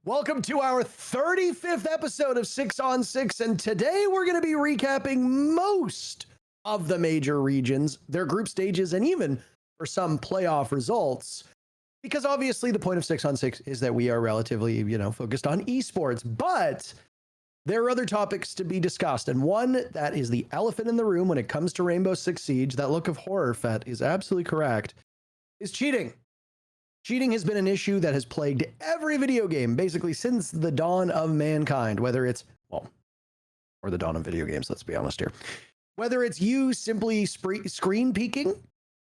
Welcome to our 35th episode of 6 on 6, and today we're going to be recapping most of the major regions, their group stages, and even for some playoff results. Because obviously the point of 6 on 6 is that we are relatively, focused on esports, but there are other topics to be discussed, and one that is the elephant in the room when it comes to Rainbow Six Siege, that look of horror, Fet, is absolutely correct, is cheating. Cheating has been an issue that has plagued every video game, basically since the dawn of mankind, whether it's, or the dawn of video games, let's be honest here. Whether it's you simply screen peeking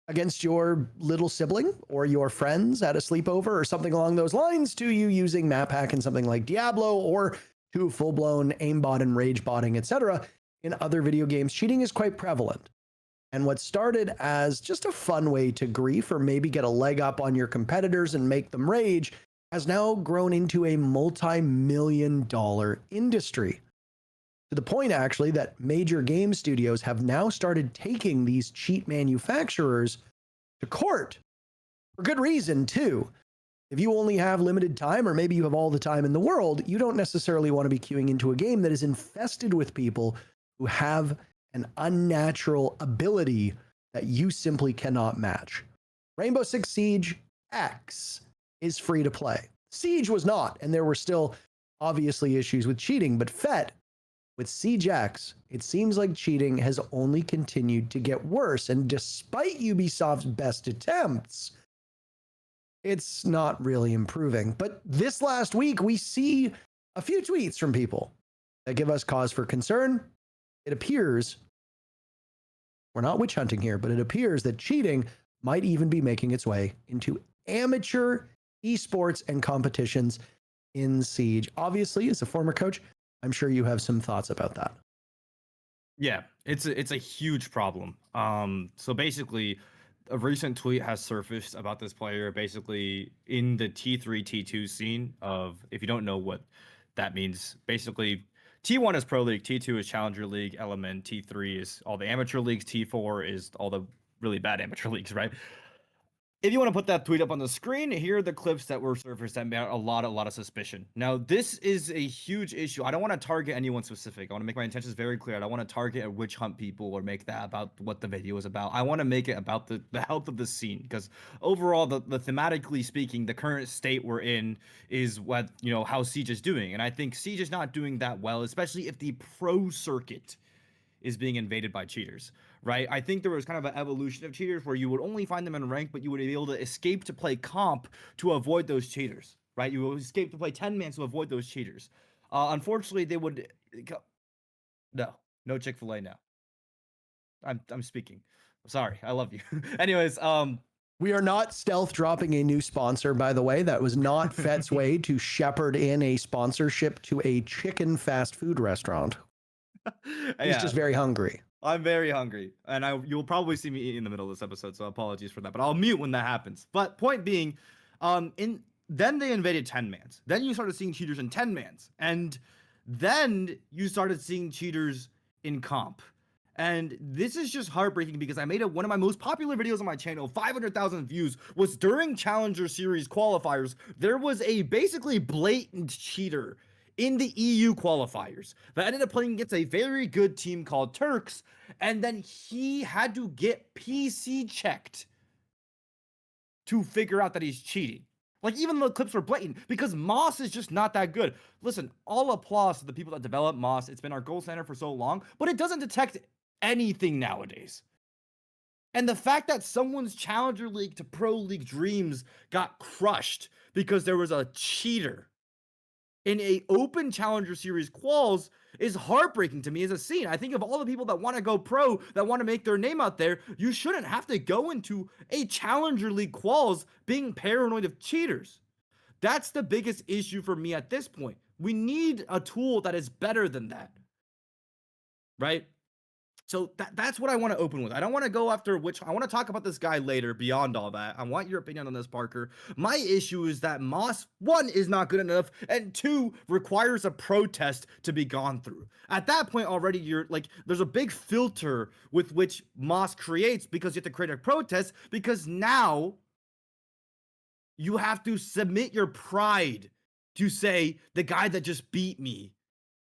against your little sibling or your friends at a sleepover or something along those lines, to you using map hack in something like Diablo, or to full-blown aimbot and rage botting, etc. In other video games, cheating is quite prevalent. And what started as just a fun way to grief or maybe get a leg up on your competitors and make them rage has now grown into a multi-million-dollar industry. To the point, actually, that major game studios have now started taking these cheat manufacturers to court. For good reason, too. If you only have limited time, or maybe you have all the time in the world, you don't necessarily want to be queuing into a game that is infested with people who have an unnatural ability that you simply cannot match. Rainbow Six Siege X is free to play. Siege was not, and there were still obviously issues with cheating, but Fet, with Siege X, it seems like cheating has only continued to get worse, and despite Ubisoft's best attempts, it's not really improving. But this last week, we see a few tweets from people that give us cause for concern. It appears, we're not witch hunting here, but it appears that cheating might even be making its way into amateur esports and competitions in Siege. Obviously, as a former coach, I'm sure you have some thoughts about that. Yeah, it's a huge problem. So basically, a recent tweet has surfaced about this player, basically in the T3, T2 scene of, if you don't know what that means, basically T1 is Pro League, T2 is Challenger League, Element, T3 is all the amateur leagues, T4 is all the really bad amateur leagues, right? If you want to put that tweet up on the screen, here are the clips that were surfaced that made a lot of suspicion. Now, this is a huge issue. I don't want to target anyone specific. I want to make my intentions very clear. I don't want to target or witch hunt people or make that about what the video is about. I want to make it about the health of the scene, because overall, the thematically speaking, the current state we're in is what, how Siege is doing. And I think Siege is not doing that well, especially if the pro circuit is being invaded by cheaters, right? I think there was kind of an evolution of cheaters where you would only find them in rank, but you would be able to escape to play comp to avoid those cheaters, right? You would escape to play 10-man to avoid those cheaters. Unfortunately, they would... No Chick-fil-A now. I'm speaking. Sorry, I love you. Anyways, we are not stealth dropping a new sponsor, by the way. That was not Fet's way to shepherd in a sponsorship to a chicken fast food restaurant. He's just very hungry. I'm very hungry, and you'll probably see me eat in the middle of this episode, so apologies for that, but I'll mute when that happens. But point being, then they invaded 10-mans. Then you started seeing cheaters in 10-mans, and then you started seeing cheaters in comp. And this is just heartbreaking, because I made one of my most popular videos on my channel, 500,000 views, was during Challenger Series qualifiers. There was a basically blatant cheater in the EU qualifiers that ended up playing against a very good team called Turks, and then he had to get PC checked to figure out that he's cheating. Like, even the clips were blatant, because Moss is just not that good. Listen, all applause to the people that developed Moss. It's been our gold standard for so long, but it doesn't detect anything nowadays. And the fact that someone's Challenger League to Pro League dreams got crushed because there was a cheater in a open Challenger Series quals is heartbreaking to me as a scene. I think of all the people that want to go pro, that want to make their name out there, you shouldn't have to go into a Challenger League quals being paranoid of cheaters. That's the biggest issue for me at this point. We need a tool that is better than that, right? So that's what I want to open with. I don't want to go after I want to talk about this guy later beyond all that. I want your opinion on this, Parker. My issue is that Moss, 1, is not good enough, and 2, requires a protest to be gone through. At that point already, there's a big filter with which Moss creates, because you have to create a protest, because now you have to submit your pride to say the guy that just beat me,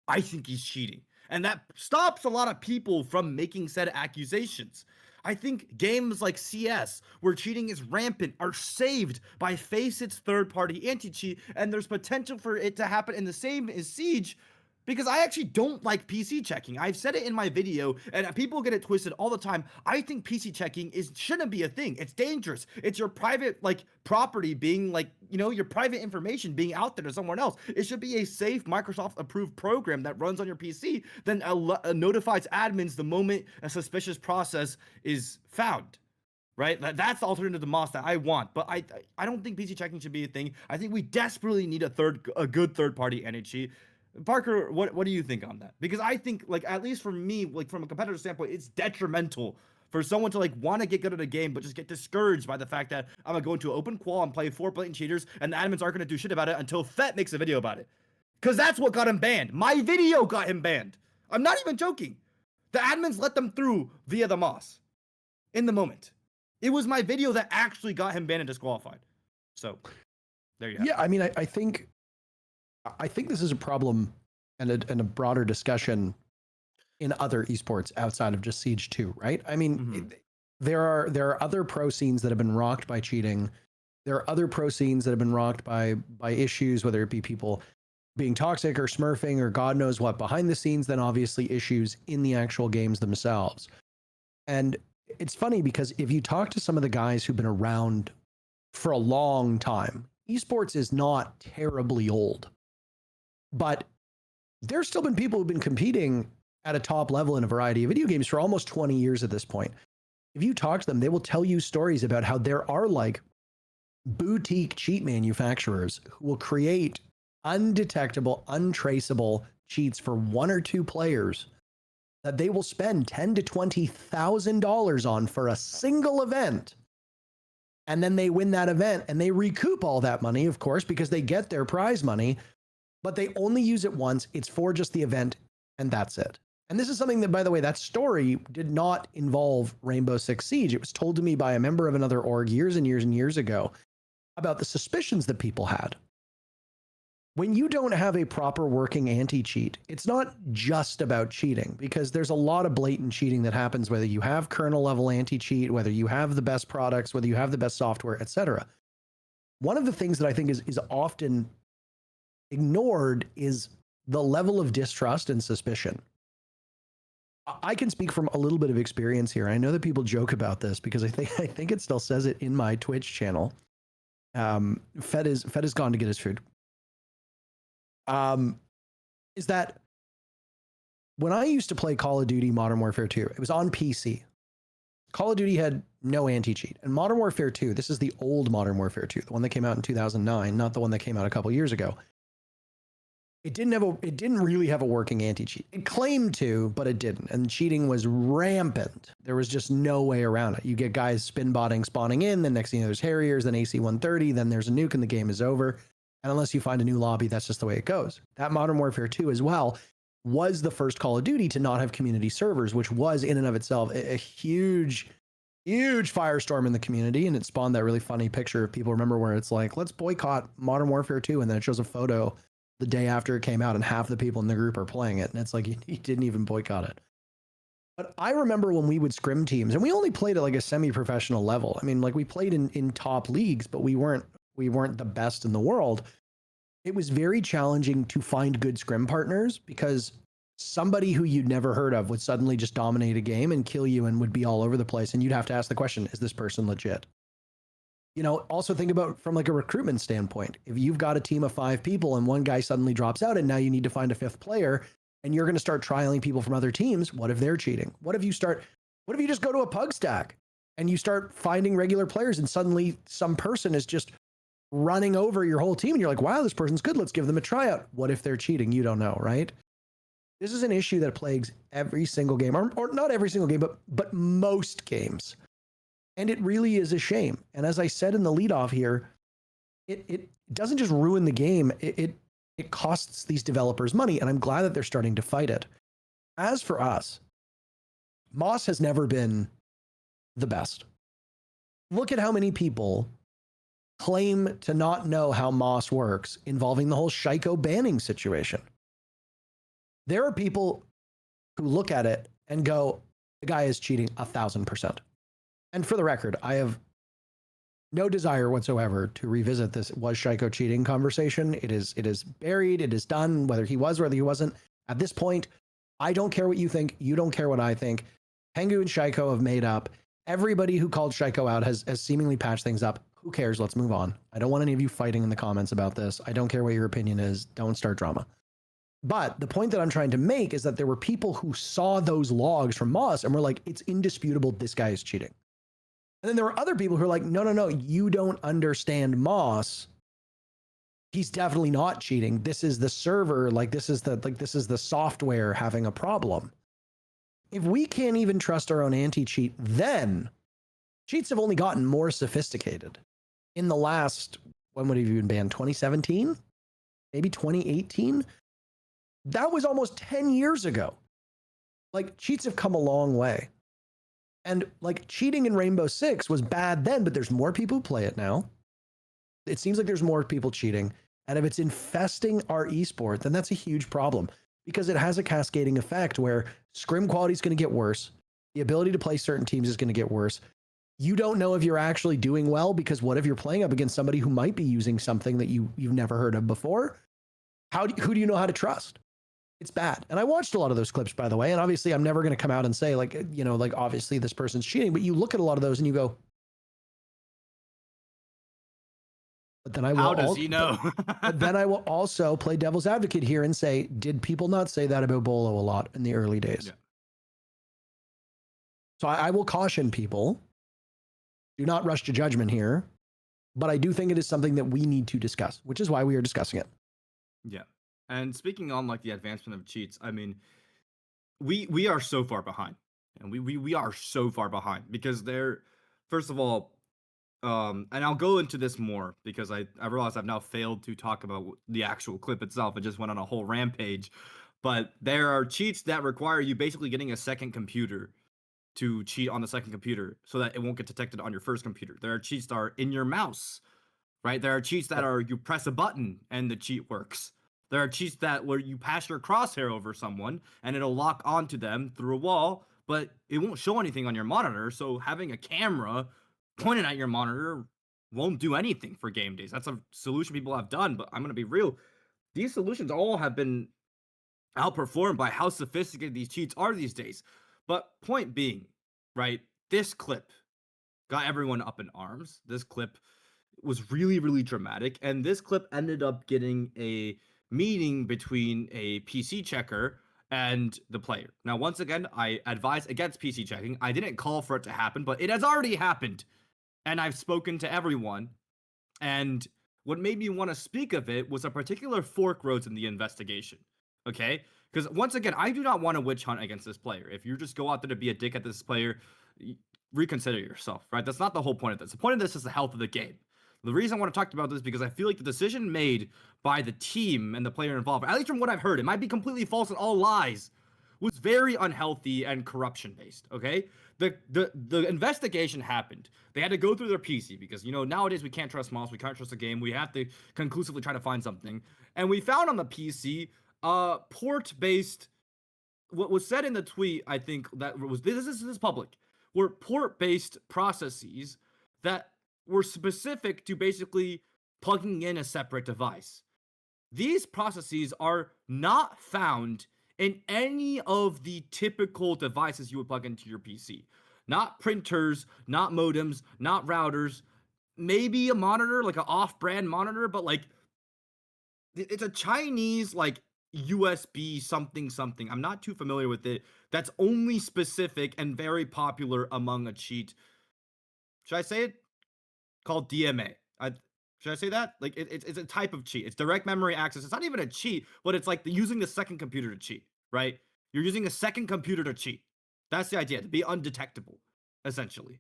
I think he's cheating. And that stops a lot of people from making said accusations. I think games like CS, where cheating is rampant, are saved by FACEIT's third-party anti-cheat, and there's potential for it to happen in the same as Siege, because I actually don't like PC checking. I've said it in my video, and people get it twisted all the time. I think PC checking shouldn't be a thing. It's dangerous. It's your private property being your private information being out there to someone else. It should be a safe Microsoft-approved program that runs on your PC, then notifies admins the moment a suspicious process is found. Right? That's the alternative to MOS that I want. But I don't think PC checking should be a thing. I think we desperately need a good third-party anti-cheat. Parker, what do you think on that? Because I think, at least for me, from a competitor standpoint, it's detrimental for someone to want to get good at a game but just get discouraged by the fact that I'm gonna go into an open qual and play 4 blatant cheaters, and the admins aren't gonna do shit about it until FET makes a video about it. Because that's what got him banned. My video got him banned. I'm not even joking. The admins let them through via the MOS in the moment. It was my video that actually got him banned and disqualified. So there you have it. Yeah, I mean, I think this is a problem and a broader discussion in other esports outside of just Siege 2, right? I mean, there are other pro scenes that have been rocked by cheating. There are other pro scenes that have been rocked by issues, whether it be people being toxic or smurfing or God knows what behind the scenes, then obviously issues in the actual games themselves. And it's funny because if you talk to some of the guys who've been around for a long time, esports is not terribly old. But there's still been people who've been competing at a top level in a variety of video games for almost 20 years at this point. If you talk to them, they will tell you stories about how there are boutique cheat manufacturers who will create undetectable, untraceable cheats for 1 or 2 players that they will spend $10,000 to $20,000 on for a single event. And then they win that event and they recoup all that money, of course, because they get their prize money. But they only use it once. It's for just the event, and that's it. And this is something that, by the way, that story did not involve Rainbow Six Siege. It was told to me by a member of another org years and years and years ago about the suspicions that people had. When you don't have a proper working anti-cheat, it's not just about cheating, because there's a lot of blatant cheating that happens, whether you have kernel level anti-cheat, whether you have the best products, whether you have the best software, etc. One of the things that I think is often ignored is the level of distrust and suspicion. I can speak from a little bit of experience here. I know that people joke about this because I think it still says it in my Twitch channel. Fed has gone to get his food. Is that when I used to play Call of Duty Modern Warfare 2, it was on PC. Call of Duty had no anti-cheat. And Modern Warfare 2, this is the old Modern Warfare 2, the one that came out in 2009, not the one that came out a couple years ago. It didn't really have a working anti-cheat. It claimed to, but it didn't. And cheating was rampant. There was just no way around it. You get guys spin botting, spawning in, then next thing you know, there's Harriers, then AC-130, then there's a nuke and the game is over. And unless you find a new lobby, that's just the way it goes. That Modern Warfare 2 as well was the first Call of Duty to not have community servers, which was in and of itself a huge firestorm in the community. And it spawned that really funny picture if people remember where it's like, let's boycott Modern Warfare 2. And then it shows a photo the day after it came out and half the people in the group are playing it. And it's like, he didn't even boycott it. But I remember when we would scrim teams, and we only played at a semi-professional level. I mean, we played in top leagues, but we weren't the best in the world. It was very challenging to find good scrim partners because somebody who you'd never heard of would suddenly just dominate a game and kill you and would be all over the place. And you'd have to ask the question, is this person legit? Also think about from a recruitment standpoint. If you've got a team of 5 people and one guy suddenly drops out and now you need to find a 5th player and you're going to start trialing people from other teams, what if they're cheating? What if you just go to a pug stack and you start finding regular players and suddenly some person is just running over your whole team and you're like, wow, this person's good. Let's give them a tryout. What if they're cheating? You don't know, right? This is an issue that plagues every single game, or not every single game, but most games. And it really is a shame. And as I said in the leadoff here, it doesn't just ruin the game. It costs these developers money, and I'm glad that they're starting to fight it. As for us, MOS has never been the best. Look at how many people claim to not know how Moss works involving the whole Shaiko banning situation. There are people who look at it and go, the guy is cheating 1,000%. And for the record, I have no desire whatsoever to revisit this was Shaiko cheating conversation. It is buried. It is done, whether he was, whether he wasn't. At this point, I don't care what you think. You don't care what I think. Pengu and Shaiko have made up. Everybody who called Shaiko out has seemingly patched things up. Who cares? Let's move on. I don't want any of you fighting in the comments about this. I don't care what your opinion is. Don't start drama. But the point that I'm trying to make is that there were people who saw those logs from Moss and were like, it's indisputable this guy is cheating. And then there were other people who are like, no, you don't understand Moss. He's definitely not cheating. This is the server, this is the software having a problem. If we can't even trust our own anti-cheat, then cheats have only gotten more sophisticated. In the last, when would have you been banned? 2017? Maybe 2018? That was almost 10 years ago. Cheats have come a long way. And cheating in Rainbow Six was bad then, but there's more people who play it now. It seems like there's more people cheating. And if it's infesting our esport, then that's a huge problem because it has a cascading effect where scrim quality is going to get worse. The ability to play certain teams is going to get worse. You don't know if you're actually doing well because what if you're playing up against somebody who might be using something that you've never heard of before? Who do you know how to trust? It's bad. And I watched a lot of those clips, by the way. And obviously I'm never going to come out and say obviously this person's cheating, but you look at a lot of those and you go, but then I will. How does he know? But then I will also play devil's advocate here and say, did people not say that about Bolo a lot in the early days? Yeah. So I will caution people, do not rush to judgment here, but I do think it is something that we need to discuss, which is why we are discussing it. Yeah. And speaking on the advancement of cheats, I mean, we are so far behind, and we are so far behind because first of all, and I'll go into this more because I realize I've now failed to talk about the actual clip itself. It just went on a whole rampage, but there are cheats that require you basically getting a second computer to cheat on the second computer so that it won't get detected on your first computer. There are cheats that are in your mouse, right? There are cheats that are you press a button and the cheat works. There are cheats where you pass your crosshair over someone and it'll lock onto them through a wall, but it won't show anything on your monitor. So having a camera pointed at your monitor won't do anything for game days. That's a solution people have done, but I'm going to be real. These solutions all have been outperformed by how sophisticated these cheats are these days. But point being, right, this clip got everyone up in arms. This clip was really, really dramatic. And this clip ended up getting a meeting between a PC checker and the player. Now, once again, I advise against PC checking. I didn't call for it to happen, but it has already happened. And I've spoken to everyone. And what made me want to speak of it was a particular fork roads in the investigation. Okay? Because once again, I do not want to witch hunt against this player. If you just go out there to be a dick at this player, reconsider yourself, right? That's not the whole point of this. The point of this is the health of the game. The reason I want to talk about this is because I feel like the decision made by the team and the player involved, at least from what I've heard, it might be completely false and all lies, was very unhealthy and corruption-based, okay? The investigation happened. They had to go through their PC because, nowadays we can't trust Moss, we can't trust the game, we have to conclusively try to find something. And we found on the PC, port-based, what was said in the tweet, I think, that was, this is public, were port-based processes that were specific to basically plugging in a separate device. These processes are not found in any of the typical devices you would plug into your PC. Not printers, not modems, not routers, maybe a monitor, like an off-brand monitor, but it's a Chinese, USB something. I'm not too familiar with it. That's only specific and very popular among a cheat. Should I say it? Called DMA. Should I say that? It's a type of cheat. It's direct memory access. It's not even a cheat, but it's using the second computer to cheat, right? You're using a second computer to cheat. That's the idea, to be undetectable, essentially.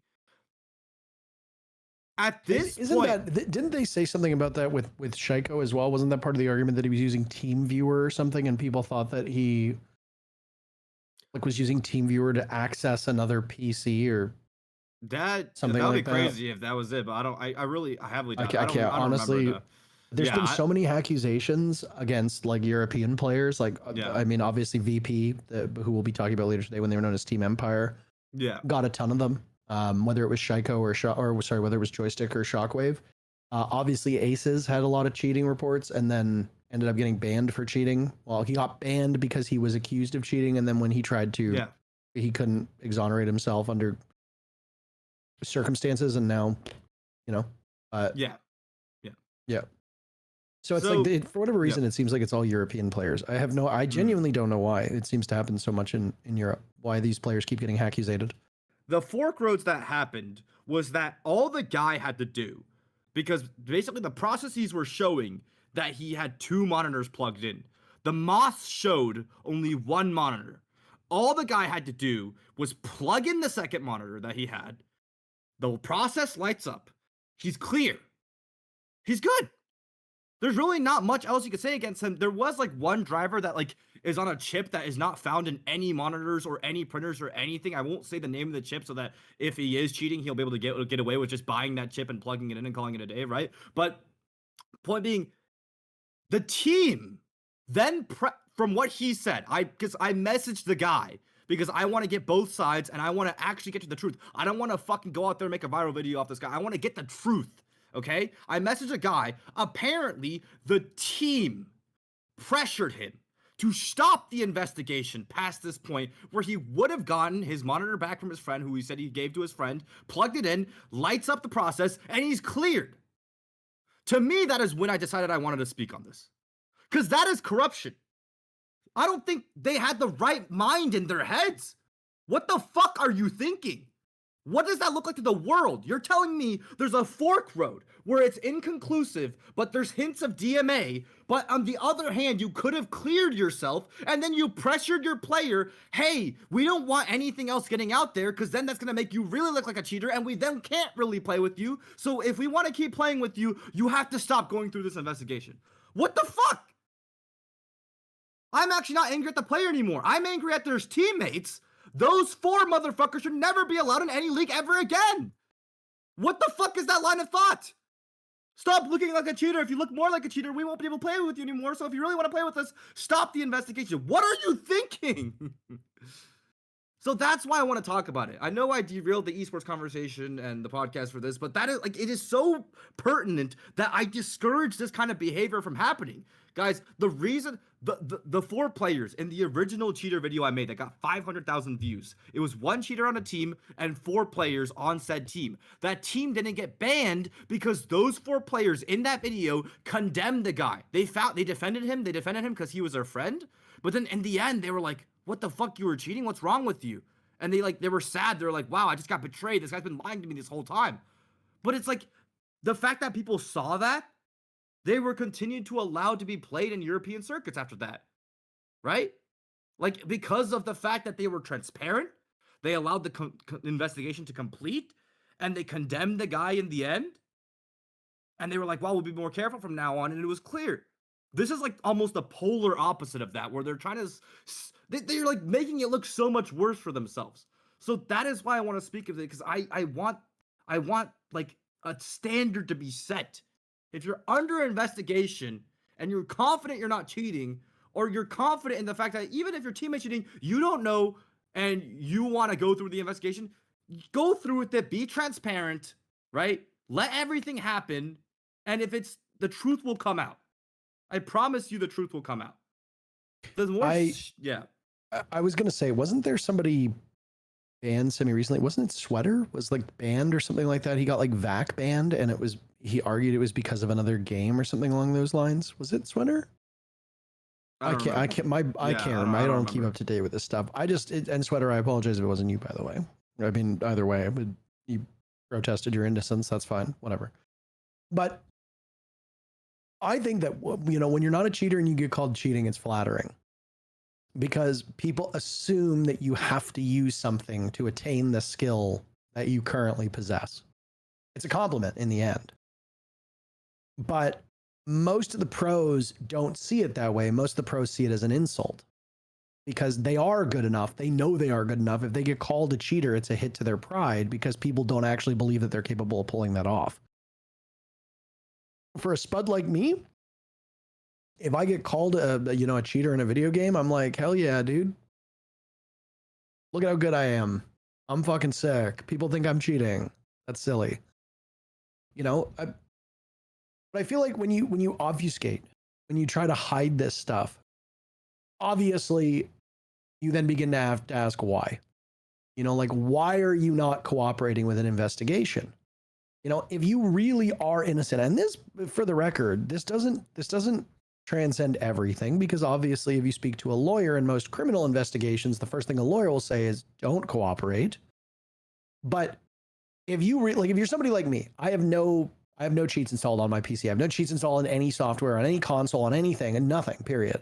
At this point, didn't they say something about that with Shaiko as well? Wasn't that part of the argument that he was using TeamViewer or something, and people thought that he was using TeamViewer to access another PC or something that would be like that. crazy if that was it, but I heavily doubt. I can't honestly. Remember There's been so many accusations against like European players. Like, I mean, obviously VP, who we'll be talking about later today, when they were known as Team Empire, got a ton of them. Whether it was Shaiko or whether it was Joystick or Shockwave. Obviously, Aces had a lot of cheating reports, and then ended up getting banned for cheating. Well, he got banned because he was accused of cheating, and then when he tried to, he couldn't exonerate himself under circumstances, and now, you know, yeah. So it's like, for whatever reason, it seems like it's all European players. I genuinely don't know why it seems to happen so much in Europe. Why these players keep getting accusated. The fork roads that happened was that all the guy had to do, because basically the processes were showing that he had 2 monitors plugged in. The Moss showed only 1 monitor. All the guy had to do was plug in the second monitor that he had. The process lights up. He's clear. He's good. There's really not much else you could say against him. There was like one driver that like is on a chip that is not found in any monitors or any printers or anything. I won't say the name of the chip so that if he is cheating, he'll be able to get away with just buying that chip and plugging it in and calling it a day, right? But point being, the team then from what he said, because I messaged the guy because I want to get both sides and I want to actually get to the truth. I don't want to fucking go out there and make a viral video off this guy. I want to get the truth. Okay, I messaged a guy. Apparently, the team pressured him to stop the investigation past this point where he would have gotten his monitor back from his friend, who he said he gave to his friend, plugged it in, lights up the process, and he's cleared. To me, that is when I decided I wanted to speak on this. Because that is corruption. I don't think they had the right mind in their heads. What the fuck are you thinking? What does that look like to the world? You're telling me there's a fork road where it's inconclusive, but there's hints of DMA, but on the other hand, you could have cleared yourself, and then you pressured your player, hey, we don't want anything else getting out there, because then that's going to make you really look like a cheater, and we then can't really play with you. So if we want to keep playing with you, you have to stop going through this investigation. What the fuck? I'm actually not angry at the player anymore. I'm angry at their teammates. Those 4 motherfuckers should never be allowed in any league ever again. What the fuck is that line of thought? Stop looking like a cheater. If you look more like a cheater, we won't be able to play with you anymore. So if you really want to play with us, stop the investigation. What are you thinking? So that's why I want to talk about it. I know I derailed the esports conversation and the podcast for this, but that is like, it is so pertinent that I discourage this kind of behavior from happening. Guys, the reason the 4 players in the original cheater video I made that got 500,000 views, it was 1 cheater on a team and 4 players on said team. That team didn't get banned because those 4 players in that video condemned the guy. They defended him because he was their friend. But then in the end, they were like, what the fuck, you were cheating? What's wrong with you? And they were sad. They were like, wow, I just got betrayed. This guy's been lying to me this whole time. But it's like, the fact that people saw that, they were continued to allow to be played in European circuits after that, right? Like, because of the fact that they were transparent, they allowed the investigation to complete, and they condemned the guy in the end. And they were like, well, we'll be more careful from now on, and it was clear. This is like almost the polar opposite of that, where they're trying to, they're like making it look so much worse for themselves. So that is why I want to speak of it, because I want like a standard to be set. If you're under investigation and you're confident you're not cheating, or you're confident in the fact that even if your teammate's cheating, you don't know and you want to go through the investigation, go through with it, be transparent, right? Let everything happen. And if it's, the truth will come out. I promise you the truth will come out. There's more. I was going to say, wasn't there somebody banned semi-recently? Wasn't it Sweater was like banned or something like that? He got like VAC banned, and he argued it was because of another game or something along those lines. Was it Sweater? I don't keep up to date with this stuff. And Sweater, I apologize if it wasn't you, by the way. I mean, either way, you protested your innocence. That's fine. Whatever. But I think that, you know, when you're not a cheater and you get called cheating, it's flattering, because people assume that you have to use something to attain the skill that you currently possess. It's a compliment in the end. But most of the pros don't see it that way. Most of the pros see it as an insult. because they are good enough. They know they are good enough. If they get called a cheater, it's a hit to their pride because people don't actually believe that they're capable of pulling that off. For a spud like me, if I get called a cheater in a video game, I'm like, hell yeah, dude. Look at how good I am. I'm fucking sick. People think I'm cheating. That's silly. But I feel like when you obfuscate, when you try to hide this stuff, obviously you then begin to have to ask why. Like, why are you not cooperating with an investigation? If you really are innocent, and this, for the record, this doesn't transcend everything, because obviously if you speak to a lawyer in most criminal investigations, the first thing a lawyer will say is don't cooperate. But if you're somebody like me, I have no cheats installed on my PC. I have no cheats installed on any software, on any console, on anything, and nothing, period.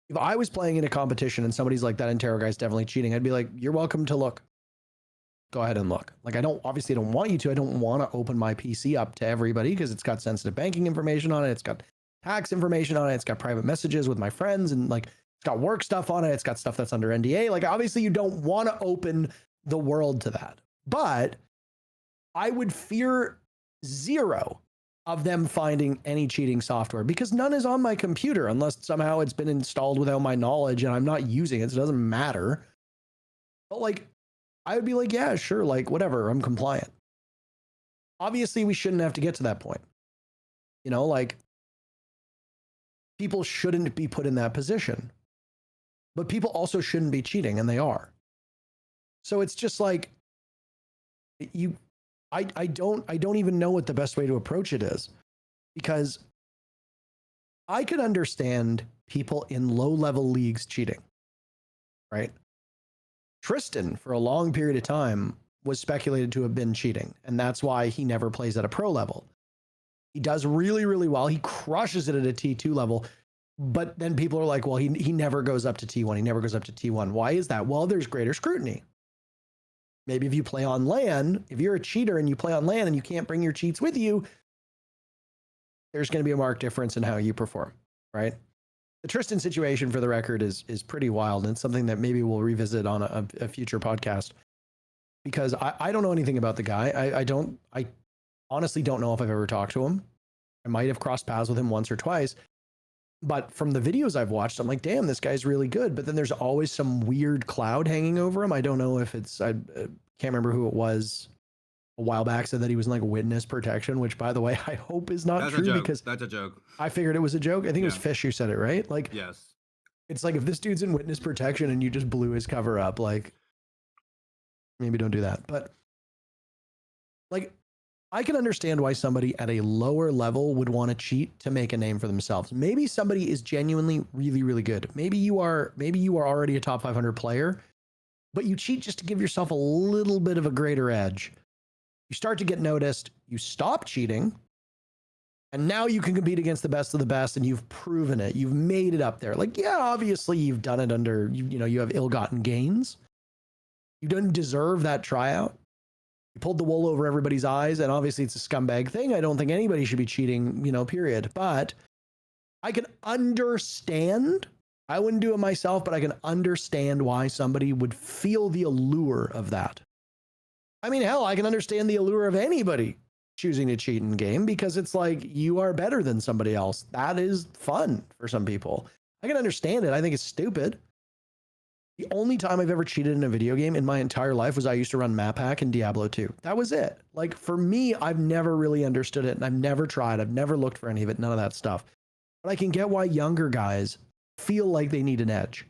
If I was playing in a competition and somebody's like, that Intero guy's definitely cheating, I'd be like, you're welcome to look. Go ahead and look. Like, I don't want you to. I don't want to open my PC up to everybody because it's got sensitive banking information on it. It's got tax information on it. It's got private messages with my friends, and like, it's got work stuff on it. It's got stuff that's under NDA. Like, obviously you don't want to open the world to that. But I would fear zero of them finding any cheating software, because none is on my computer unless somehow it's been installed without my knowledge and I'm not using it, so it doesn't matter. But like, I would be like, yeah, sure, like whatever, I'm compliant. Obviously we shouldn't have to get to that point. Like, people shouldn't be put in that position, but people also shouldn't be cheating, and they are. So it's just like, I don't even know what the best way to approach it is, because I could understand people in low-level leagues cheating, right? Tristan, for a long period of time, was speculated to have been cheating, and that's why he never plays at a pro level. He does really, really well. He crushes it at a T2 level, but then people are like, well, he never goes up to T1. He never goes up to T1. Why is that? Well, there's greater scrutiny. Maybe if you play on LAN, if you're a cheater and you play on LAN and you can't bring your cheats with you, there's going to be a marked difference in how you perform, right? The Tristan situation, for the record, is pretty wild, and it's something that maybe we'll revisit on a future podcast, because I don't know anything about the guy. I honestly don't know if I've ever talked to him. I might have crossed paths with him once or twice, but from the videos I've watched, I'm like, damn, this guy's really good. But then there's always some weird cloud hanging over him. I don't know if it's, I can't remember who it was a while back, said that he was in like witness protection, which, by the way, I hope is not true, because that's a joke. I figured it was a joke. I think it was Fish who said it, right? Like, yes. It's like, if this dude's in witness protection and you just blew his cover up, like, maybe don't do that. But like, I can understand why somebody at a lower level would want to cheat to make a name for themselves. Maybe somebody is genuinely really, really good. Maybe you are already a top 500 player, but you cheat just to give yourself a little bit of a greater edge. You start to get noticed, you stop cheating, and now you can compete against the best of the best, and you've proven it. You've made it up there. Like, yeah, obviously you've done it under, you have ill-gotten gains. You didn't deserve that tryout. You pulled the wool over everybody's eyes, and obviously it's a scumbag thing. I don't think anybody should be cheating, period. But I can understand, I wouldn't do it myself, but I can understand why somebody would feel the allure of that. I mean, hell, I can understand the allure of anybody choosing to cheat in game, because it's like, you are better than somebody else. That is fun for some people. I can understand it. I think it's stupid. The only time I've ever cheated in a video game in my entire life was I used to run map hack in Diablo 2. That was it. Like, for me, I've never really understood it, and I've never tried. I've never looked for any of it, none of that stuff. But I can get why younger guys feel like they need an edge.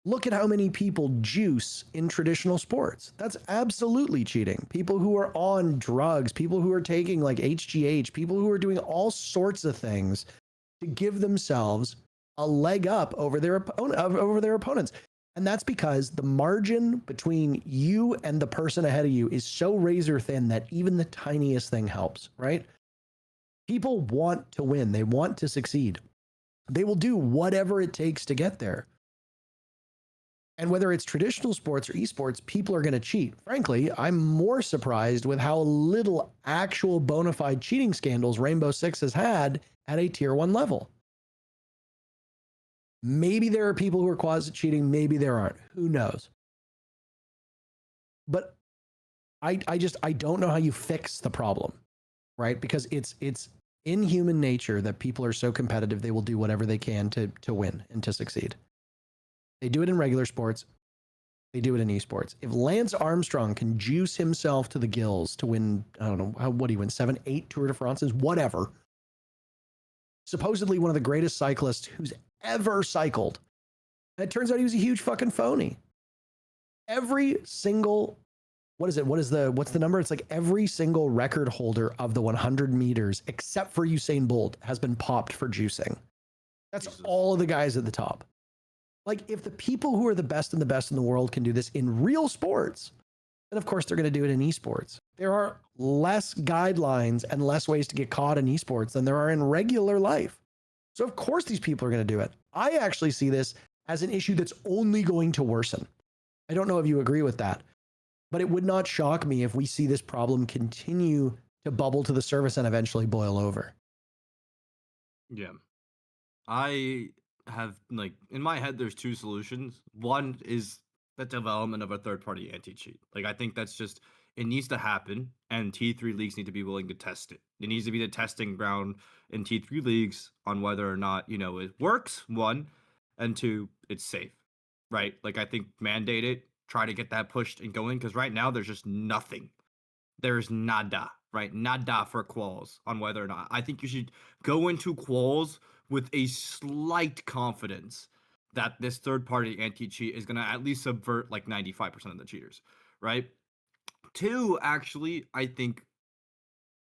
Look at how many people juice in traditional sports. That's absolutely cheating. People who are on drugs, people who are taking like HGH, people who are doing all sorts of things to give themselves a leg up over their opponents. And that's because the margin between you and the person ahead of you is so razor thin that even the tiniest thing helps, right? People want to win. They want to succeed. They will do whatever it takes to get there. And whether it's traditional sports or esports, people are going to cheat. Frankly, I'm more surprised with how little actual bona fide cheating scandals Rainbow Six has had at a tier 1 level. Maybe there are people who are closet cheating, maybe there aren't. Who knows? But I don't know how you fix the problem, right? Because it's in human nature that people are so competitive they will do whatever they can to win and to succeed. They do it in regular sports. They do it in esports. If Lance Armstrong can juice himself to the gills to win, I don't know, what do you win? 7, 8 Tour de France's, whatever. Supposedly one of the greatest cyclists who's ever cycled. And it turns out he was a huge fucking phony. Every single, what's the number? It's like every single record holder of the 100 meters, except for Usain Bolt, has been popped for juicing. That's Jesus. All of the guys at the top. Like, if the people who are the best in the world can do this in real sports, then of course they're going to do it in esports. There are less guidelines and less ways to get caught in esports than there are in regular life. So of course these people are going to do it. I actually see this as an issue that's only going to worsen. I don't know if you agree with that, but it would not shock me if we see this problem continue to bubble to the surface and eventually boil over. Yeah. I have, like, in my head, there's two solutions. One is the development of a third-party anti-cheat. Like, I think that's just, it needs to happen, and T3 leagues need to be willing to test it. It needs to be the testing ground in T3 leagues on whether or not, you know, it works, one, and two, it's safe, right? Like, I think mandate it, try to get that pushed and going, because right now there's just nothing. There's nada, right? Nada for quals on whether or not. I think you should go into quals with a slight confidence that this third-party anti-cheat is going to at least subvert like 95% of the cheaters, right? Two, actually, I think,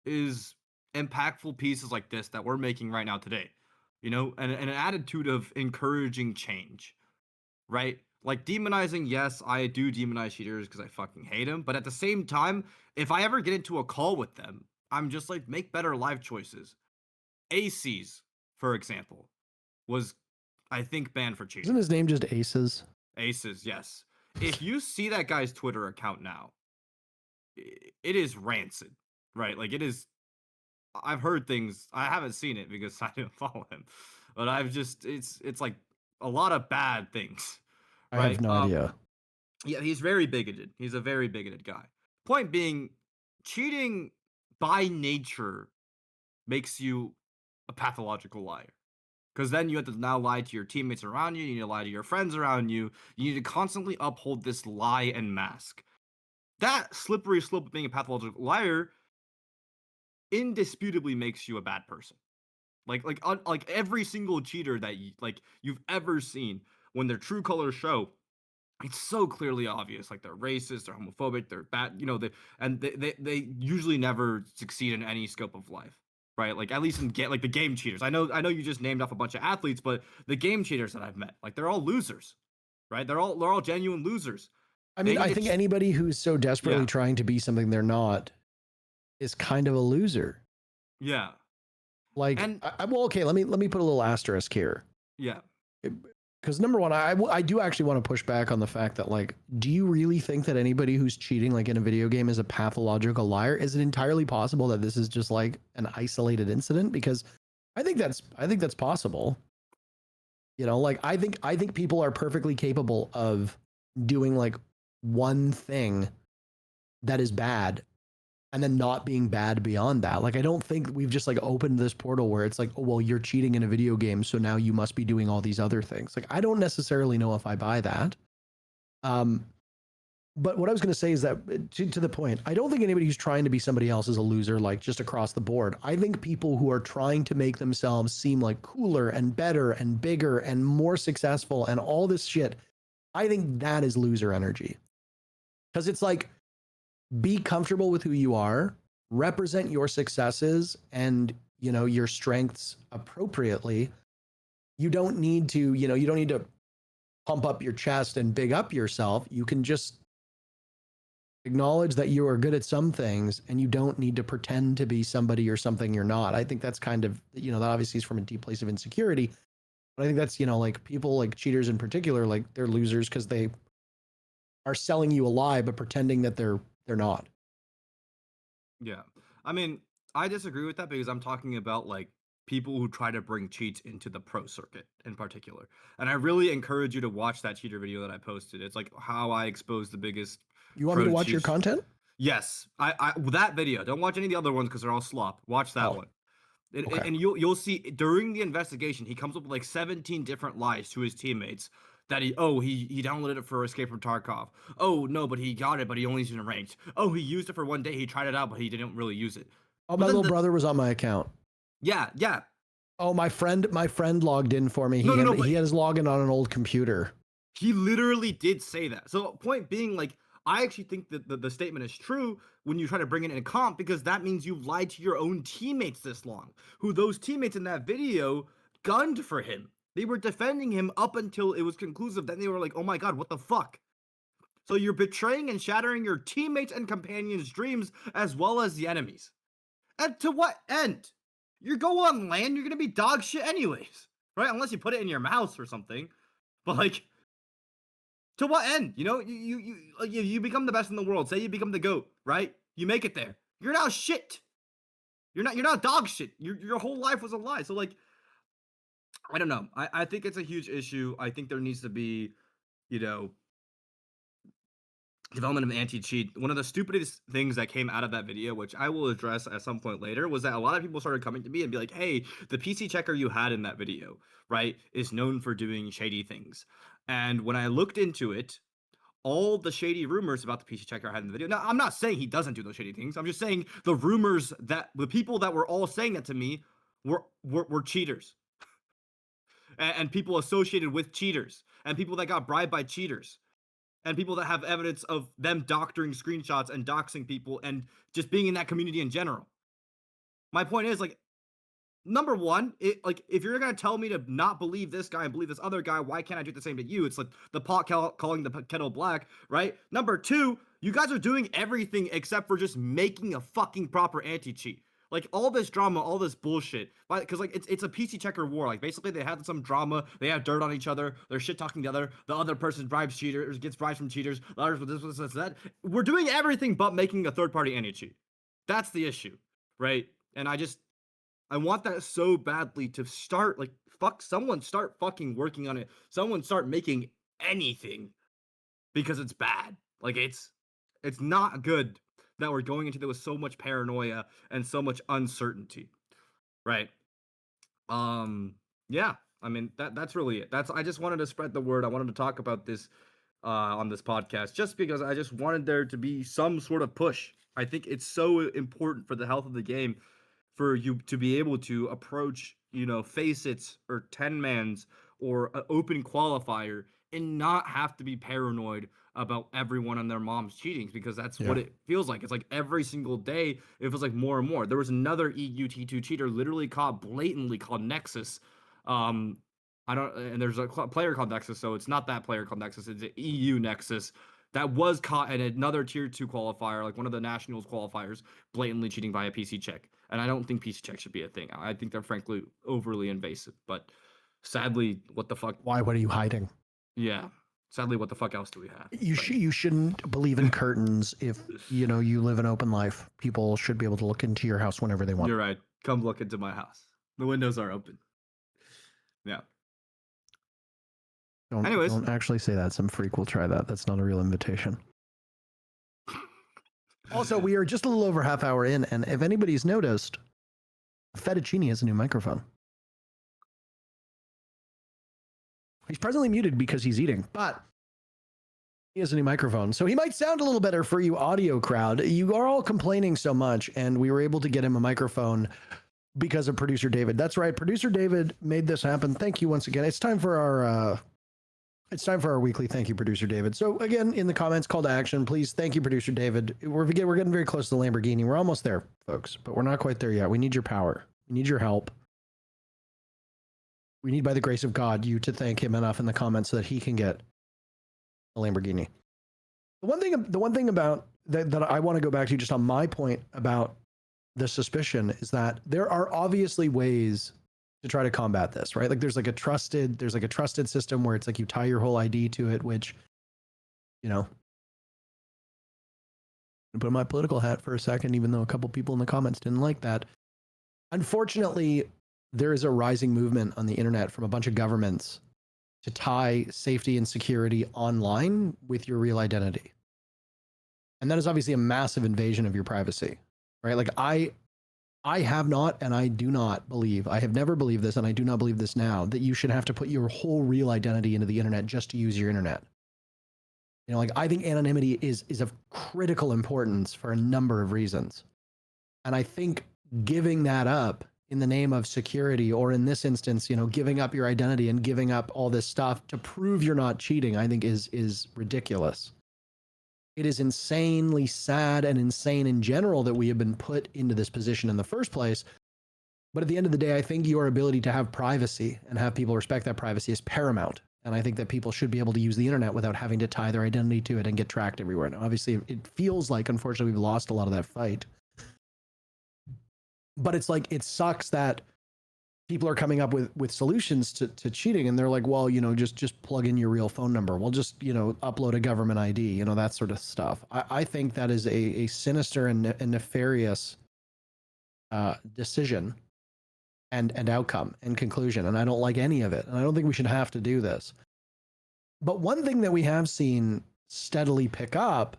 is impactful pieces like this that we're making right now today, you know, and an attitude of encouraging change, right? Like, demonizing, yes, I do demonize cheaters because I fucking hate them, but at the same time, if I ever get into a call with them, I'm just like, make better life choices. ACs, for example, was, I think, banned for cheating. Isn't his name just Aces? Aces, yes. If you see that guy's Twitter account now, it is rancid, right? Like, it is, I've heard things, I haven't seen it because I didn't follow him, but I've just, it's like a lot of bad things, right? I have no idea. Yeah, he's very bigoted. He's a very bigoted guy. Point being, cheating by nature makes you a pathological liar. Because then you have to now lie to your teammates around you. You need to lie to your friends around you. You need to constantly uphold this lie and mask. That slippery slope of being a pathological liar indisputably makes you a bad person. Like every single cheater that you've ever seen, when their true colors show, it's so clearly obvious. Like, they're racist, they're homophobic, they're bad. You know, they usually never succeed in any scope of life, right? Like, at least in like the game cheaters. I know you just named off a bunch of athletes, but the game cheaters that I've met, like, they're all losers, right? They're all genuine losers. I mean, I think anybody who's so desperately trying to be something they're not is kind of a loser. Yeah. Like, well, okay, let me put a little asterisk here. Yeah. Because number one, I do actually want to push back on the fact that, like, do you really think that anybody who's cheating, like, in a video game is a pathological liar? Is it entirely possible that this is just like an isolated incident? Because I think that's possible. You know, like, I think people are perfectly capable of doing like one thing that is bad and then not being bad beyond that. Like, I don't think we've just like opened this portal where it's like, oh, well, you're cheating in a video game, so now you must be doing all these other things. Like, I don't necessarily know if I buy that. But what I was going to say is that, to the point, I don't think anybody who's trying to be somebody else is a loser, like, just across the board. I think people who are trying to make themselves seem like cooler and better and bigger and more successful and all this shit, I think that is loser energy. Because it's like, be comfortable with who you are, represent your successes and, you know, your strengths appropriately. You don't need to, you don't need to pump up your chest and big up yourself. You can just acknowledge that you are good at some things and you don't need to pretend to be somebody or something you're not. I think that's kind of, that obviously is from a deep place of insecurity. But I think that's, like, people like cheaters in particular, like, they're losers because they are selling you a lie, but pretending that they're not. Yeah. I mean, I disagree with that because I'm talking about, like, people who try to bring cheats into the pro circuit in particular. And I really encourage you to watch that cheater video that I posted. It's like how I expose the biggest. You want me to watch your content? Yes, I that video. Don't watch any of the other ones because they're all slop. Watch that one. Okay. And you'll see during the investigation, he comes up with like 17 different lies to his teammates that he downloaded it for Escape from Tarkov. Oh no, but he got it, but he only used it in ranked. Oh, he used it for one day. He tried it out, but he didn't really use it. Oh, my little brother was on my account. Yeah. Oh, my friend logged in for me. He had his login on an old computer. He literally did say that. So point being, like, I actually think that the statement is true when you try to bring it in a comp, because that means you've lied to your own teammates this long, who those teammates in that video gunned for him. They were defending him up until it was conclusive. Then they were like, oh my God, what the fuck? So you're betraying and shattering your teammates and companions' dreams as well as the enemies. And to what end? You go on land, you're going to be dog shit anyways, right? Unless you put it in your mouse or something. But like, to what end? You know, you become the best in the world. Say you become the GOAT, right? You make it there. You're now shit. You're not dog shit. Your whole life was a lie. So like, I don't know. I think it's a huge issue. I think there needs to be, you know, development of anti-cheat. One of the stupidest things that came out of that video, which I will address at some point later, was that a lot of people started coming to me and be like, hey, the PC checker you had in that video, right, is known for doing shady things. And when I looked into it, all the shady rumors about the PC checker I had in the video. Now, I'm not saying he doesn't do those shady things. I'm just saying the rumors that the people that were all saying that to me were cheaters. And people associated with cheaters, and people that got bribed by cheaters, and people that have evidence of them doctoring screenshots and doxing people and just being in that community in general. My point is, like, number one, if you're gonna tell me to not believe this guy and believe this other guy, why can't I do the same to you? It's like the pot calling the kettle black, right? Number two, you guys are doing everything except for just making a fucking proper anti-cheat. Like, all this drama, all this bullshit, because like it's a PC checker war. Like, basically they had some drama, they have dirt on each other, they're shit talking together. The other person bribes cheaters, gets bribes from cheaters. The others with this, that. We're doing everything but making a third party anti-cheat. That's the issue, right? And I want that so badly to start, like, someone start fucking working on it. Someone start making anything, because it's bad. Like, it's not good that we're going into there with so much paranoia and so much uncertainty, right? Yeah, I mean, that's really it. I just wanted to spread the word. I wanted to talk about this on this podcast, just because I just wanted there to be some sort of push. I think it's so important for the health of the game for you to be able to approach, you know, FACEITs or 10-mans or an open qualifier and not have to be paranoid about everyone and their mom's cheating, because that's what it feels like. It's like every single day it feels like more and more. There was another EU T2 cheater literally caught blatantly called Nexus. And there's a player called Nexus, so it's not that player called Nexus, it's an EU Nexus that was caught in another tier 2 qualifier, like one of the nationals qualifiers, blatantly cheating by a PC check. And I don't think PC check should be a thing. I think they're frankly overly invasive, but sadly, what the fuck? Why? What are you hiding? Yeah. Sadly, what the fuck else do we have? You shouldn't believe in curtains if, you know, you live an open life. People should be able to look into your house whenever they want. You're right. Come look into my house. The windows are open. Yeah. Don't actually say that. Some freak will try that. That's not a real invitation. Also, we are just a little over half hour in, and if anybody's noticed, Fettuccine has a new microphone. He's presently muted because he's eating, but he has a new microphone. So he might sound a little better for you audio crowd. You are all complaining so much, and we were able to get him a microphone because of producer David. That's right. Producer David made this happen. Thank you once again. It's time for our weekly thank you, producer David. So again, in the comments, call to action, please. Thank you, producer David. We're getting very close to the Lamborghini. We're almost there, folks, but we're not quite there yet. We need your power. We need your help. We need, by the grace of God, you to thank him enough in the comments so that he can get a Lamborghini. The one thing about that I want to go back to, just on my point about the suspicion, is that there are obviously ways to try to combat this, right? Like there's like a trusted system where it's like you tie your whole ID to it, which, you know, I put on my political hat for a second, even though a couple people in the comments didn't like that. Unfortunately, there is a rising movement on the internet from a bunch of governments to tie safety and security online with your real identity. And that is obviously a massive invasion of your privacy, right? Like I have not, and I do not believe, I have never believed this, and I do not believe this now, that you should have to put your whole real identity into the internet just to use your internet. You know, like I think anonymity is of critical importance for a number of reasons. And I think giving that up in the name of security, or in this instance, you know, giving up your identity and giving up all this stuff to prove you're not cheating, I think is ridiculous. It is insanely sad and insane in general that we have been put into this position in the first place. But at the end of the day, I think your ability to have privacy and have people respect that privacy is paramount. And I think that people should be able to use the internet without having to tie their identity to it and get tracked everywhere. Now, obviously, it feels like, unfortunately, we've lost a lot of that fight. But it's like, it sucks that people are coming up with solutions to cheating, and they're like, well, you know, just plug in your real phone number. We'll just, you know, upload a government ID, you know, that sort of stuff. I think that is a sinister and nefarious decision and outcome and conclusion, and I don't like any of it, and I don't think we should have to do this. But one thing that we have seen steadily pick up,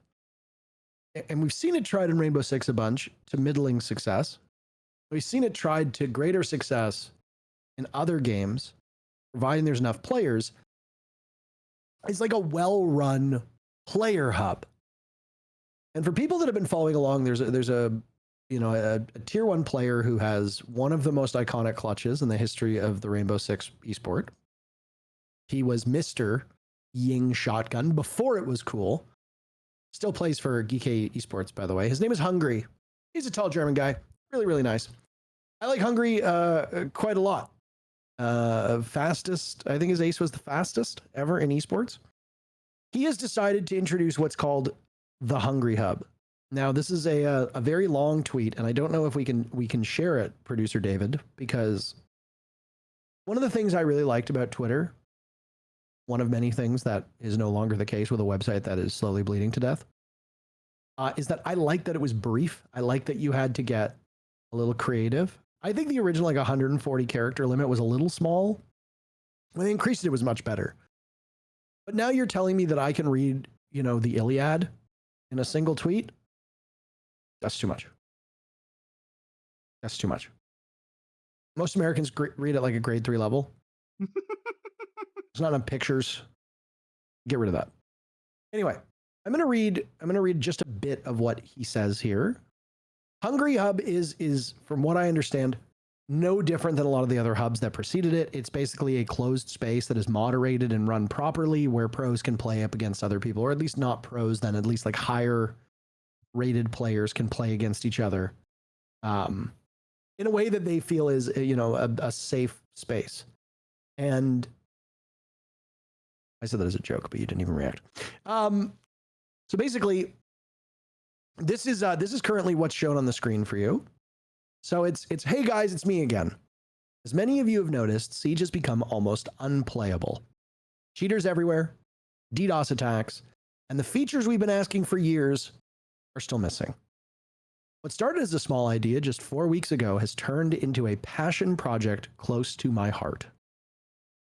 and we've seen it tried in Rainbow Six a bunch to middling success, we've seen it tried to greater success in other games, providing there's enough players, is like a well-run player hub. And for people that have been following along, there's a you know, a tier 1 player who has one of the most iconic clutches in the history of the Rainbow Six esport. He was Mr. Ying Shotgun before it was cool. Still plays for Geek Esports, by the way. His name is Hungry. He's a tall German guy. Really, really nice. I like Hungry quite a lot. Fastest, I think his ace was the fastest ever in esports. He has decided to introduce what's called the Hungry Hub. Now, this is a very long tweet, and I don't know if we can share it, producer David, because one of the things I really liked about Twitter, one of many things that is no longer the case with a website that is slowly bleeding to death, is that I liked that it was brief. I liked that you had to get a little creative. I think the original like 140 character limit was a little small. When they increased it, it was much better. But now you're telling me that I can read, you know, the Iliad in a single tweet? That's too much. That's too much. Most Americans read it like a grade 3 level. It's not on pictures. Get rid of that. Anyway, I'm going to read just a bit of what he says here. Hungry Hub is, from what I understand, no different than a lot of the other hubs that preceded it. It's basically a closed space that is moderated and run properly, where pros can play up against other people, or at least not pros, then at least like higher rated players can play against each other in a way that they feel is, you know, a safe space. And I said that as a joke, but you didn't even react. So basically, this is currently what's shown on the screen for you. So it's hey guys, it's me again. As many of you have noticed, Siege has become almost unplayable. Cheaters everywhere, DDoS attacks, and the features we've been asking for years are still missing. What started as a small idea just 4 weeks ago has turned into a passion project close to my heart.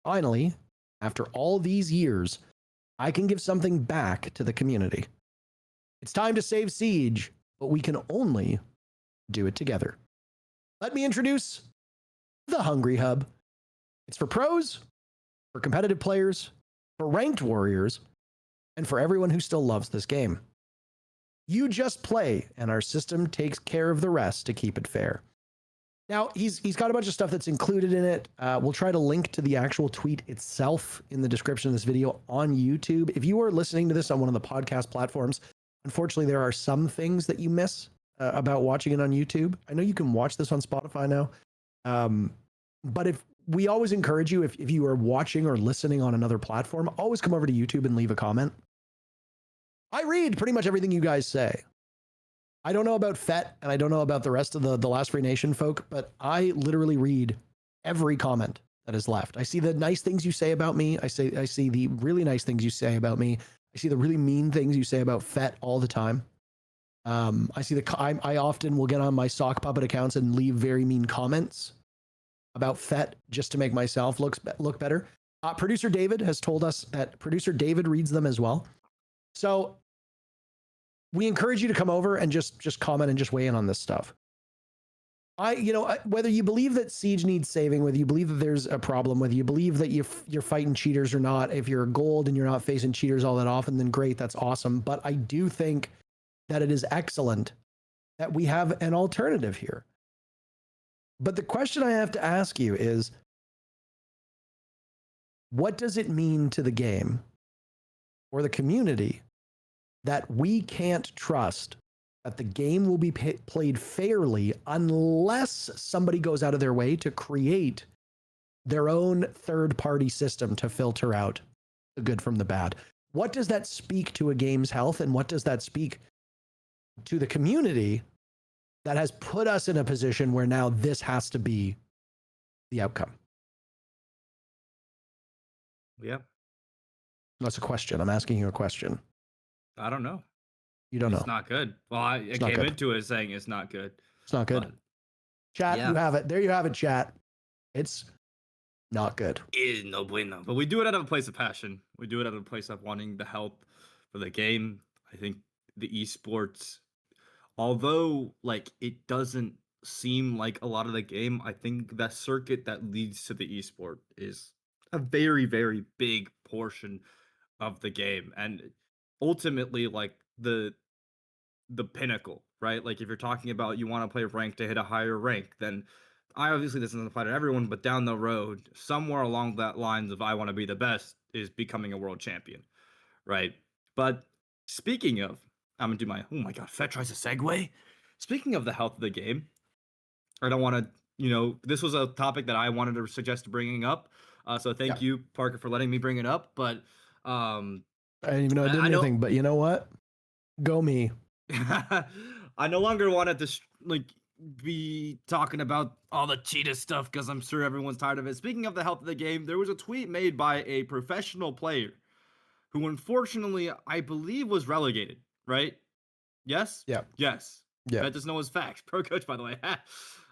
Finally, after all these years, I can give something back to the community. It's time to save Siege, but we can only do it together. Let me introduce the Hungry Hub. It's for pros, for competitive players, for ranked warriors, and for everyone who still loves this game. You just play, and our system takes care of the rest to keep it fair. Now, he's got a bunch of stuff that's included in it. We'll try to link to the actual tweet itself in the description of this video on YouTube. If you are listening to this on one of the podcast platforms, unfortunately, there are some things that you miss about watching it on YouTube. I know you can watch this on Spotify now. But if we always encourage you, if you are watching or listening on another platform, always come over to YouTube and leave a comment. I read pretty much everything you guys say. I don't know about FET, and I don't know about the rest of the Last Free Nation folk, but I literally read every comment that is left. I see the nice things you say about me. I see the really nice things you say about me. I see the really mean things you say about FET all the time. I often will get on my sock puppet accounts and leave very mean comments. about FET just to make myself look better. Producer David has told us that producer David reads them as well. So we encourage you to come over and just comment and just weigh in on this stuff. Whether you believe that Siege needs saving, whether you believe that there's a problem, whether you believe that you're fighting cheaters or not, if you're gold and you're not facing cheaters all that often, then great, that's awesome. But I do think that it is excellent that we have an alternative here. But the question I have to ask you is, what does it mean to the game or the community that we can't trust that the game will be played fairly unless somebody goes out of their way to create their own third-party system to filter out the good from the bad? What does that speak to a game's health, and what does that speak to the community that has put us in a position where now this has to be the outcome? Yeah. That's a question. I'm asking you a question. I don't know. You don't know. It's not good. Well, I came into it saying it's not good. It's not good. But, chat, you have it. There you have it, chat. It's not good. Is no bueno. But we do it out of a place of passion. We do it out of a place of wanting the help for the game. I think the esports, although it doesn't seem like a lot of the game, I think that circuit that leads to the esport is a very, very big portion of the game. And ultimately, the pinnacle, right? If you're talking about you want to play rank to hit a higher rank, then obviously this doesn't apply to everyone, but down the road, somewhere along that lines of I want to be the best is becoming a world champion, right? But speaking of, I'm gonna do oh my god, Fett tries to segue. Speaking of the health of the game, I don't want to, this was a topic that I wanted to suggest bringing up. So thank you, Parker, for letting me bring it up. But I didn't even know I did anything, but you know what? Go me. I no longer wanted to be talking about all the cheetah stuff because I'm sure everyone's tired of it. Speaking of the health of the game, there was a tweet made by a professional player who unfortunately I believe was relegated, right? Yes? Yeah. Yes. Yeah. That doesn't know his facts. Pro coach, by the way.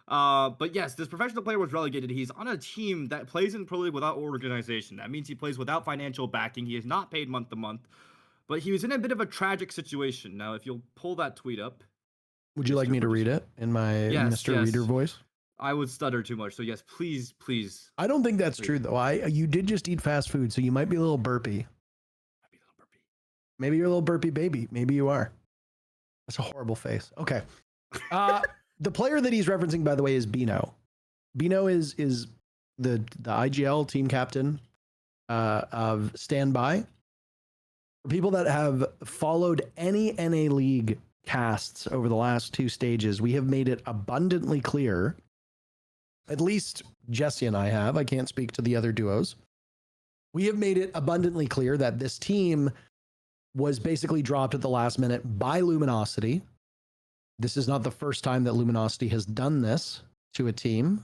But yes, this professional player was relegated. He's on a team that plays in Pro League without organization. That means he plays without financial backing. He is not paid month to month. But he was in a bit of a tragic situation. Now, if you'll pull that tweet up. Would you like me to read it in my Mr. Reader voice? I would stutter too much. So yes, please. I don't think that's true though. You did just eat fast food, so you might be a little burpy. Maybe you're a little burpy baby. Maybe you are. That's a horrible face. Okay. The player that he's referencing, by the way, is Bino. Bino is the IGL team captain of Standby. For people that have followed any NA League casts over the last two stages, we have made it abundantly clear, at least Jesse and I have, I can't speak to the other duos. We have made it abundantly clear that this team was basically dropped at the last minute by Luminosity. This is not the first time that Luminosity has done this to a team.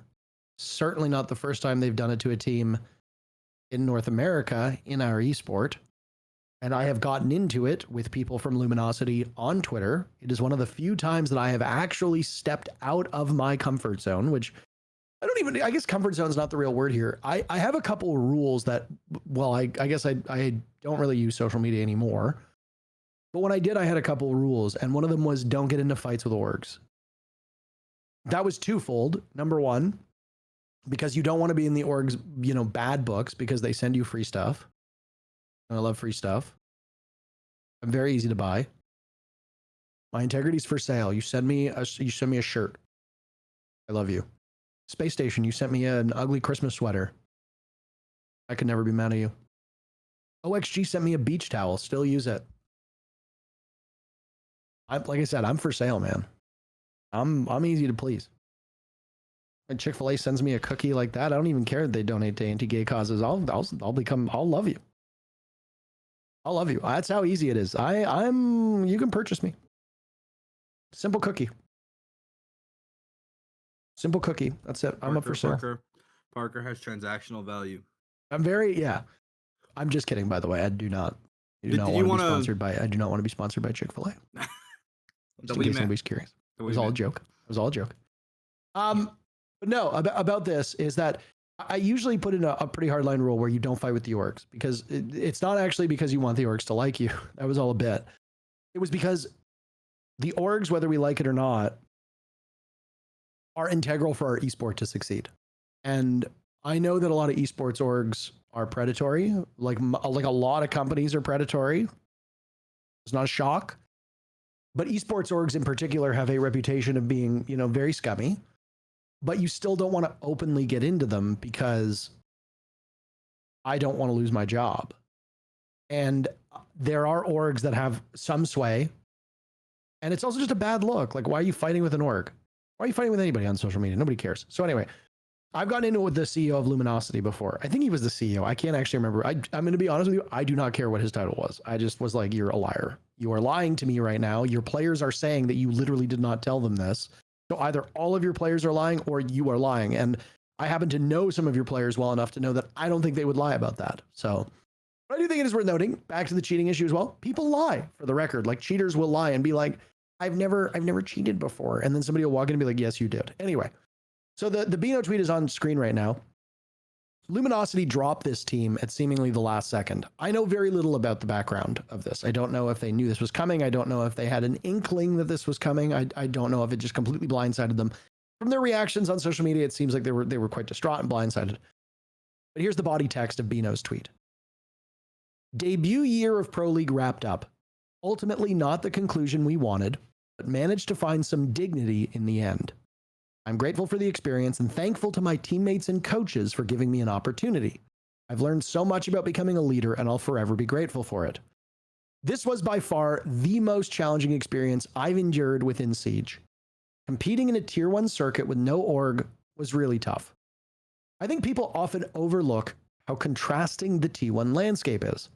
Certainly not the first time they've done it to a team in North America in our esport. And I have gotten into it with people from Luminosity on Twitter. It is one of the few times that I have actually stepped out of my comfort zone, which I guess comfort zone is not the real word here. I have a couple rules that, well, I guess I don't really use social media anymore. But when I did, I had a couple rules. And one of them was don't get into fights with orgs. That was twofold. Number one, because you don't want to be in the orgs, bad books because they send you free stuff. I love free stuff. I'm very easy to buy. My integrity's for sale. You send me a shirt. I love you. Space Station, you sent me an ugly Christmas sweater. I could never be mad at you. OXG sent me a beach towel. Still use it. Like I said, I'm for sale, man. I'm easy to please. And Chick-fil-A sends me a cookie like that. I don't even care that they donate to anti-gay causes. I'll love you. I'll love you. That's how easy it is. You can purchase me. Simple cookie. Simple cookie. That's it. I'm up for sale. Parker has transactional value. I'm just kidding, by the way. I do not want to be sponsored by Chick-fil-A. Just in case anybody's curious. It was all a joke. But But no, about this is that I usually put in a pretty hard line rule where you don't fight with the orgs, because it's not actually because you want the orgs to like you. That was all a bit. It was because the orgs, whether we like it or not, are integral for our esport to succeed. And I know that a lot of esports orgs are predatory, like a lot of companies are predatory. It's not a shock. But esports orgs in particular have a reputation of being, very scummy. But you still don't want to openly get into them because I don't want to lose my job. And there are orgs that have some sway. And it's also just a bad look. Like, why are you fighting with an org? Why are you fighting with anybody on social media? Nobody cares. So anyway, I've gotten into it with the CEO of Luminosity before. I think he was the CEO. I can't actually remember. I'm going to be honest with you. I do not care what his title was. I just was like, you're a liar. You are lying to me right now. Your players are saying that you literally did not tell them this. So either all of your players are lying or you are lying. And I happen to know some of your players well enough to know that I don't think they would lie about that. So, but I do think it is worth noting, back to the cheating issue as well. People lie, for the record. Like, cheaters will lie and be like, I've never cheated before. And then somebody will walk in and be like, yes, you did. Anyway, so the Bino tweet is on screen right now. Luminosity dropped this team at seemingly the last second. I know very little about the background of this. I don't know if they knew this was coming. I don't know if they had an inkling that this was coming. I don't know if it just completely blindsided them. From their reactions on social media, it seems like they were quite distraught and blindsided. But here's the body text of Bino's tweet. Debut year of Pro League wrapped up. Ultimately not the conclusion we wanted, but managed to find some dignity in the end. I'm grateful for the experience and thankful to my teammates and coaches for giving me an opportunity. I've learned so much about becoming a leader and I'll forever be grateful for it. This was by far the most challenging experience I've endured within Siege. Competing in a tier 1 circuit with no org was really tough. I think people often overlook how contrasting the T1 landscape is.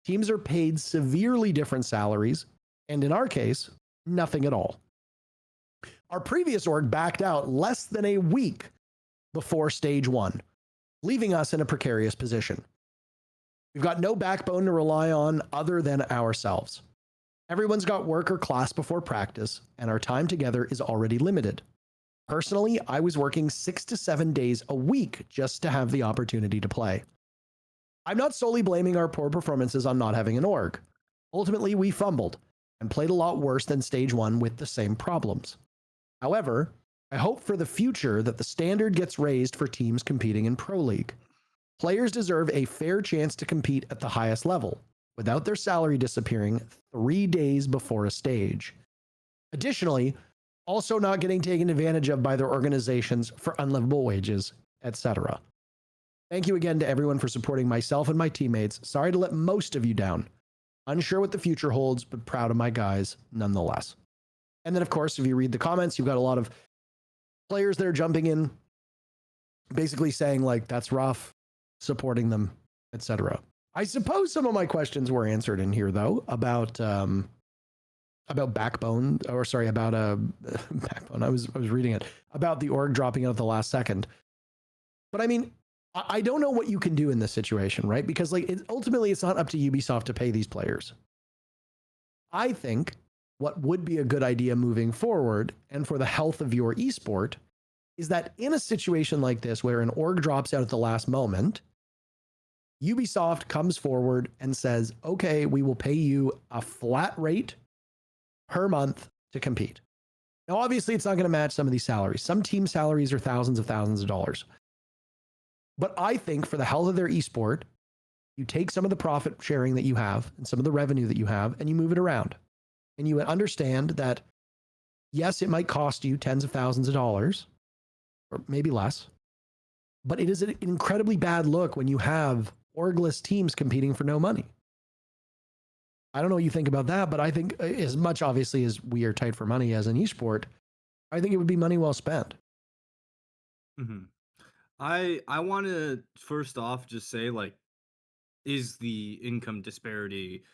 Teams are paid severely different salaries, and in our case, nothing at all. Our previous org backed out less than a week before stage 1, leaving us in a precarious position. We've got no backbone to rely on other than ourselves. Everyone's got work or class before practice, and our time together is already limited. Personally, I was working 6 to 7 days a week just to have the opportunity to play. I'm not solely blaming our poor performances on not having an org. Ultimately, we fumbled and played a lot worse than stage 1 with the same problems. However, I hope for the future that the standard gets raised for teams competing in Pro League. Players deserve a fair chance to compete at the highest level, without their salary disappearing 3 days before a stage. Additionally, also not getting taken advantage of by their organizations for unlivable wages, etc. Thank you again to everyone for supporting myself and my teammates. Sorry to let most of you down. Unsure what the future holds, but proud of my guys nonetheless. And then, of course, if you read the comments, you've got a lot of players that are jumping in, basically saying, like, that's rough, supporting them, etc. I suppose some of my questions were answered in here, though, about backbone, or sorry, about backbone. I was reading it about the org dropping out at the last second. But I mean, I don't know what you can do in this situation, right? Because ultimately, it's not up to Ubisoft to pay these players. I think what would be a good idea moving forward, and for the health of your esport, is that in a situation like this, where an org drops out at the last moment, Ubisoft comes forward and says, okay, we will pay you a flat rate per month to compete. Now, obviously, it's not going to match some of these salaries. Some team salaries are thousands of dollars. But I think for the health of their esport, you take some of the profit sharing that you have and some of the revenue that you have, and you move it around. And you understand that, yes, it might cost you tens of thousands of dollars, or maybe less, but it is an incredibly bad look when you have orgless teams competing for no money. I don't know what you think about that, but I think as much, obviously, as we are tight for money as an esport, I think it would be money well spent. Mm-hmm. I want to first off just say, is the income disparity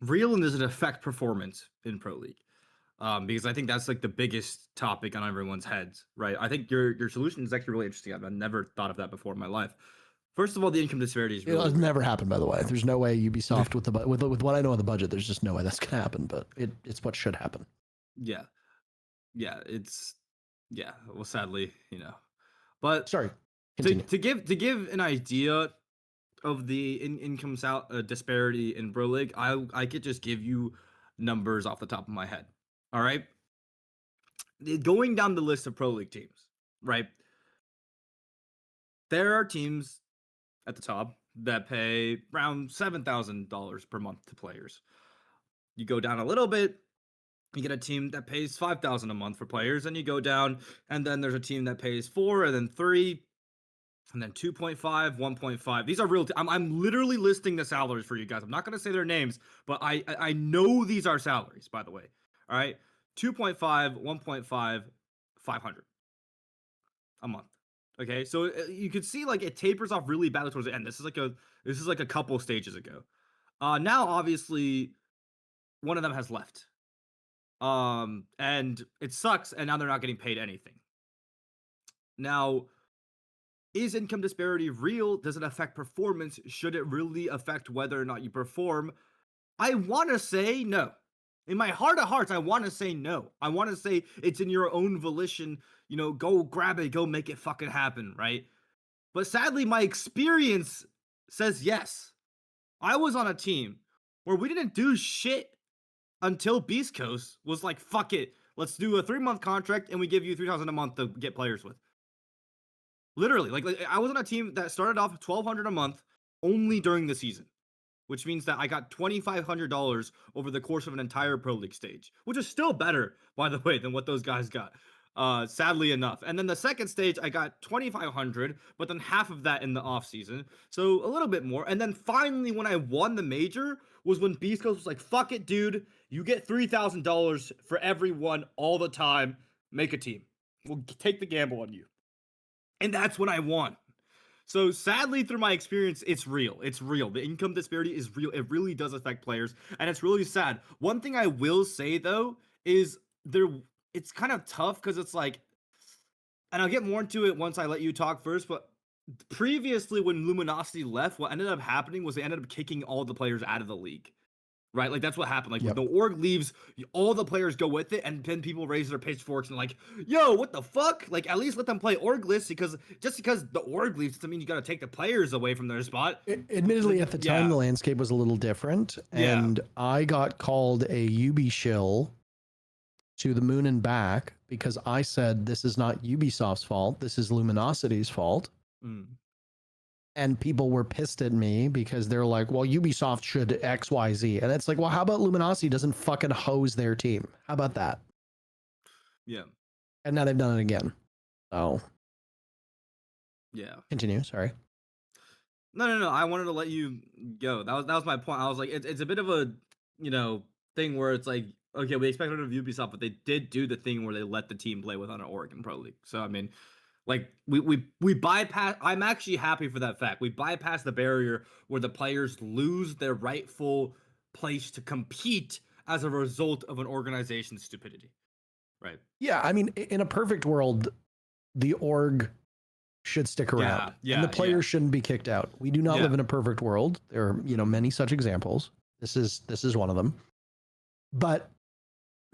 real, and does it affect performance in Pro League? Because I think that's the biggest topic on everyone's heads, right? I think your solution is actually really interesting. I've never thought of that before in my life. First of all, the income disparity is really It's never happened, by the way. There's no way Ubisoft with what I know of the budget, there's just no way that's gonna happen. But it's what should happen. Yeah, well, sadly, But Sorry. to, Continue. to give an idea of the income disparity in Pro League, I could just give you numbers off the top of my head. All right. Going down the list of Pro League teams, right? There are teams at the top that pay around $7,000 per month to players. You go down a little bit, you get a team that pays $5,000 a month for players, and you go down, and then there's a team that pays 4, and then 3, and then 2.5, 1.5. These are real. I'm literally listing the salaries for you guys. I'm not going to say their names, but I know these are salaries, by the way. All right. 2.5, 1.5, 500 a month. Okay. So you could see like it tapers off really badly towards the end. This is like a couple stages ago. Now obviously one of them has left. And it sucks, and now they're not getting paid anything. Now, is income disparity real? Does it affect performance? Should it really affect whether or not you perform? I want to say no. In my heart of hearts, I want to say no. I want to say it's in your own volition. You know, go grab it, go make it fucking happen, right? But sadly, my experience says yes. I was on a team where we didn't do shit until Beast Coast was like, fuck it. Let's do a 3-month contract and we give you $3,000 a month to get players with. Literally, like I was on a team that started off $1,200 a month only during the season, which means that I got $2,500 over the course of an entire Pro League stage, which is still better, by the way, than what those guys got. Sadly enough. And then the second stage, I got $2,500, but then half of that in the off season, so a little bit more. And then finally, when I won the major, was when Beast Coast was like, "Fuck it, dude, you get $3,000 for everyone all the time. Make a team. We'll take the gamble on you." And that's when I won. So sadly, through my experience, it's real. It's real. The income disparity is real. It really does affect players, and it's really sad. One thing I will say though is it's kind of tough because it's like, and I'll get more into it once I let you talk first, but previously when Luminosity left, what ended up happening was they ended up kicking all the players out of the league. Right? Like, that's what happened. Like, Yep. when the org leaves, all the players go with it, and then people raise their pitchforks and like, yo, what the fuck? Like, at least let them play org lists, because just because the org leaves doesn't mean you gotta take the players away from their spot. Admittedly, at the time, the landscape was a little different, and I got called a Ubi shill to the moon and back because I said, this is not Ubisoft's fault, this is Luminosity's fault. And people were pissed at me because they're like, well, Ubisoft should XYZ. And it's like, well, how about Luminosity doesn't fucking hose their team? How about that? Yeah. And now they've done it again. So. Yeah. Continue. Sorry. No. I wanted to let you go. That was my point. I was like, it's a bit of a, thing where it's like, okay, we expected it of Ubisoft, but they did do the thing where they let the team play without an org in Pro League. So, I mean, like we bypass. I'm actually happy for that fact. We bypass the barrier where the players lose their rightful place to compete as a result of an organization's stupidity. Right. Yeah, I mean, in a perfect world, the org should stick around. And the players shouldn't be kicked out. We do not live in a perfect world. There are, many such examples. This is one of them. But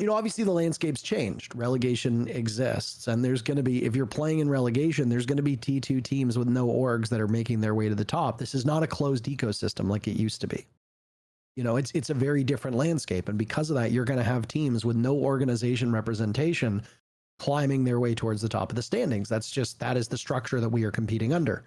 obviously the landscape's changed. Relegation exists, and there's going to be, if you're playing in relegation, there's going to be T2 teams with no orgs that are making their way to the top. This is not a closed ecosystem like it used to be. It's a very different landscape, and because of that, you're going to have teams with no organization representation climbing their way towards the top of the standings. That is the structure that we are competing under.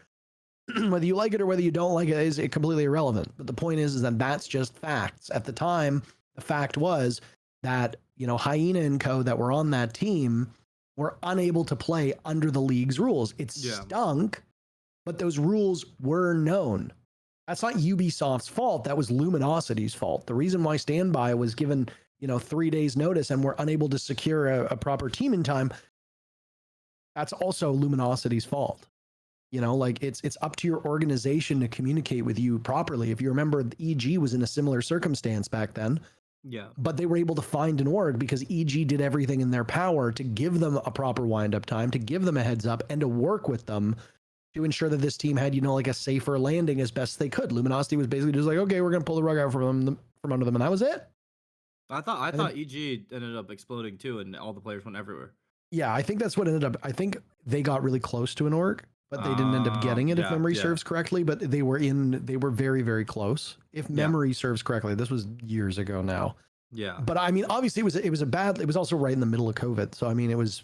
Whether you like it or whether you don't like it is completely irrelevant. But the point is that that's just facts. At the time, the fact was that Hyena and co that were on that team were unable to play under the league's rules. It stunk, but those rules were known. That's not Ubisoft's fault. That was Luminosity's fault. The reason why Standby was given 3 days notice and were unable to secure a proper team in time, that's also Luminosity's fault. It's up to your organization to communicate with you properly. If you remember, EG was in a similar circumstance back then. Yeah. But they were able to find an org because EG did everything in their power to give them a proper wind-up time, to give them a heads up, and to work with them to ensure that this team had, like a safer landing as best they could. Luminosity was basically just like, okay, we're going to pull the rug out from under them, and that was it. I thought EG ended up exploding too, and all the players went everywhere. Yeah, I think that's what ended up. I think they got really close to an org, but they didn't end up getting it if memory serves correctly. But they were very, very close. If memory serves correctly, this was years ago now. Yeah. But I mean, obviously it was also right in the middle of COVID. So I mean, it was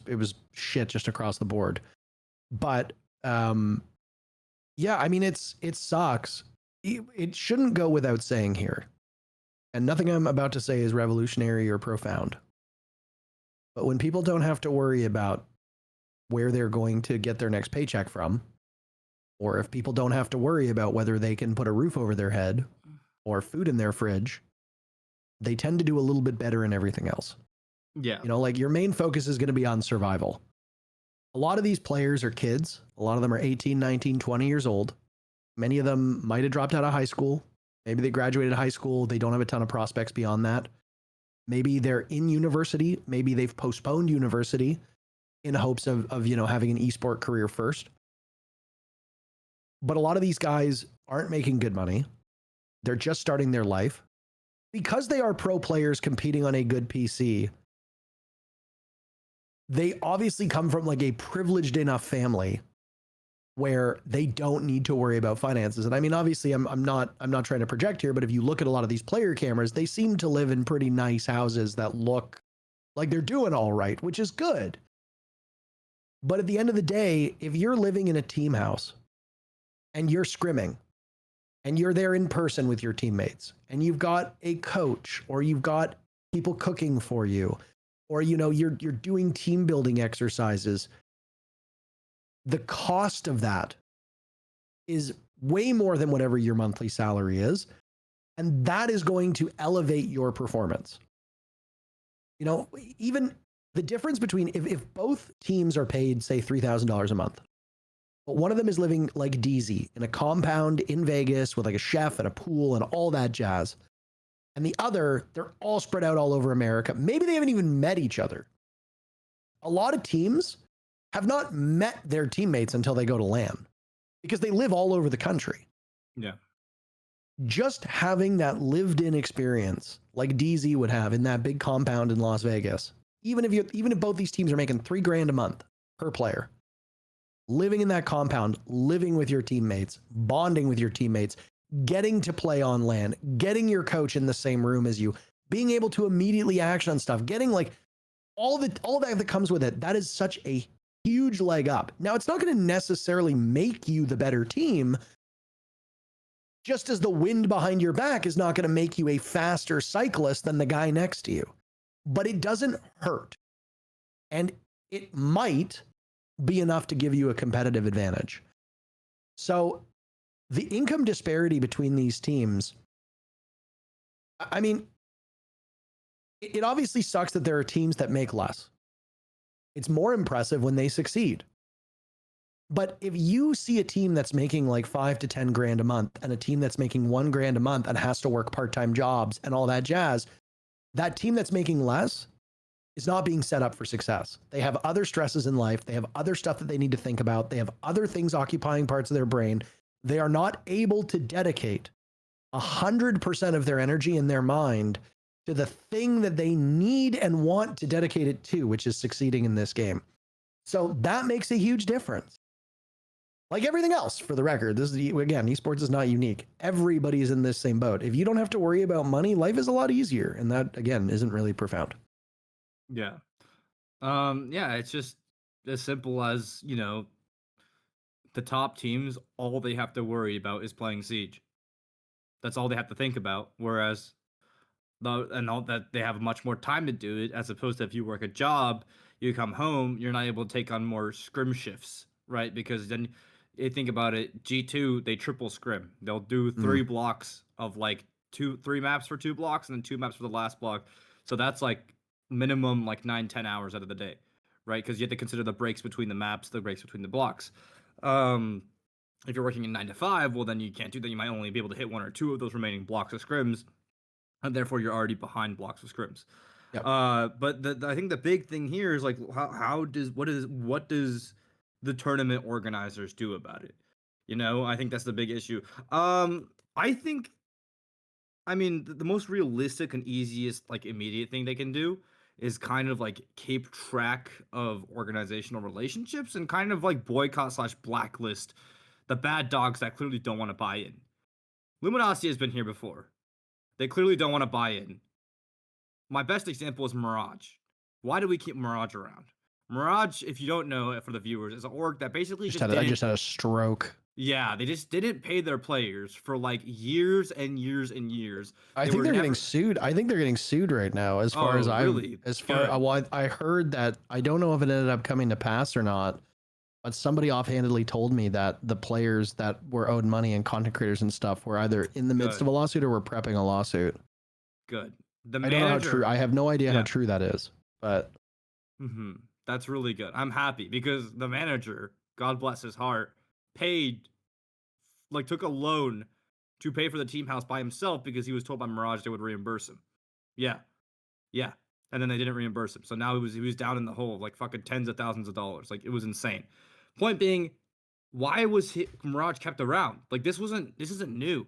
shit just across the board. But yeah, I mean, it sucks. It shouldn't go without saying here. And nothing I'm about to say is revolutionary or profound. But when people don't have to worry about where they're going to get their next paycheck from, or if people don't have to worry about whether they can put a roof over their head or food in their fridge, they tend to do a little bit better in everything else. Yeah. You know, like your main focus is going to be on survival. A lot of these players are kids. A lot of them are 18, 19, 20 years old. Many of them might have dropped out of high school. Maybe they graduated high school. They don't have a ton of prospects beyond that. Maybe they're in university. Maybe they've postponed university in hopes of you know, having an esport career first. But a lot of these guys aren't making good money. They're just starting their life. Because they are pro players competing on a good PC, they obviously come from like a privileged enough family where they don't need to worry about finances. And I mean, obviously I'm not trying to project here, but if you look at a lot of these player cameras, they seem to live in pretty nice houses that look like they're doing all right, which is good. But at the end of the day, if you're living in a team house and you're scrimming and you're there in person with your teammates and you've got a coach or you've got people cooking for you, or, you know, you're doing team building exercises, the cost of that is way more than whatever your monthly salary is. And that is going to elevate your performance. You know, even the difference between if both teams are paid, say, $3,000 a month, but one of them is living like DZ in a compound in Vegas with like a chef and a pool and all that jazz, and the other, they're all spread out all over America. Maybe they haven't even met each other. A lot of teams have not met their teammates until they go to LAN because they live all over the country. Yeah. Just having that lived in experience like DZ would have in that big compound in Las Vegas, even if both these teams are making $3,000 a month per player, living in that compound, living with your teammates, bonding with your teammates, getting to play on LAN, getting your coach in the same room as you, being able to immediately action on stuff, getting like all that comes with it. That is such a huge leg up. Now, it's not going to necessarily make you the better team, just as the wind behind your back is not going to make you a faster cyclist than the guy next to you. But it doesn't hurt. And it might be enough to give you a competitive advantage. So the income disparity between these teams, I mean, it obviously sucks that there are teams that make less. It's more impressive when they succeed. But if you see a team that's making like $5 to $10,000 a month and a team that's making $1,000 a month and has to work part-time jobs and all that jazz, that team that's making less is not being set up for success. They have other stresses in life. They have other stuff that they need to think about. They have other things occupying parts of their brain. They are not able to dedicate 100% of their energy and their mind to the thing that they need and want to dedicate it to, which is succeeding in this game. So that makes a huge difference. Like everything else, for the record, this is, again, esports is not unique. Everybody's in this same boat. If you don't have to worry about money, life is a lot easier. And that, again, isn't really profound. Yeah. Yeah, it's just as simple as, you know, the top teams, all they have to worry about is playing Siege. That's all they have to think about. Whereas all that they have much more time to do it, as opposed to if you work a job, you come home, you're not able to take on more scrim shifts, right? Because then you think about it, G2, they triple scrim. They'll do 3 blocks of like 3 maps for 2 blocks and then 2 maps for the last block. So that's like minimum like 9-10 hours out of the day, right? Because you have to consider the breaks between the maps, the breaks between the blocks. If you're working in 9 to 5, well, then you can't do that. You might only be able to hit 1 or 2 of those remaining blocks of scrims, and therefore you're already behind blocks of scrims. Yep. But I think the big thing here is like what does the tournament organizers do about it? You know, I think that's the big issue. I think, I mean, the most realistic and easiest like immediate thing they can do is kind of like keep track of organizational relationships and kind of like boycott slash blacklist the bad dogs that clearly don't want to buy in. Luminosity has been here before. They clearly don't want to buy in. My best example is Mirage. Why do we keep Mirage around? Mirage, if you don't know it for the viewers, is an org that basically I just had a stroke. Yeah, they just didn't pay their players for like years and years and years. I think they're getting sued. I think they're getting sued right now. As far as really? I heard that, I don't know if it ended up coming to pass or not, but somebody offhandedly told me that the players that were owed money and content creators and stuff were either in the midst of a lawsuit or were prepping a lawsuit. Good. I don't know how true. I have no idea how true that is, but that's really good. I'm happy because the manager, God bless his heart, took a loan to pay for the team house by himself because he was told by Mirage they would reimburse him. Yeah. And then they didn't reimburse him. So now he was down in the hole, like fucking tens of thousands of dollars. Like, it was insane. Point being, why was Mirage kept around? Like, this isn't new.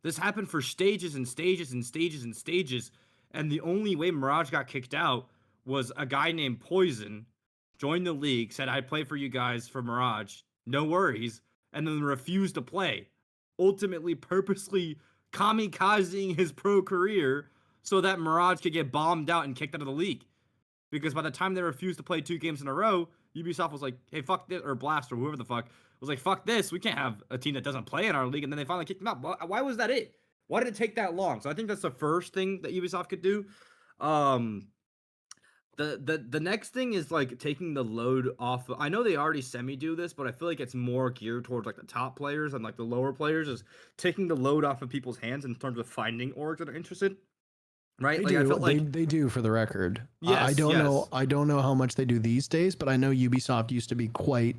This happened for stages and stages and stages and stages. And the only way Mirage got kicked out was a guy named Poison joined the league, said, I'd play for you guys for Mirage. No worries. And then refused to play. Ultimately, purposely kamikazing his pro career so that Mirage could get bombed out and kicked out of the league. Because by the time they refused to play 2 games in a row, Ubisoft was like, hey, fuck this, or Blast, or whoever the fuck, was like, fuck this, we can't have a team that doesn't play in our league, and then they finally kicked them out. Why was that it? Why did it take that long? So I think that's the first thing that Ubisoft could do. The next thing is like taking the load off. I know they already semi-do this, but I feel like it's more geared towards like the top players, and like the lower players is taking the load off of people's hands in terms of finding orgs that are interested. Right? They do. They do, for the record. Yes, I don't know how much they do these days, but I know Ubisoft used to be quite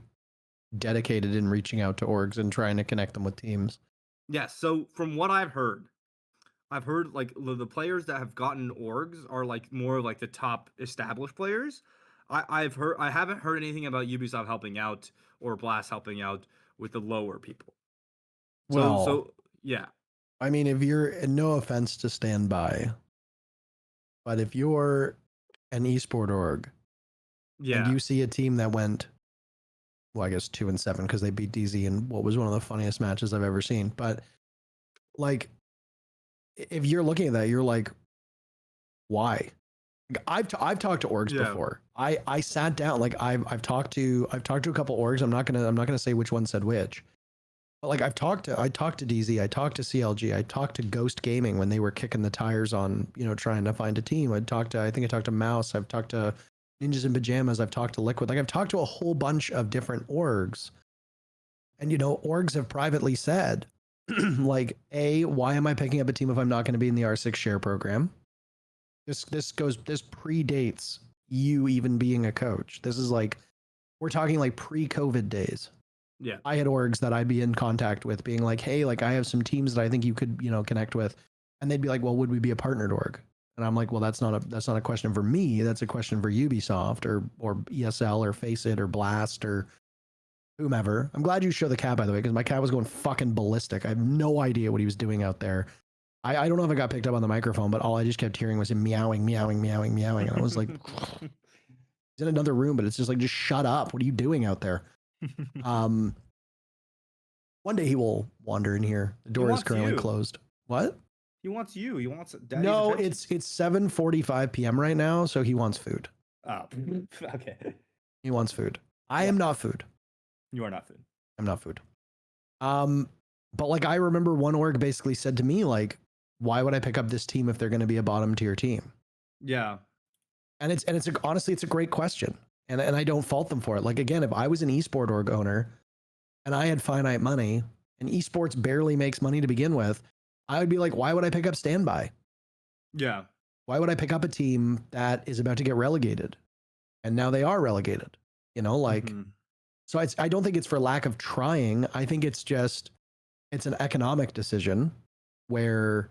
dedicated in reaching out to orgs and trying to connect them with teams. Yes. So from what I've heard like the players that have gotten orgs are like more like the top established players. I haven't heard anything about Ubisoft helping out or Blast helping out with the lower people. So yeah. I mean, if you're, no offense to Stand By, but if you're an esport org, and you see a team that went, well, I guess 2-7 because they beat DZ in what was one of the funniest matches I've ever seen. But like, if you're looking at that, you're like, why? I've talked to orgs before. I sat down, like I've talked to a couple orgs. I'm not gonna say which one said which. But like I talked to DZ, I talked to CLG, I talked to Ghost Gaming when they were kicking the tires on, trying to find a team. I think I talked to Mouse, I've talked to Ninjas in Pajamas, I've talked to Liquid. Like I've talked to a whole bunch of different orgs. And orgs have privately said, like, why am I picking up a team if I'm not going to be in the R6 share program? This predates you even being a coach. This is like, we're talking like pre-COVID days. Yeah. I had orgs that I'd be in contact with being like, hey, like I have some teams that I think you could, connect with. And they'd be like, well, would we be a partnered org? And I'm like, well, that's not a question for me. That's a question for Ubisoft or ESL or FACEIT or Blast or whomever. I'm glad you showed the cat, by the way, because my cat was going fucking ballistic. I have no idea what he was doing out there. I don't know if it got picked up on the microphone, but all I just kept hearing was him meowing, meowing, meowing, meowing. And I was like, he's in another room, but it's just like, just shut up. What are you doing out there? One day he will wander in here. The door is currently closed. What? He wants you. He wants daddy's No, attention. it's 7:45 p.m. right now, so he wants food. Oh, okay. He wants food. I am not food. You are not food. I'm not food. But like I remember one org basically said to me, like, why would I pick up this team if they're going to be a bottom tier team? Yeah. And honestly, it's a great question. And I don't fault them for it. Like, again, if I was an esport org owner and I had finite money and esports barely makes money to begin with, I would be like, why would I pick up Standby? Yeah. Why would I pick up a team that is about to get relegated? And now they are relegated, So I don't think it's for lack of trying. I think it's an economic decision where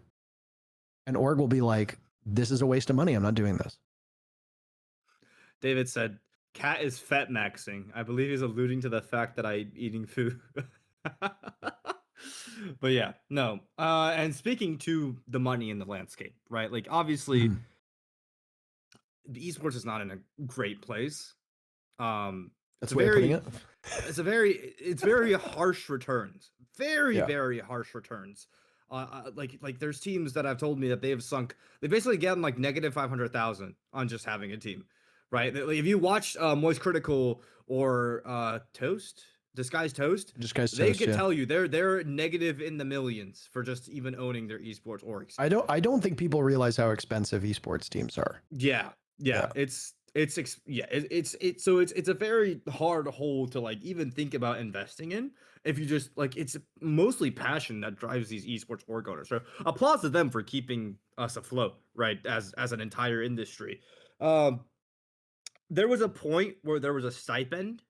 an org will be like, this is a waste of money. I'm not doing this. David said, cat is fat maxing. I believe he's alluding to the fact that I'm eating food. But yeah, no. And speaking to the money in the landscape, right? Like, obviously, the esports is not in a great place. That's It's the way of putting it. it's very harsh returns, very Yeah. very harsh returns. Like there's teams that have told me that they basically get like negative 500,000 on just having a team, right? Like, if you watch Moist Critical or Toast, Disguised Toast, Just guys they toast, could yeah. tell you they're negative in the millions for just even owning their esports orgs. I don't think people realize how expensive esports teams are. Yeah, yeah, Yeah. it's a very hard hole to like even think about investing in if you just like it's mostly passion that drives these esports org owners. So applause to them for keeping us afloat, right? As an entire industry. Um, there was a point where there was a stipend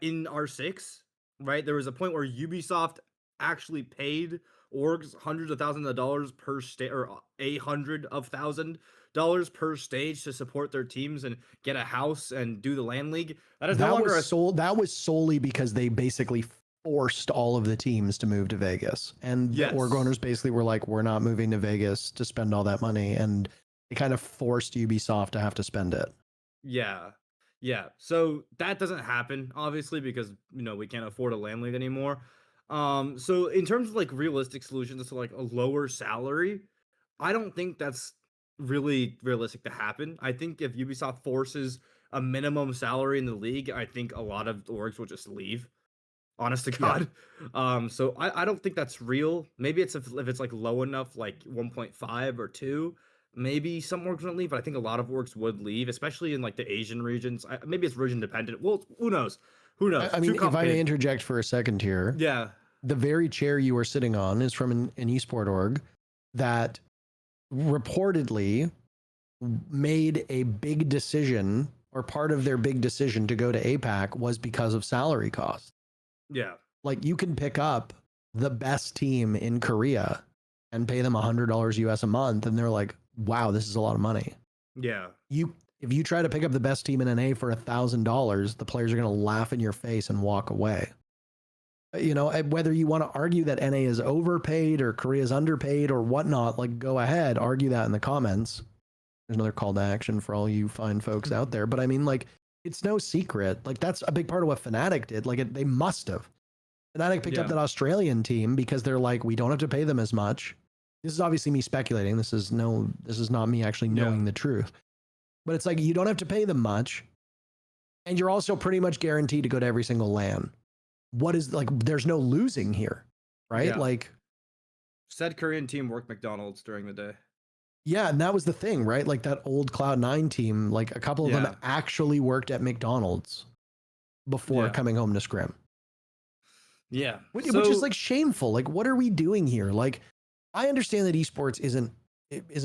in R6, right? There was a point where Ubisoft actually paid orgs hundreds of thousands of dollars per stage, or $100,000 per stage to support their teams and get a house and do the LAN league. That is no longer That was solely because they basically forced all of the teams to move to Vegas. And Yes. the org owners basically were like, we're not moving to Vegas to spend all that money. And they kind of forced Ubisoft to have to spend it. Yeah. Yeah. So that doesn't happen, obviously, because we can't afford a LAN league anymore. So in terms of like realistic solutions to like a lower salary, I don't think that's really realistic to happen. I think if Ubisoft forces a minimum salary in the league, I think a lot of orgs will just leave. Honest to God. So I don't think that's real. Maybe it's if it's like low enough, like 1.5 or 2, maybe some orgs would leave, but I think a lot of orgs would leave, especially in like the Asian regions. Maybe it's region dependent. Well, who knows? Who knows? I Too mean, if I may complicated. interject for a second here, Yeah. the very chair you are sitting on is from an esport org that reportedly made a big decision, or part of their big decision to go to APAC was because of salary costs. Yeah. Like, you can pick up the best team in Korea and pay them $100 US a month, and they're like, wow, this is a lot of money. Yeah. If you try to pick up the best team in NA for $1,000, the players are going to laugh in your face and walk away. Whether you want to argue that NA is overpaid or Korea is underpaid or whatnot, like, go ahead, argue that in the comments. There's another call to action for all you fine folks out there. But I mean, like, it's no secret. Like, that's a big part of what Fnatic did. Like, they must have. Fnatic picked up that Australian team because they're like, we don't have to pay them as much. This is obviously me speculating. This is not me actually knowing the truth. But it's like, you don't have to pay them much. And you're also pretty much guaranteed to go to every single LAN. There's no losing here, right? Yeah. Like, Said Korean team worked McDonald's during the day. yeah, and that was the thing, right? Like, that old Cloud9 team, like, a couple of them actually worked at McDonald's before coming home to scrim. Yeah. Which is like shameful. Like, what are we doing here? Like, I understand that esports isn't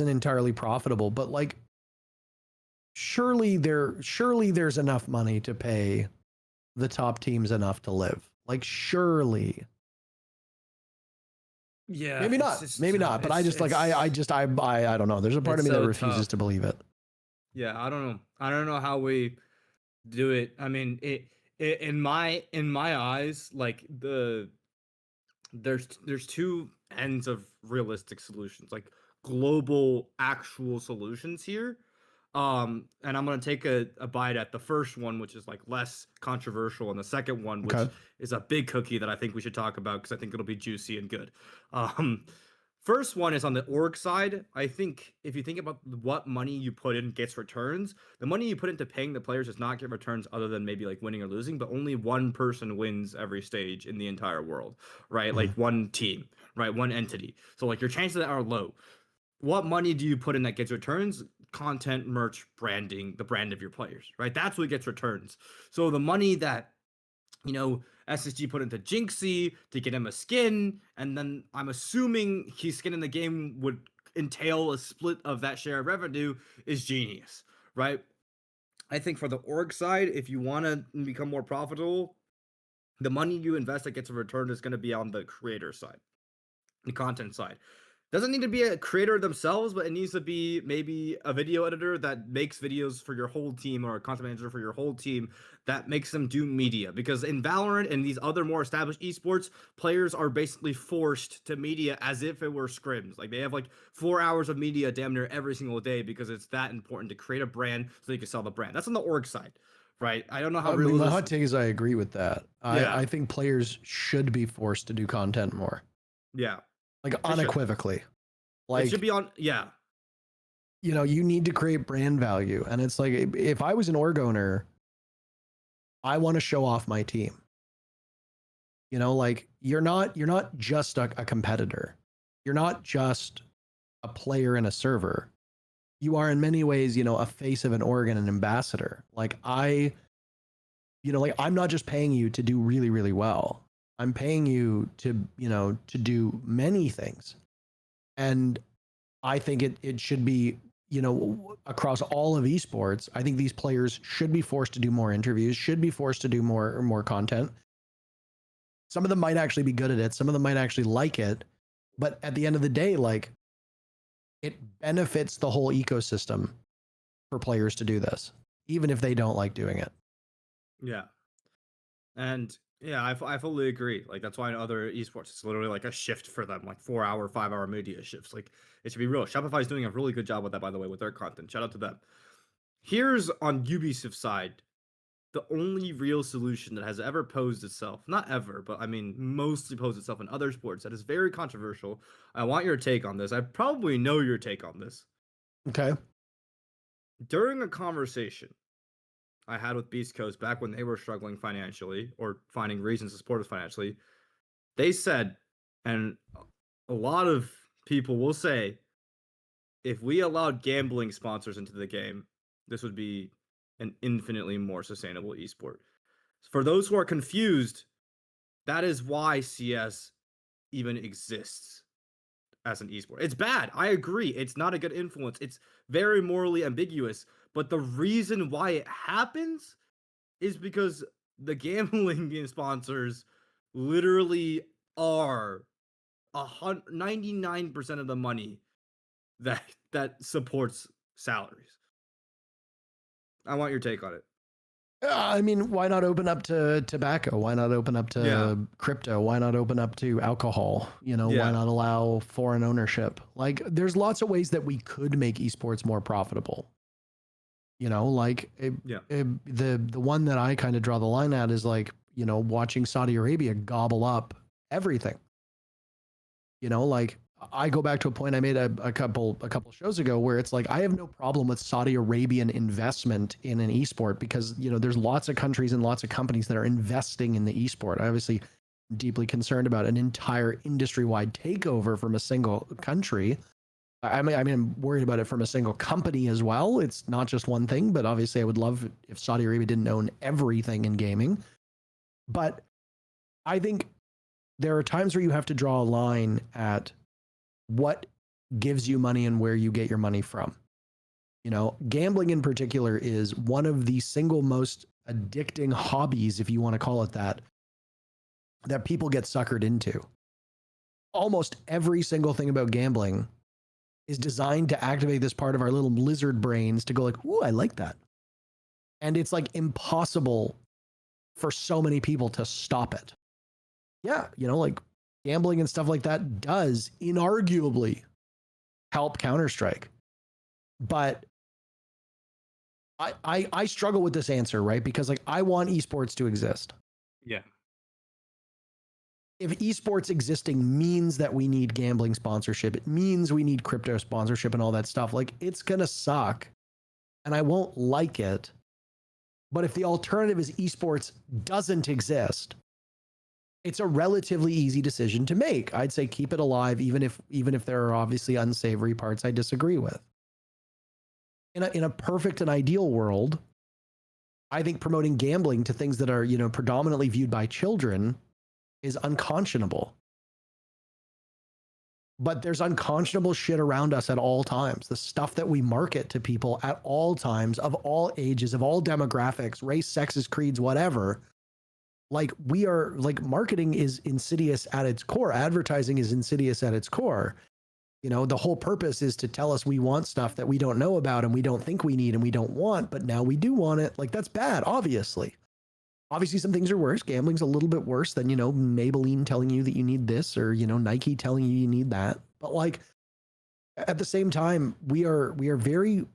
entirely profitable, but like, surely there's enough money to pay the top teams enough to live. Like, surely. Yeah. Maybe not. But I don't know. There's a part of me that refuses to believe it. Yeah, I don't know. I don't know how we do it. I mean, in my eyes, like there's two ends of realistic solutions, like global actual solutions here. And I'm gonna take a bite at the first one, which is like less controversial, and the second one, which is a big cookie that I think we should talk about because I think it'll be juicy and good. First one is on the org side. I think if you think about what money you put in gets returns, the money you put into paying the players does not get returns other than maybe like winning or losing, but only one person wins every stage in the entire world, right? Mm-hmm. Like one team, right? One entity. So like your chances are low. What money do you put in that gets returns? Content, merch, branding, the brand of your players, right? That's what gets returns. So the money that SSG put into Jinxie to get him a skin, and then I'm assuming his skin in the game would entail a split of that share of revenue, is genius, right? I think for the org side, if you want to become more profitable, the money you invest that gets a return is going to be on the creator side, the content side. Doesn't need to be a creator themselves, but it needs to be maybe a video editor that makes videos for your whole team, or a content manager for your whole team that makes them do media. Because in Valorant and these other more established esports, players are basically forced to media as if it were scrims. Like, they have like 4 hours of media damn near every single day because it's that important to create a brand so they can sell the brand. That's on the org side, right? I don't know how I mean, real my this. hot take is I agree with that. Yeah. I think players should be forced to do content more, Yeah. like should. unequivocally. It Like, should be on. Yeah. you know, you need to create brand value. And it's like, if I was an org owner, I want to show off my team. You know, like, you're not just a competitor. You're not just a player in a server. You are in many ways, you know, a face of an org and an ambassador. Like, you know, like, I'm not just paying you to do really, really well. I'm paying you to, you know, to do many things. And I think it should be, you know, across all of esports. I think these players should be forced to do more interviews, should be forced to do more content. Some of them might actually be good at it. Some of them might actually like it. But at the end of the day, like, it benefits the whole ecosystem for players to do this, even if they don't like doing it. Yeah. And yeah, I fully agree. Like, that's why in other esports, it's literally like a shift for them, like 4 hour, 5 hour media shifts. Like, it should be real. Shopify is doing a really good job with that, by the way, with their content. Shout out to them. Here's on Ubisoft's side, the only real solution that has ever posed itself, not ever, but I mean, mostly posed itself in other sports that is very controversial. I want your take on this. I probably know your take on this. Okay. During a conversation I had with Beast Coast back when they were struggling financially, or finding reasons to support us financially, they said, and a lot of people will say, if we allowed gambling sponsors into the game, this would be an infinitely more sustainable esport. For those who are confused, that is why CS even exists as an esport. It's bad. I agree. It's not a good influence. It's very morally ambiguous. But the reason why it happens is because the gambling sponsors literally are 99% of the money that supports salaries. I want your take on it. I mean, why not open up to tobacco? Why not open up to crypto? Why not open up to alcohol? You know, why not allow foreign ownership? Like, there's lots of ways that we could make esports more profitable. You know, like, the one that I kind of draw the line at is, like, you know, watching Saudi Arabia gobble up everything. You know, like, I go back to a point I made a couple shows ago where it's like, I have no problem with Saudi Arabian investment in an esport because, you know, there's lots of countries and lots of companies that are investing in the esport. I obviously deeply concerned about an entire industry-wide takeover from a single country. I mean, I'm worried about it from a single company as well. It's not just one thing, but obviously I would love if Saudi Arabia didn't own everything in gaming. But I think there are times where you have to draw a line at what gives you money and where you get your money from. You know, gambling in particular is one of the single most addicting hobbies, if you want to call it that people get suckered into. Almost every single thing about gambling is designed to activate this part of our little lizard brains to go like, ooh, I like that. And it's like impossible for so many people to stop it. Yeah, you know, like, gambling and stuff like that does inarguably help Counter-Strike. But I struggle with this answer, right? Because, like, I want esports to exist. Yeah. If esports existing means that we need gambling sponsorship, it means we need crypto sponsorship and all that stuff, like, it's gonna suck and I won't like it. But if the alternative is esports doesn't exist, it's a relatively easy decision to make. I'd say keep it alive, even if there are obviously unsavory parts I disagree with. In a perfect and ideal world, I think promoting gambling to things that are, you know, predominantly viewed by children is unconscionable. But there's unconscionable shit around us at all times. The stuff that we market to people at all times, of all ages, of all demographics, race, sexes, creeds, whatever. Like, we are, like, marketing is insidious at its core. Advertising is insidious at its core. The whole purpose is to tell us we want stuff that we don't know about and we don't think we need and we don't want, but now we do want it. Like, that's bad, obviously. Obviously, some things are worse. Gambling's a little bit worse than, Maybelline telling you that you need this, or, Nike telling you need that. But like, at the same time, we are very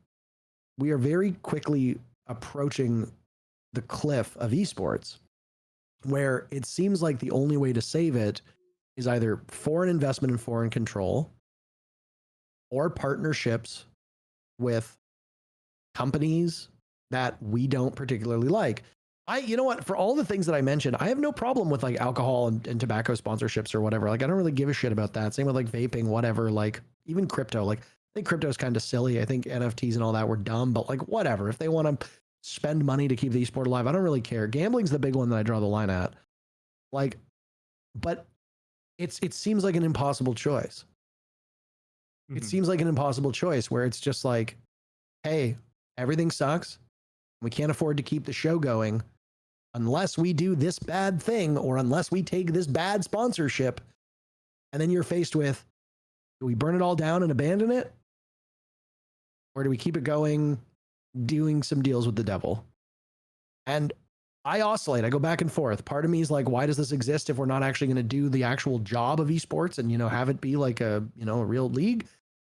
quickly approaching the cliff of esports, where it seems like the only way to save it is either foreign investment and foreign control, or partnerships with companies that we don't particularly like. You know what? For all the things that I mentioned, I have no problem with like alcohol and tobacco sponsorships or whatever. Like, I don't really give a shit about that. Same with like vaping, whatever. Like, even crypto. Like, I think crypto is kind of silly. I think NFTs and all that were dumb, but like, whatever. If they want to spend money to keep the esport alive, I don't really care. Gambling's the big one that I draw the line at. Like, but it seems like an impossible choice. It seems like an impossible choice where it's just like, hey, everything sucks. We can't afford to keep the show going unless we do this bad thing or unless we take this bad sponsorship. And then you're faced with, do we burn it all down and abandon it? Or do we keep it going, doing some deals with the devil? And I oscillate. I go back and forth. Part of me is like, why does this exist if we're not actually going to do the actual job of esports and, have it be like a real league?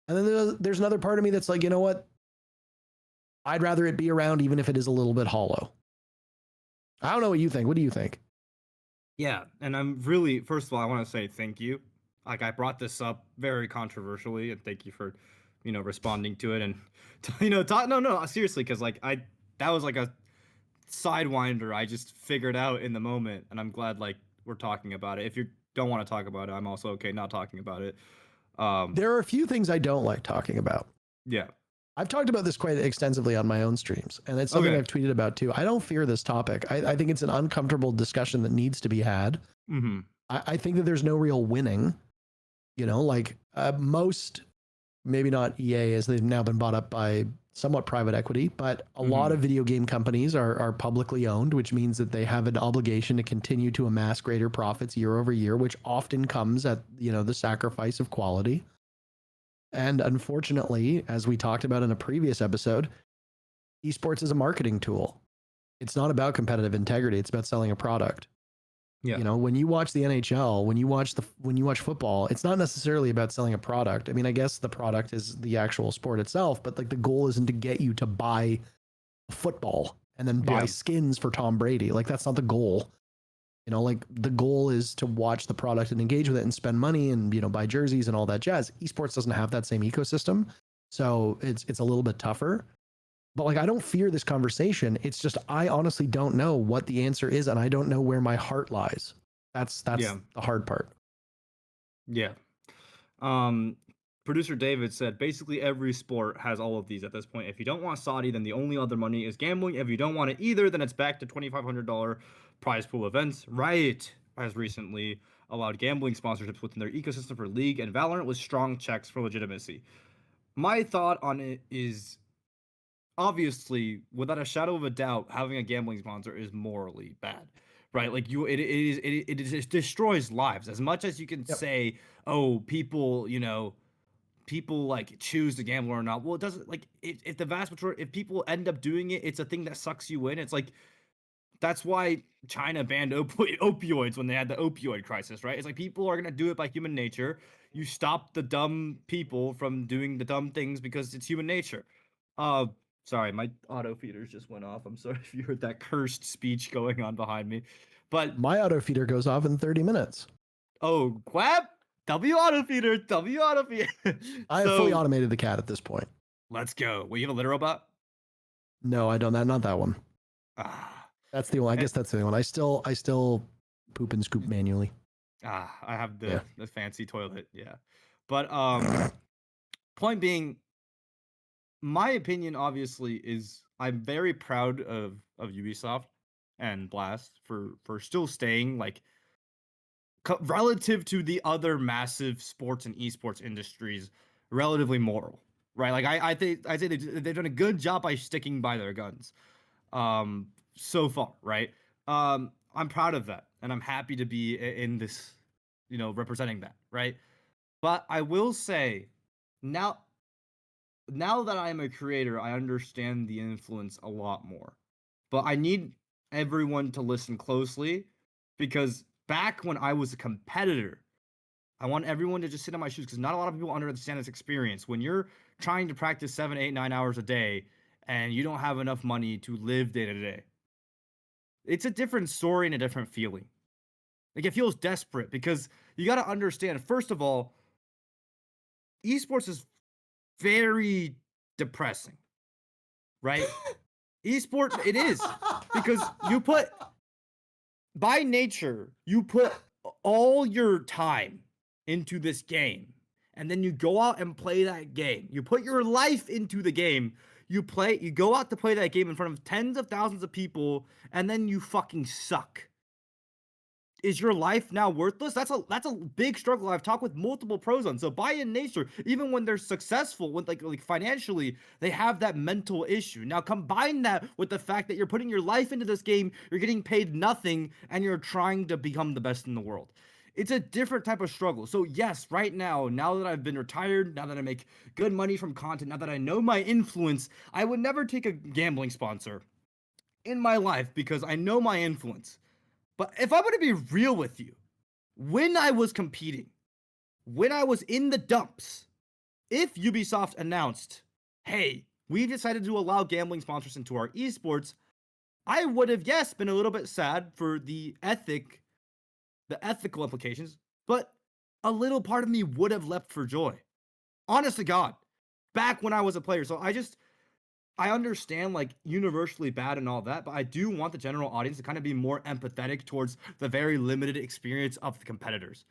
And then there's another part of me that's like, you know what? I'd rather it be around even if it is a little bit hollow. I don't know what you think. What do you think? Yeah, and I'm really, first of all, I want to say thank you. Like, I brought this up very controversially, and thank you for, responding to it and, no, seriously, because like that was like a sidewinder I just figured out in the moment, and I'm glad like we're talking about it. If you don't want to talk about it, I'm also okay not talking about it. There are a few things I don't like talking about. Yeah. I've talked about this quite extensively on my own streams, and it's something I've tweeted about too. I don't fear this topic. I think it's an uncomfortable discussion that needs to be had. Mm-hmm. I think that there's no real winning. Most, maybe not EA, as they've now been bought up by somewhat private equity, but a lot of video game companies are publicly owned, which means that they have an obligation to continue to amass greater profits year over year, which often comes at, the sacrifice of quality. And unfortunately, as we talked about in a previous episode, esports is a marketing tool. It's not about competitive integrity. It's about selling a product. Yeah. When you watch the NHL, when you watch football, it's not necessarily about selling a product. I mean, I guess the product is the actual sport itself, but like the goal isn't to get you to buy football and then buy skins for Tom Brady. Like, that's not the goal. Like, the goal is to watch the product and engage with it and spend money and, buy jerseys and all that jazz. Esports doesn't have that same ecosystem. So it's a little bit tougher. But like, I don't fear this conversation. It's just, I honestly don't know what the answer is, and I don't know where my heart lies. That's the hard part. Yeah. Producer David said, basically every sport has all of these at this point. If you don't want Saudi, then the only other money is gambling. If you don't want it either, then it's back to $2,500 prize pool events. Riot has recently allowed gambling sponsorships within their ecosystem for League and Valorant with strong checks for legitimacy. My thought on it is, obviously, without a shadow of a doubt, having a gambling sponsor is morally bad, right? Like, it destroys lives. As much as you can say, oh, people like choose to gamble or not. Well, it doesn't, like, if the vast majority, if people end up doing it, it's a thing that sucks you in. It's like, that's why China banned opioids when they had the opioid crisis, right? It's like, people are going to do it by human nature. You stop the dumb people from doing the dumb things because it's human nature. Sorry, my auto feeders just went off. I'm sorry if you heard that cursed speech going on behind me. But my auto feeder goes off in 30 minutes. Oh, quap! W auto feeder. I have fully automated the cat at this point. Let's go. Well, you have a litter robot? No, I don't. Not that one. That's the one. I guess that's the one. I still poop and scoop manually. I have the fancy toilet. Yeah, but point being, my opinion obviously is I'm very proud of Ubisoft and Blast for still staying like relative to the other massive sports and esports industries, relatively moral, right? Like, I'd say they've done a good job by sticking by their guns, so far, right? I'm proud of that, and I'm happy to be in this, representing that, right? But I will say now that I am a creator, I understand the influence a lot more. But I need everyone to listen closely, because back when I was a competitor, I want everyone to just sit on my shoes, because not a lot of people understand this experience. When you're trying to practice 7, 8, 9 hours a day and you don't have enough money to live day to day, it's a different story and a different feeling. Like, it feels desperate, because you got to understand, first of all, esports is very depressing, right? Esport, it is, because by nature, you put all your time into this game, and then you go out and play that game. You put your life into the game. You go out to play that game in front of tens of thousands of people, and then you fucking suck. Is your life now worthless? That's a big struggle I've talked with multiple pros on. So by in nature, even when they're successful, with like financially, they have that mental issue. Now combine that with the fact that you're putting your life into this game, you're getting paid nothing, and you're trying to become the best in the world. It's a different type of struggle. So yes, right now that I've been retired, now that I make good money from content, now that I know my influence, I would never take a gambling sponsor in my life, because I know my influence. But if I'm going to be real with you, when I was competing, when I was in the dumps, if Ubisoft announced, hey, we've decided to allow gambling sponsors into our esports, I would have, yes, been a little bit sad for the ethical implications, but a little part of me would have leapt for joy. Honest to God, back when I was a player. So I understand, like, universally bad and all that, but I do want the general audience to kind of be more empathetic towards the very limited experience of the competitors,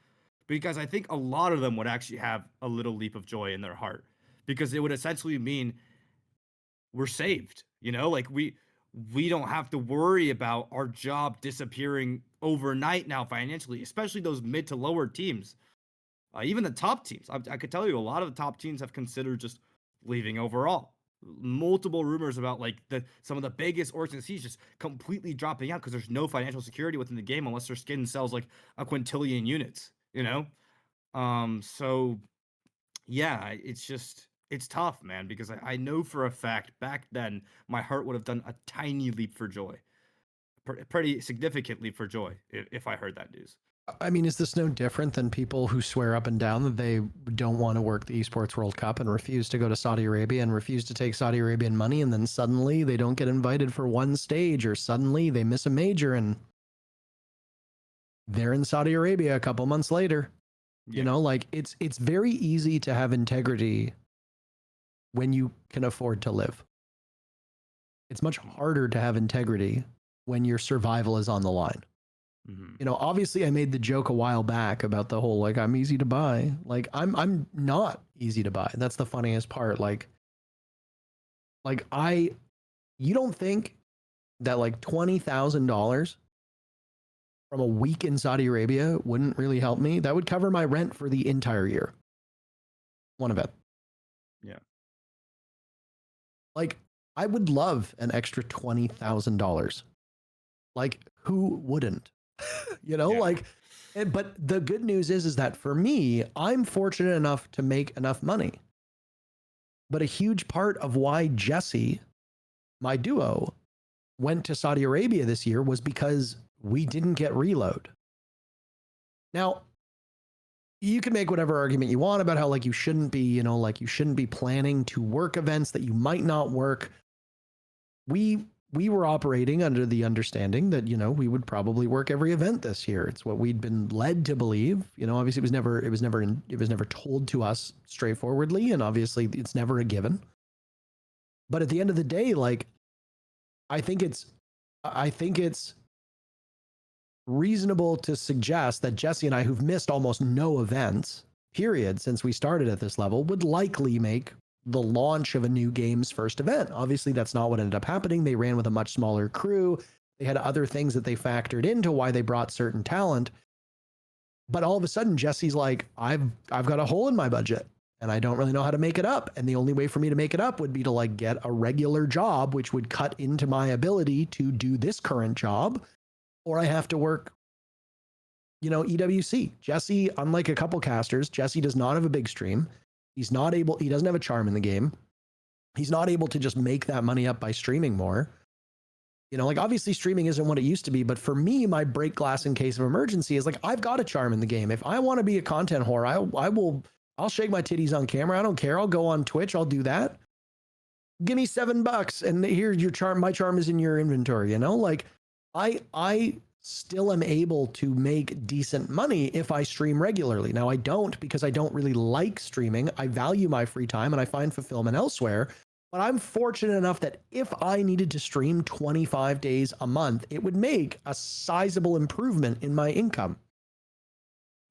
because I think a lot of them would actually have a little leap of joy in their heart, because it would essentially mean we're saved, like we don't have to worry about our job disappearing overnight now financially, especially those mid to lower teams. Even the top teams, I could tell you a lot of the top teams have considered just leaving overall. Multiple rumors about like some of the biggest organizations just completely dropping out because there's no financial security within the game unless their skin sells like a quintillion units, so yeah, it's tough, man, because I know for a fact back then my heart would have done a tiny leap for joy, pretty significant leap for joy, if I heard that news. I mean, is this no different than people who swear up and down that they don't want to work the Esports World Cup and refuse to go to Saudi Arabia and refuse to take Saudi Arabian money, and then suddenly they don't get invited for one stage, or suddenly they miss a major and they're in Saudi Arabia a couple months later? Yeah. Like it's very easy to have integrity when you can afford to live. It's much harder to have integrity when your survival is on the line. Mm-hmm. Obviously I made the joke a while back about the whole, like, I'm easy to buy. Like, I'm not easy to buy. That's the funniest part. Like you don't think that like $20,000 from a week in Saudi Arabia wouldn't really help me? That would cover my rent for the entire year. One event. Yeah. Like, I would love an extra $20,000. Like, who wouldn't? Yeah. Like, but the good news is that for me, I'm fortunate enough to make enough money. But a huge part of why Jesse, my duo, went to Saudi Arabia this year was because we didn't get reload. Now, you can make whatever argument you want about how, like, you shouldn't be, like, you shouldn't be planning to work events that you might not work. We were operating under the understanding that, we would probably work every event this year. It's what we'd been led to believe. Obviously it was never told to us straightforwardly, and obviously it's never a given. But at the end of the day, like, I think it's reasonable to suggest that Jesse and I, who've missed almost no events, period, since we started at this level, would likely make the launch of a new game's first event. Obviously, that's not what ended up happening. They ran with a much smaller crew. They had other things that they factored into why they brought certain talent. But all of a sudden, Jesse's like, I've got a hole in my budget and I don't really know how to make it up. And the only way for me to make it up would be to like get a regular job, which would cut into my ability to do this current job, or I have to work, EWC. Jesse, unlike a couple casters, Jesse does not have a big stream. He's not able, he doesn't have a charm in the game. He's not able to just make that money up by streaming more. You know, like obviously streaming isn't what it used to be, but for me, my break glass in case of emergency is like, I've got a charm in the game. If I want to be a content whore, I'll shake my titties on camera. I don't care. I'll go on Twitch. I'll do that. Give me $7 and here's your charm. My charm is in your inventory. You know, like I still am able to make decent money if I stream regularly. Now I don't, because I don't really like streaming. I value my free time and I find fulfillment elsewhere. But I'm fortunate enough that if I needed to stream 25 days a month, it would make a sizable improvement in my income.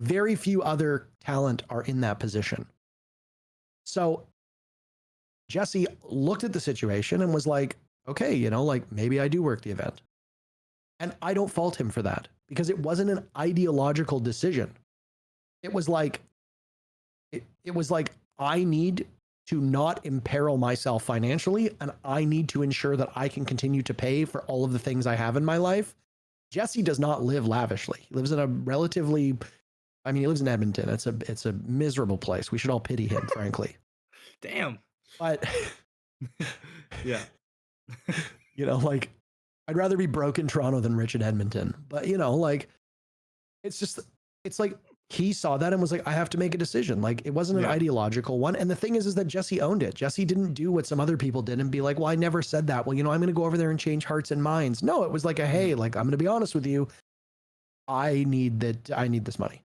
Very few other talent are in that position. So Jesse looked at the situation and was like, okay, you know, like maybe I do work the event. And I don't fault him for that because it wasn't an ideological decision. It was like, I need to not imperil myself financially, and I need to ensure that I can continue to pay for all of the things I have in my life. Jesse does not live lavishly. He lives in a relatively, I mean, he lives in Edmonton. It's a miserable place. We should all pity him, frankly. Damn. But yeah. You know, like I'd rather be broke in Toronto than rich in Edmonton. But you know, like it's like he saw that and was like, I have to make a decision. Like it wasn't an ideological one. And the thing is that Jesse owned it. Jesse didn't do what some other people did and be like, well, I never said that. Well, you know, I'm going to go over there and change hearts and minds. No, it was like hey, like, I'm going to be honest with you. I need this money.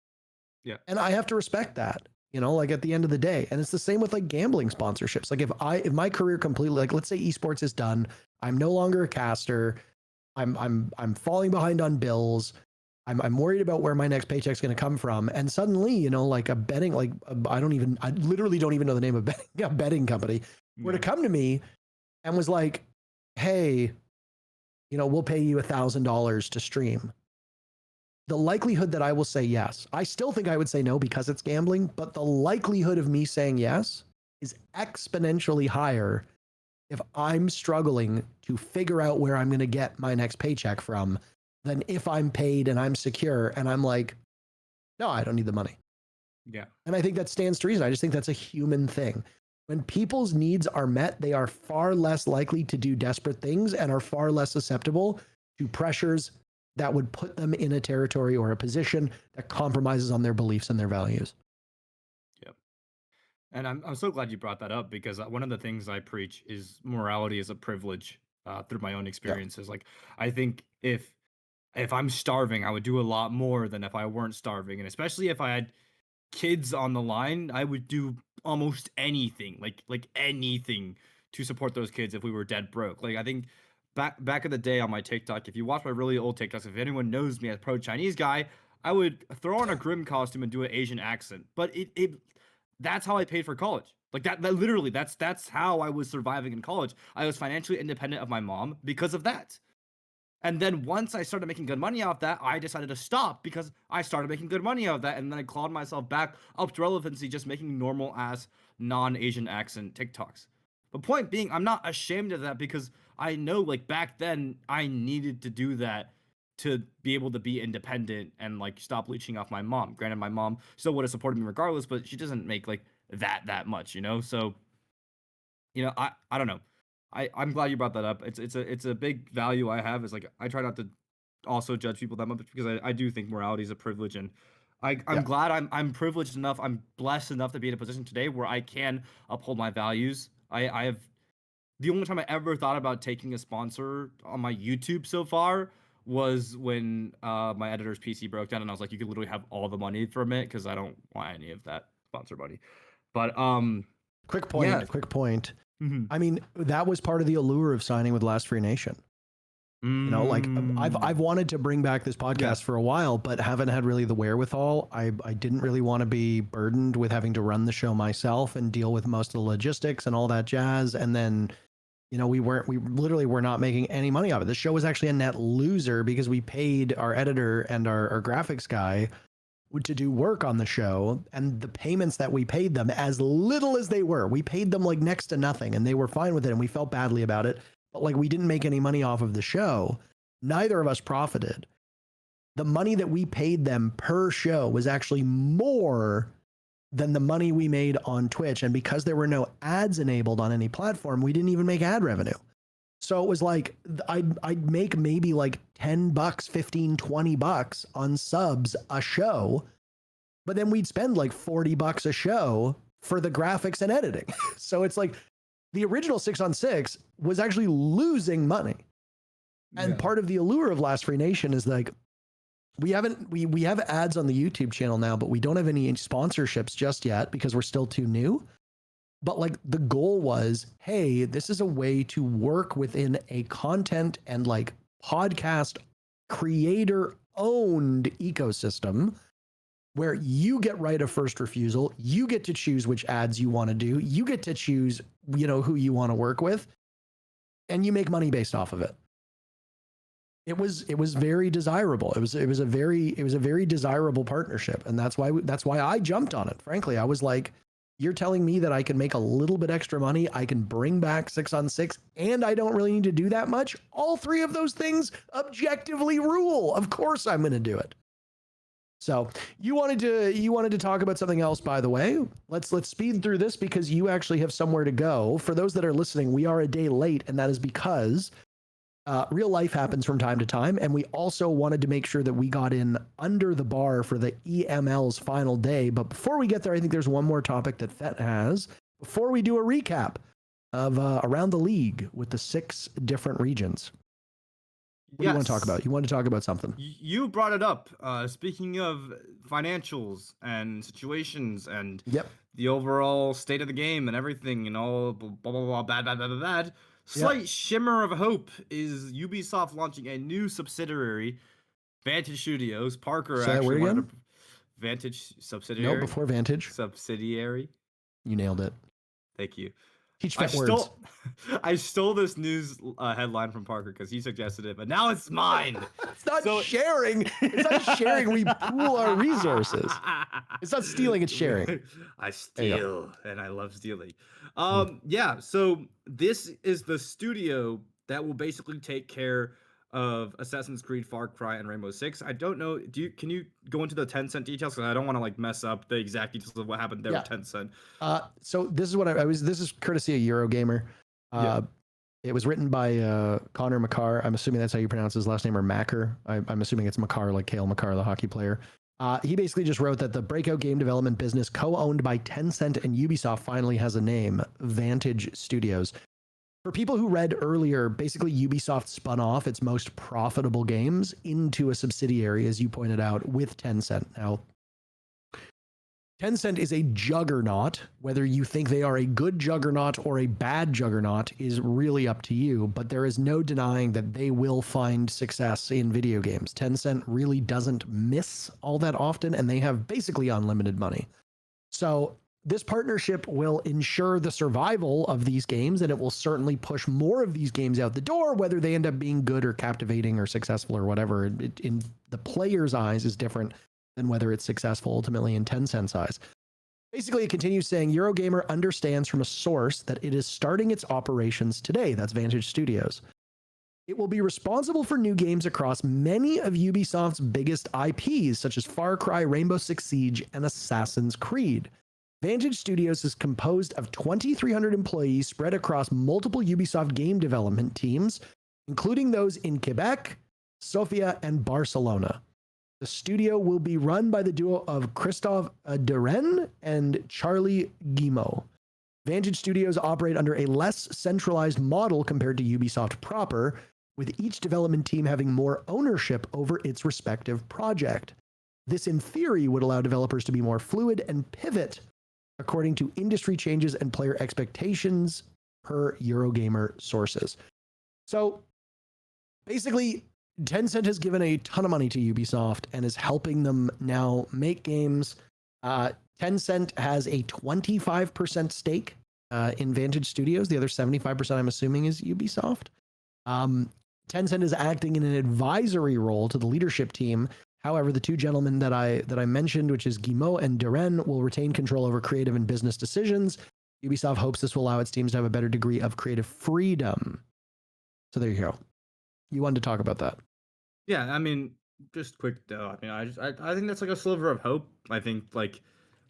Yeah. And I have to respect that, you know, like at the end of the day. And it's the same with like gambling sponsorships. Like if my career completely, like let's say esports is done, I'm no longer a caster. I'm falling behind on bills. I'm worried about where my next paycheck's going to come from. And suddenly, you know, like a betting, like I literally don't even know the name of a betting company were to come to me and was like, hey, you know, we'll pay you $1,000 to stream. The likelihood that I will say yes, I still think I would say no because it's gambling, but the likelihood of me saying yes is exponentially higher if I'm struggling to figure out where I'm going to get my next paycheck from than if I'm paid and I'm secure and I'm like, no, I don't need the money. Yeah. And I think that stands to reason. I just think that's a human thing. When people's needs are met, they are far less likely to do desperate things and are far less susceptible to pressures that would put them in a territory or a position that compromises on their beliefs and their values. Yep. And I'm so glad you brought that up because one of the things I preach is morality is a privilege through my own experiences. Yeah. Like I think if I'm starving, I would do a lot more than if I weren't starving. And especially if I had kids on the line, I would do almost anything, like anything to support those kids if we were dead broke. Like I think back in the day on my TikTok, if you watch my really old TikToks, if anyone knows me as pro Chinese guy, I would throw on a Grim costume and do an Asian accent. But that's how I paid for college. Like that literally, that's how I was surviving in college. I was financially independent of my mom because of that. And then once I started making good money off that, I decided to stop because I started making good money off that. And then I clawed myself back up to relevancy just making normal ass non-Asian accent TikToks. But point being, I'm not ashamed of that because I know like back then I needed to do that to be able to be independent and like stop leeching off my mom. Granted, my mom still would have supported me regardless, but she doesn't make like that much, you know? So, you know, I don't know. I'm glad you brought that up. It's a big value I have is like I try not to also judge people that much because I do think morality is a privilege and I'm glad I'm privileged enough, I'm blessed enough to be in a position today where I can uphold my values. I have the only time I ever thought about taking a sponsor on my YouTube so far was when my editor's PC broke down and I was like, you could literally have all the money from it because I don't want any of that sponsor money. But quick point. Mm-hmm. I mean, that was part of the allure of signing with Last Free Nation. You know, like I've wanted to bring back this podcast for a while, but haven't had really the wherewithal. I didn't really want to be burdened with having to run the show myself and deal with most of the logistics and all that jazz. And then, you know, we literally were not making any money off it. The show was actually a net loser because we paid our editor and our graphics guy to do work on the show, and the payments that we paid them, as little as they were, we paid them like next to nothing and they were fine with it and we felt badly about it, but like we didn't make any money off of the show. Neither of us profited. The money that we paid them per show was actually more than the money we made on Twitch. And because there were no ads enabled on any platform, we didn't even make ad revenue. So it was like I'd make maybe like $10, $15, $20 on subs a show, but then we'd spend like $40 a show for the graphics and editing. So it's like the original 6on6 was actually losing money. And part of the allure of Last Free Nation is like we have ads on the YouTube channel now, but we don't have any sponsorships just yet because we're still too new. But like the goal was, hey, this is a way to work within a content and like podcast creator owned ecosystem where you get right of first refusal. You get to choose which ads you want to do. You get to choose, who you want to work with, and you make money based off of it. It was very desirable. It was a very desirable partnership. And that's why I jumped on it. Frankly, I was like, you're telling me that I can make a little bit extra money, I can bring back 6on6, and I don't really need to do that much. All three of those things objectively rule. Of course I'm going to do it. So you wanted to talk about something else, by the way. Let's speed through this because you actually have somewhere to go. For those that are listening, we are a day late, and that is because real life happens from time to time, and we also wanted to make sure that we got in under the bar for the EML's final day. But before we get there, I think there's one more topic that FET has before we do a recap of around the league with the 6 different regions. What do you want to talk about? You want to talk about something? You brought it up. Speaking of financials and situations and the overall state of the game and everything and all blah, blah, blah, blah, bad. Slight shimmer of hope is Ubisoft launching a new subsidiary, Vantage Studios. Parker actually wanted a Vantage subsidiary. No, before Vantage. Subsidiary. You nailed it. Thank you. Teach FET words. I stole this news headline from Parker because he suggested it, but now it's mine. It's not sharing. It's not sharing. We pool our resources. It's not stealing. It's sharing. I steal, and I love stealing. Yeah. So this is the studio that will basically take care of Assassin's Creed, Far Cry, and Rainbow Six. I don't know. Can you go into the Tencent details? Because I don't want to like mess up the exact details of what happened there with Tencent. So this is what this is courtesy of Eurogamer. It was written by Connor McCarr. I'm assuming that's how you pronounce his last name, or Macker. I'm assuming it's McCarr, like Cale McCarr, the hockey player. He basically just wrote that the breakout game development business co-owned by Tencent and Ubisoft finally has a name, Vantage Studios. For people who read earlier, basically Ubisoft spun off its most profitable games into a subsidiary, as you pointed out, with Tencent. Now, Tencent is a juggernaut. Whether you think they are a good juggernaut or a bad juggernaut is really up to you, but there is no denying that they will find success in video games. Tencent really doesn't miss all that often, and they have basically unlimited money. So this partnership will ensure the survival of these games, and it will certainly push more of these games out the door, whether they end up being good or captivating or successful or whatever. It, in the player's eyes, is different than whether it's successful ultimately in Tencent's eyes. Basically, it continues saying, Eurogamer understands from a source that it is starting its operations today. That's Vantage Studios. It will be responsible for new games across many of Ubisoft's biggest IPs, such as Far Cry, Rainbow Six Siege, and Assassin's Creed. Vantage Studios is composed of 2,300 employees spread across multiple Ubisoft game development teams, including those in Quebec, Sofia, and Barcelona. The studio will be run by the duo of Christophe Deren and Charlie Guillemot. Vantage Studios operate under a less centralized model compared to Ubisoft proper, with each development team having more ownership over its respective project. This, in theory, would allow developers to be more fluid and pivot according to industry changes and player expectations, per Eurogamer sources. So basically, Tencent has given a ton of money to Ubisoft and is helping them now make games. Tencent has a 25% stake in Vantage Studios. The other 75%, I'm assuming, is Ubisoft. Tencent is acting in an advisory role to the leadership team. However, the two gentlemen that I mentioned, which is Guillemot and Deren, will retain control over creative and business decisions. Ubisoft hopes this will allow its teams to have a better degree of creative freedom. So there you go. You wanted to talk about that. Yeah, I mean, just quick though. I mean, I think that's like a sliver of hope. I think like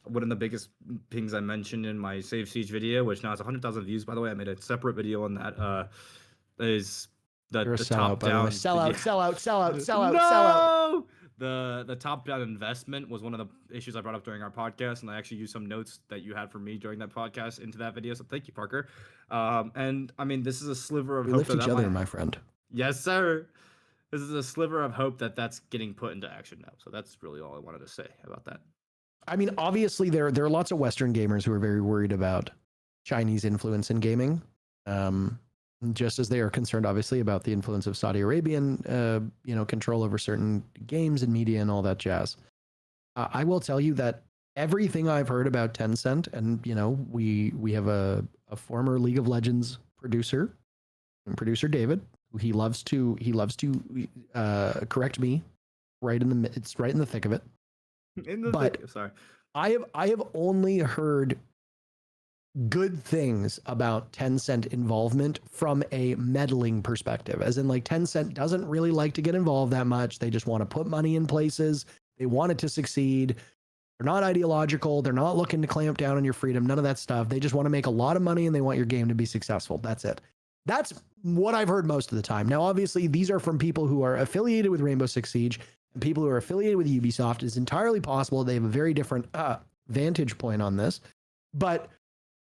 one of the biggest things I mentioned in my Save Siege video, which now has 100,000 views. By the way, I made a separate video on that. Is the top down sell out. no the top down investment was one of the issues I brought up during our podcast, and I actually used some notes that you had for me during that podcast into that video. So thank you, Parker. And I mean, this is a sliver of We hope lift that each that other, might- my friend. Yes, sir. This is a sliver of hope that that's getting put into action now. So that's really all I wanted to say about that. I mean, obviously, there are lots of Western gamers who are very worried about Chinese influence in gaming, just as they are concerned, obviously, about the influence of Saudi Arabian, control over certain games and media and all that jazz. I will tell you that everything I've heard about Tencent, and we have a former League of Legends producer, David. He loves to correct me it's right in the thick of it. Sorry. I have only heard good things about Tencent involvement from a meddling perspective, as in like Tencent doesn't really like to get involved that much. They just want to put money in places. They want it to succeed. They're not ideological. They're not looking to clamp down on your freedom. None of that stuff. They just want to make a lot of money and they want your game to be successful. That's it. That's what I've heard most of the time. Now, obviously, these are from people who are affiliated with Rainbow Six Siege and people who are affiliated with Ubisoft. It's entirely possible they have a very different vantage point on this. But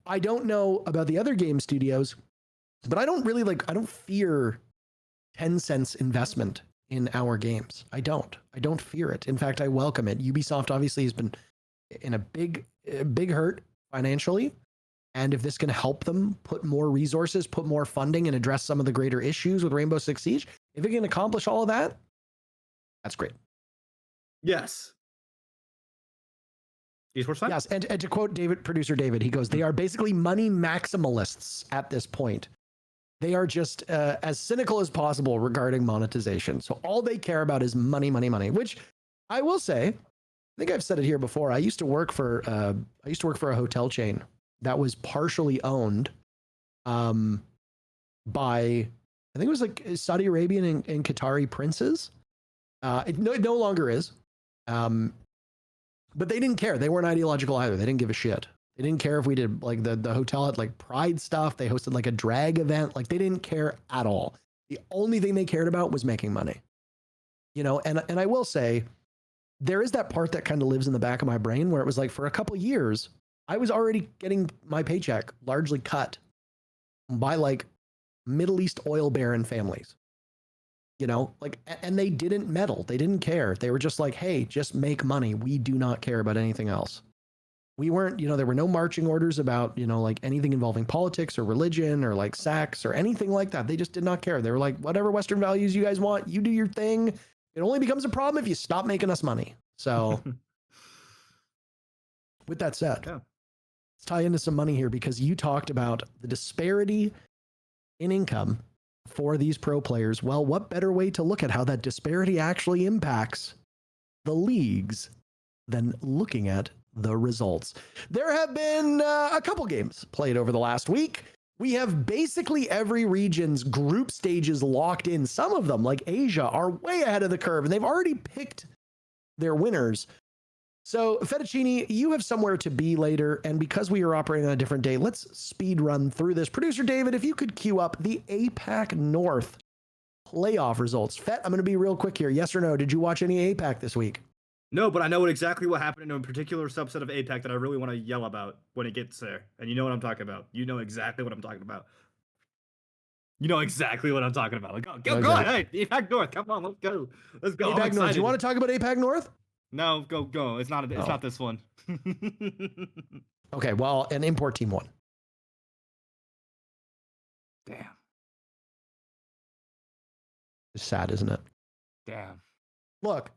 I don't know about the other game studios, but I don't fear Tencent's investment in our games. I don't fear it. In fact, I welcome it. Ubisoft obviously has been in a big hurt financially. And if this can help them put more resources, put more funding, and address some of the greater issues with Rainbow Six Siege, if it can accomplish all of that, that's great. Yes. Esports fan? Yes, and to quote producer David, he goes, they are basically money maximalists at this point. They are just as cynical as possible regarding monetization. So all they care about is money, which I will say, I think I've said it here before. I used to work for a hotel chain that was partially owned by, I think it was like Saudi Arabian and Qatari princes. It no longer is. But they didn't care. They weren't ideological either. They didn't give a shit. They didn't care if we did like the hotel had like pride stuff. They hosted like a drag event. Like they didn't care at all. The only thing they cared about was making money. And I will say there is that part that kind of lives in the back of my brain where it was like for a couple of years, I was already getting my paycheck largely cut by like Middle East oil baron families. And they didn't meddle. They didn't care. They were just like, hey, just make money. We do not care about anything else. We weren't, there were no marching orders about, like anything involving politics or religion or like sex or anything like that. They just did not care. They were like, whatever Western values you guys want, you do your thing. It only becomes a problem if you stop making us money. So with that said, let's tie into some money here because you talked about the disparity in income for these pro players. Well, what better way to look at how that disparity actually impacts the leagues than looking at the results? There have been a couple games played over the last week. We have basically every region's group stages locked in. Some of them, like Asia, are way ahead of the curve, and they've already picked their winners. So, Fettuccini, you have somewhere to be later, and because we are operating on a different day, let's speed run through this. Producer David, if you could queue up the APAC North playoff results. Fet, I'm going to be real quick here. Yes or no? Did you watch any APAC this week? No, but I know exactly what happened in a particular subset of APAC that I really want to yell about when it gets there. And you know what I'm talking about. You know exactly what I'm talking about. Go ahead. Hey, APAC North. Come on, let's go. APAC North. Do you want to talk about APAC North? No, go. It's not this one. Okay, well, an import team won. Damn. It's sad, isn't it? Damn. Look,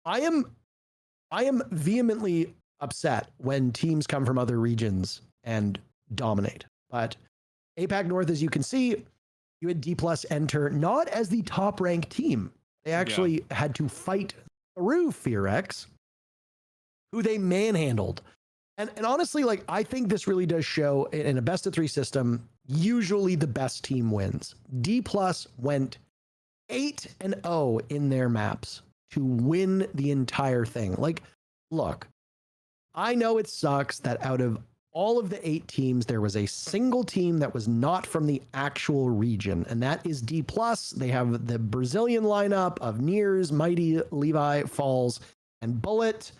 I am vehemently upset when teams come from other regions and dominate. But APAC North, as you can see, you had Dplus enter not as the top ranked team. They actually had to fight through FearX, who they manhandled. And honestly, like, I think this really does show in a best of 3 system, usually the best team wins. Dplus went 8-0 in their maps to win the entire thing. Like, look, I know it sucks that out of all of the 8 teams, there was a single team that was not from the actual region, and that is Dplus. They have the Brazilian lineup of Nears, Mighty, Levi, Falls, and Bullet.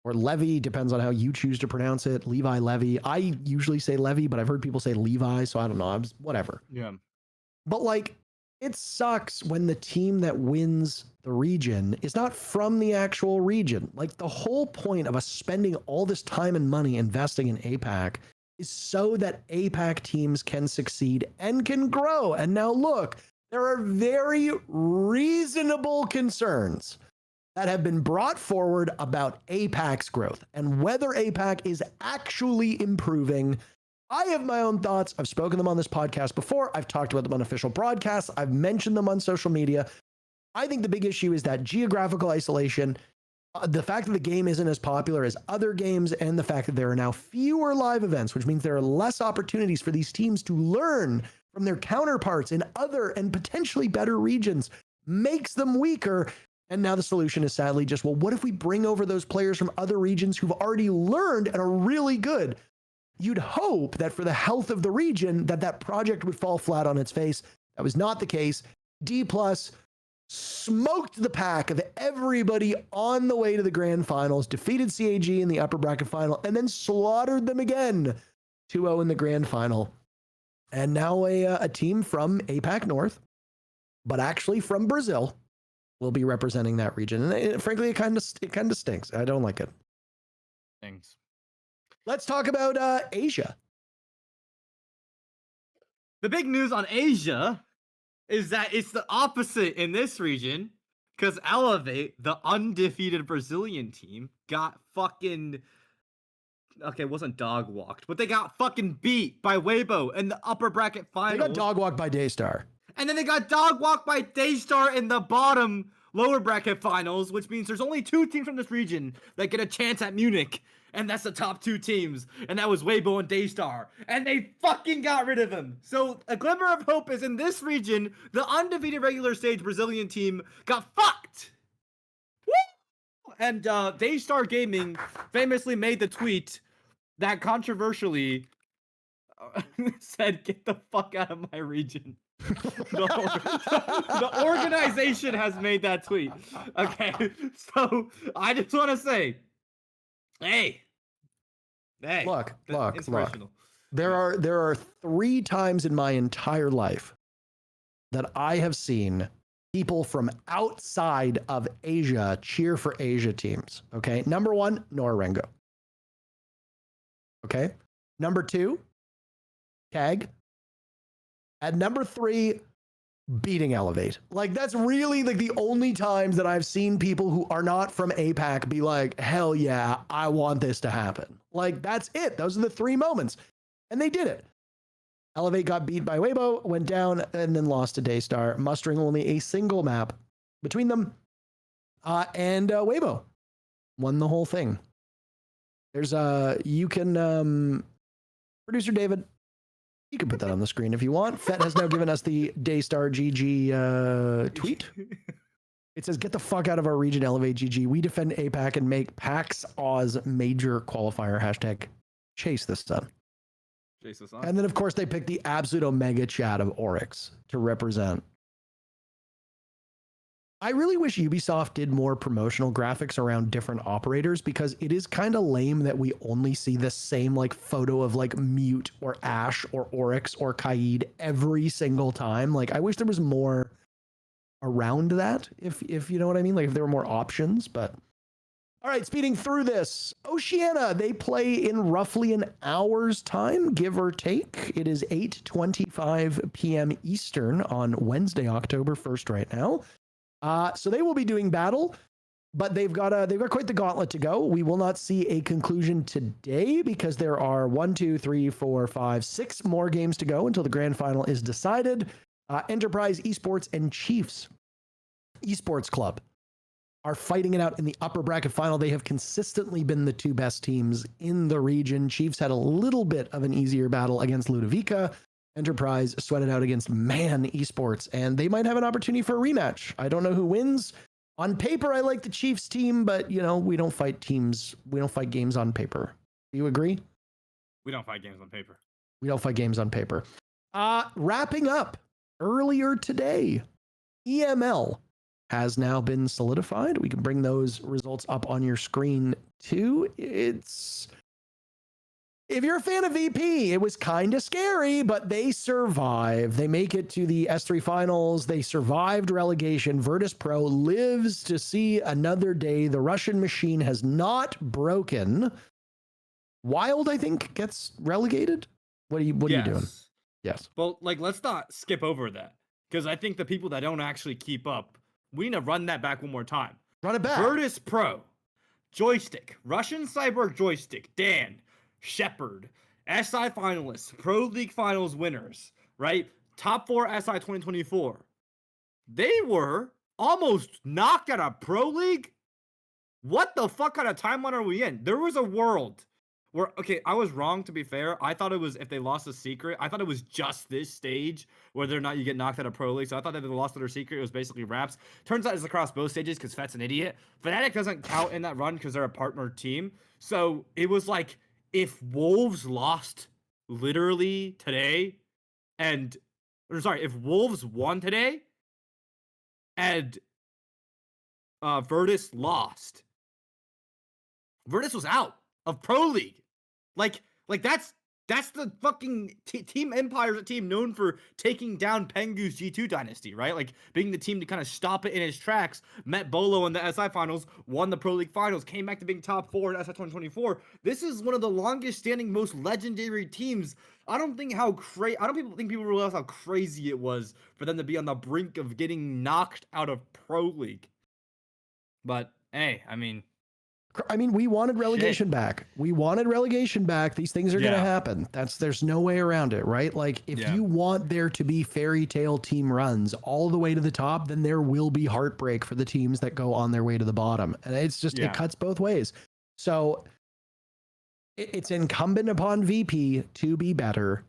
Or Levy, depends on how you choose to pronounce it. Levi, Levy. I usually say Levy, but I've heard people say Levi, so I don't know. Whatever. Yeah. But like, it sucks when the team that wins the region is not from the actual region. Like, the whole point of us spending all this time and money investing in APAC is so that APAC teams can succeed and can grow. And now look, there are very reasonable concerns that have been brought forward about APAC's growth and whether APAC is actually improving. I have my own thoughts. I've spoken them on this podcast before. I've talked about them on official broadcasts. I've mentioned them on social media. I think the big issue is that geographical isolation, the fact that the game isn't as popular as other games, and the fact that there are now fewer live events, which means there are less opportunities for these teams to learn from their counterparts in other and potentially better regions, makes them weaker. And now the solution is sadly just, well, what if we bring over those players from other regions who've already learned and are really good? You'd hope that for the health of the region, that project would fall flat on its face. That was not the case. Dplus smoked the pack of everybody on the way to the grand finals, defeated CAG in the upper bracket final, and then slaughtered them again 2-0 in the grand final. And now a team from APAC North, but actually from Brazil, will be representing that region. And frankly, it kind of stinks. I don't like it. Thanks. Let's talk about Asia. The big news on Asia is that it's the opposite in this region, because Elevate, the undefeated Brazilian team, got fucking... Okay, it wasn't dog walked, but they got fucking beat by Weibo in the upper bracket final. They got dog walked by Daystar. And then they got dog walked by Daystar in the bottom lower bracket finals, which means there's only 2 teams from this region that get a chance at Munich. And that's the top 2 teams. And that was Weibo and Daystar. And they fucking got rid of him. So a glimmer of hope is in this region, the undefeated regular stage Brazilian team got fucked. Woo! And Daystar Gaming famously made the tweet that controversially said, "Get the fuck out of my region." The organization has made that tweet. Okay, so I just want to say, hey, look. Inspirational. There are 3 times in my entire life that I have seen people from outside of Asia cheer for Asia teams. Okay, number 1, Norengo. Okay, number 2, KAG. At number 3, beating Elevate. Like, that's really like the only times that I've seen people who are not from APAC be like, hell yeah, I want this to happen. Like, that's it. Those are the 3 moments. And they did it. Elevate got beat by Weibo, went down, and then lost to Daystar, mustering only a single map between them. And Weibo won the whole thing. There's you can, producer David, you can put that on the screen if you want. Fett has now given us the Daystar GG tweet. It says, "Get the fuck out of our region, Elevate GG. We defend APAC and make PAX Oz major qualifier. Hashtag chase this son." Chase this on. And then, of course, they picked the absolute omega chat of Oryx to represent. I really wish Ubisoft did more promotional graphics around different operators, because it is kind of lame that we only see the same like photo of like Mute or Ash or Oryx or Kaid every single time. Like, I wish there was more around that, if you know what I mean, like if there were more options. But all right, speeding through this, Oceania, they play in roughly an hour's time, give or take. It is 8:25 p.m. Eastern on Wednesday, October 1st right now. So they will be doing battle, but they've got quite the gauntlet to go. We will not see a conclusion today because there are 1, 2, 3, 4, 5, 6 more games to go until the grand final is decided. Enterprise Esports and Chiefs Esports Club are fighting it out in the upper bracket final. They have consistently been the 2 best teams in the region. Chiefs had a little bit of an easier battle against Ludovica. Enterprise sweated out against Man Esports, and they might have an opportunity for a rematch. I don't know who wins. On paper, I like the Chiefs team, but you know, we don't fight teams. We don't fight games on paper. Do you agree? We don't fight games on paper. We don't fight games on paper. Wrapping up earlier today, EML has now been solidified. We can bring those results up on your screen too. If you're a fan of VP, it was kind of scary, but they survive. They make it to the S3 finals. They survived relegation. Virtus Pro lives to see another day. The Russian machine has not broken. Wild, I think, gets relegated. What are you doing? Yes. Well, like, let's not skip over that, because I think the people that don't actually keep up, we need to run that back one more time. Run it back. Virtus Pro, Joystick, Russian Cyborg Joystick, Dan, Shepard, SI finalists, Pro League finals winners, right? Top 4 SI 2024. They were almost knocked out of Pro League. What the fuck kind of timeline are we in? There was a world where, okay, I was wrong, to be fair. I thought it was, if they lost a secret, I thought it was just this stage, whether or not you get knocked out of Pro League. So I thought that if they lost their secret, it was basically Raps. Turns out it's across both stages because Fet's an idiot. Fnatic doesn't count in that run because they're a partner team. So it was like, if Wolves lost literally today, if Wolves won today and Virtus lost, Virtus was out of Pro League. Like that's the fucking Team Empire's a team known for taking down Pengu's G2 dynasty, right? Like being the team to kind of stop it in its tracks. Met Bolo in the SI finals, won the Pro League finals, came back to being top 4 in SI 2024. This is one of the longest standing, most legendary teams. I don't think people realize how crazy it was for them to be on the brink of getting knocked out of Pro League. But hey, I mean, we wanted relegation back. We wanted relegation back. These things are going to happen. There's no way around it, right? Like if you want there to be fairy tale team runs all the way to the top, then there will be heartbreak for the teams that go on their way to the bottom. And it's just, it cuts both ways. So it's incumbent upon VP to be better.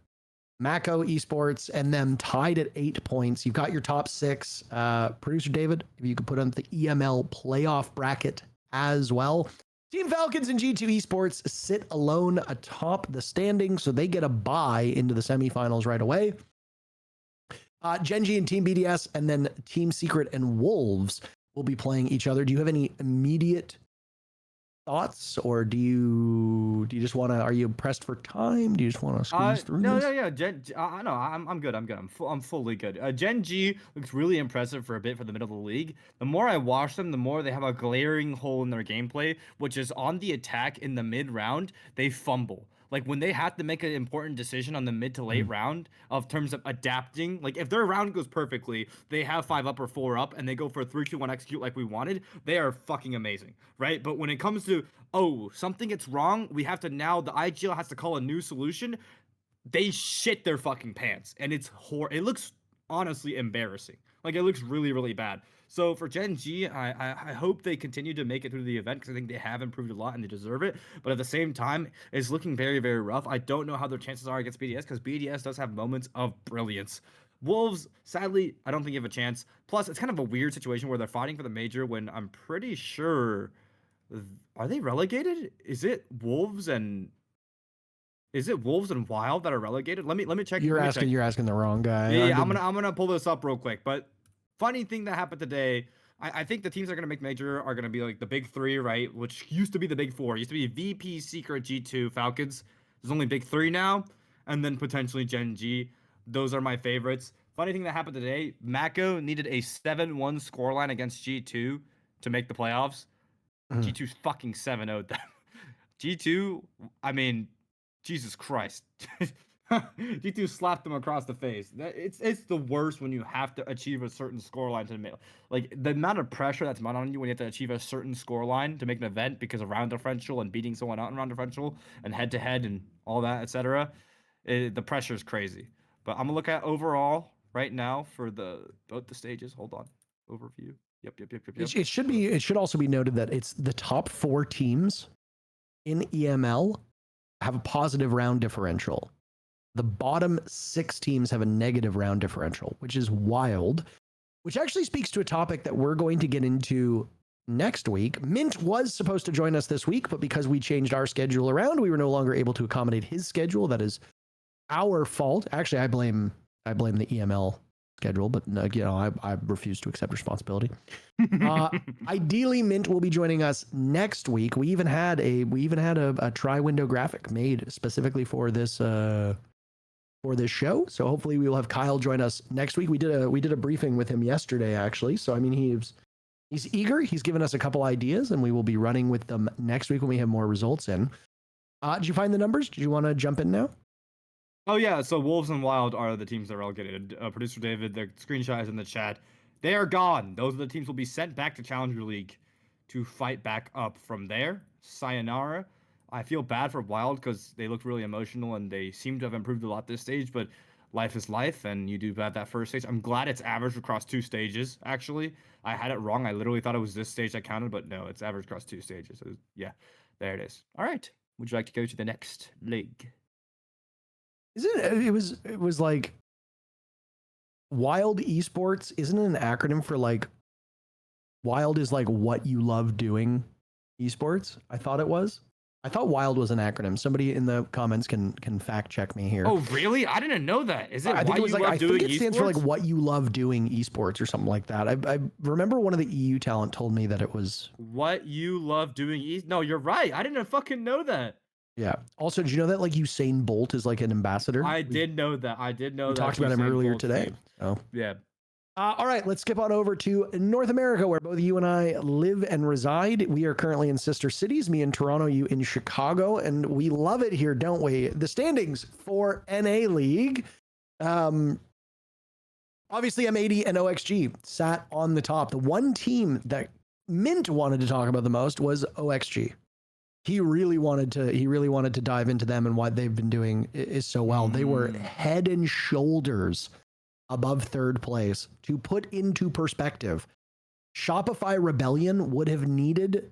Mako Esports and them tied at 8 points. You've got your top 6. Producer David, if you could put on the EML playoff bracket as well. Team Falcons and G2 Esports sit alone atop the standings, so they get a bye into the semifinals right away. Gen.G and Team BDS, and then Team Secret and Wolves will be playing each other. Do you have any immediate thoughts, or do you just want to? Are you pressed for time? Do you just want to squeeze through? No. I'm good. I'm fully good. Gen.G looks really impressive for a bit for the middle of the league. The more I watch them, the more they have a glaring hole in their gameplay, which is on the attack in the mid round. They fumble. Like when they have to make an important decision on the mid to late round of terms of adapting, like if their round goes perfectly, they have 5 up or 4 up and they go for a 3-2-1 execute like we wanted, they are fucking amazing, right? But when it comes to, something gets wrong, we have to now, the IGL has to call a new solution, they shit their fucking pants. And it looks honestly embarrassing. Like it looks really, really bad. So for Gen.G, I hope they continue to make it through the event because I think they have improved a lot and they deserve it. But at the same time, it's looking very, very rough. I don't know how their chances are against BDS because BDS does have moments of brilliance. Wolves, sadly, I don't think you have a chance. Plus, it's kind of a weird situation where they're fighting for the major when I'm pretty sure... Are they relegated? Is it Wolves and Wild that are relegated? Let me check. You're asking the wrong guy. Yeah, I'm gonna pull this up real quick. But funny thing that happened today, I think the teams that are gonna make major are gonna be like the big 3, right? Which used to be the big 4. It used to be VP, Secret, G2, Falcons. There's only big 3 now, and then potentially Gen.G. Those are my favorites. Funny thing that happened today, Mako needed a 7-1 scoreline against G2 to make the playoffs. G2's fucking 7-0'd them. G2, I mean, Jesus Christ. G2 slapped them across the face. It's the worst when you have to achieve a certain scoreline to make, like the amount of pressure that's mounted on you when you have to achieve a certain scoreline to make an event because of round differential and beating someone out in round differential and head to head and all that, etc. The pressure is crazy. But I'm gonna look at overall right now for both the stages. Hold on, overview. Yep. It should also be noted that it's the top 4 teams in EML have a positive round differential. The bottom 6 teams have a negative round differential, which is wild. which actually speaks to a topic that we're going to get into next week. Mint was supposed to join us this week, but because we changed our schedule around, we were no longer able to accommodate his schedule. That is our fault. Actually, I blame the EML schedule, but I refuse to accept responsibility. Ideally, Mint will be joining us next week. We even had a tri-window graphic made specifically for this show. So hopefully we will have Kyle join us next week. We did a briefing with him yesterday, actually. So I mean, he's eager. He's given us a couple ideas, and we will be running with them next week when we have more results in. Did you find the numbers? Did you want to jump in now? Oh yeah, so Wolves and Wild are the teams that are relegated. Producer David, the screenshot is in the chat. They are gone. Those are the teams will be sent back to Challenger League to fight back up from there. Sayonara. I feel bad for Wild because they look really emotional and they seem to have improved a lot this stage, but life is life and you do bad that first stage. I'm glad it's averaged across 2 stages, actually. I had it wrong. I literally thought it was this stage that counted, but no, it's averaged across 2 stages. So yeah, there it is. All right. Would you like to go to the next league? It was like Wild Esports. Isn't it an acronym for like Wild is like what you love doing esports? I thought it was. I thought Wild was an acronym. Somebody in the comments can fact check me here. Oh, really? I didn't know that. Is it I think it was like, I think it stands for like esports? what you love doing esports or something like that. I remember one of the EU talent told me that it was What you love doing. No, you're right. I didn't fucking know that. Yeah. Also, did you know that like Usain Bolt is like an ambassador? I did know that. We talked about him earlier today. Oh. Yeah. All right, let's skip on over to North America, where both you and I live and reside. We are currently in sister cities, me in Toronto, you in Chicago, and we love it here, don't we? The standings for NA League. Obviously, M80 and OXG sat on the top. The one team that Mint wanted to talk about the most was OXG. He really wanted to dive into them and what they've been doing is so well. They were head and shoulders above third place. To put into perspective, Shopify Rebellion would have needed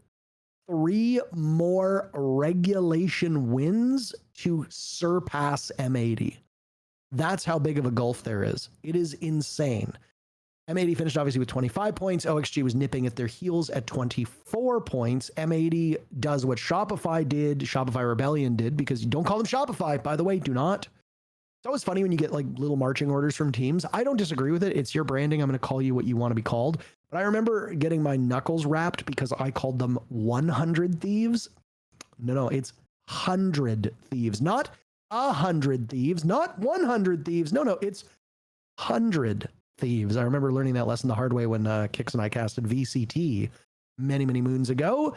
3 more regulation wins to surpass M80. That's how big of a gulf there is. It is insane. M80 finished obviously with 25 points. OXG was nipping at their heels at 24 points. M80 does what Shopify did, Shopify Rebellion did, because you don't call them Shopify, by the way, do not. It's always funny when you get like little marching orders from teams. I don't disagree with it. It's your branding. I'm going to call you what you want to be called. But I remember getting my knuckles wrapped because I called them 100 Thieves. No, it's 100 Thieves, not 100 Thieves, not 100 Thieves. No, it's 100 Thieves. I remember learning that lesson the hard way when Kix and I casted VCT many, many moons ago.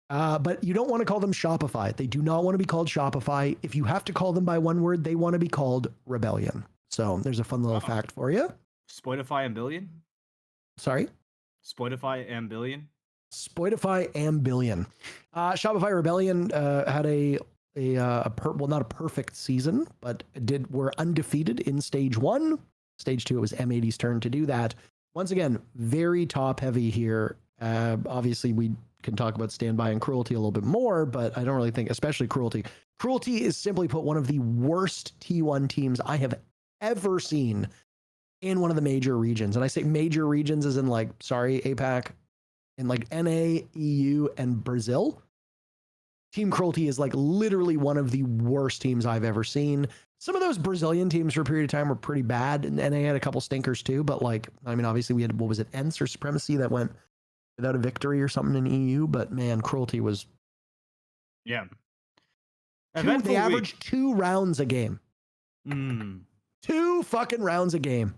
But you don't want to call them Shopify. They do not want to be called Shopify. If you have to call them by one word, they want to be called Rebellion. So there's a fun little fact for you. Spotify and Billion? Sorry? Spotify and Billion? Spotify and Billion. Shopify Rebellion had not a perfect season, but were undefeated in stage 1. Stage 2, it was M80's turn to do that. Once again, very top heavy here. Obviously, we can talk about Standby and Cruelty a little bit more, but I don't really think, especially Cruelty. Cruelty is simply put one of the worst T1 teams I have ever seen in one of the major regions. And I say major regions as in like, sorry, APAC, in like NA, EU, and Brazil. Team Cruelty is like literally one of the worst teams I've ever seen. Some of those Brazilian teams for a period of time were pretty bad, and NA had a couple stinkers too, but like, I mean, obviously we had, what was it, ENCE or Supremacy that went without a victory or something in EU, but man, Cruelty was... Yeah. They averaged 2 rounds a game. 2 fucking rounds a game.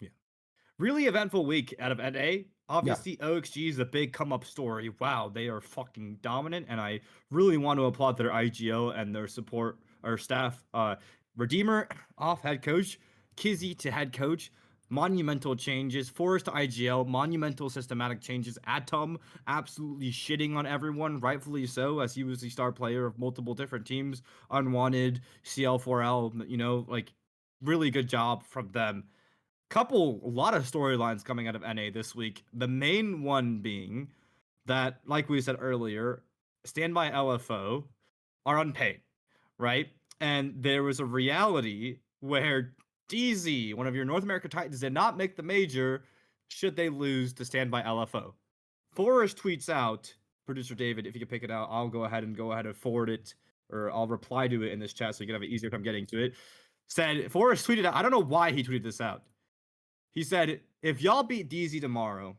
Yeah. Really eventful week out of NA. Obviously, yeah. OXG is a big come-up story. Wow, they are fucking dominant, and I really want to applaud their IGO and their support, or staff. Redeemer off head coach, Kizzy to head coach, monumental changes, Forrest to IGL, monumental systematic changes, Atom absolutely shitting on everyone, rightfully so, as he was the star player of multiple different teams, Unwanted, CL4L, like, really good job from them. A lot of storylines coming out of NA this week. The main one being that, like we said earlier, Standby LFO are unpaid, right? And there was a reality where DZ, one of your North America Titans, did not make the major. Should they lose to Standby LFO? Forrest tweets out, producer David, if you could pick it out, I'll go ahead and forward it, or I'll reply to it in this chat so you can have an easier time getting to it. Said, Forrest tweeted out, I don't know why he tweeted this out. He said, if y'all beat DZ tomorrow,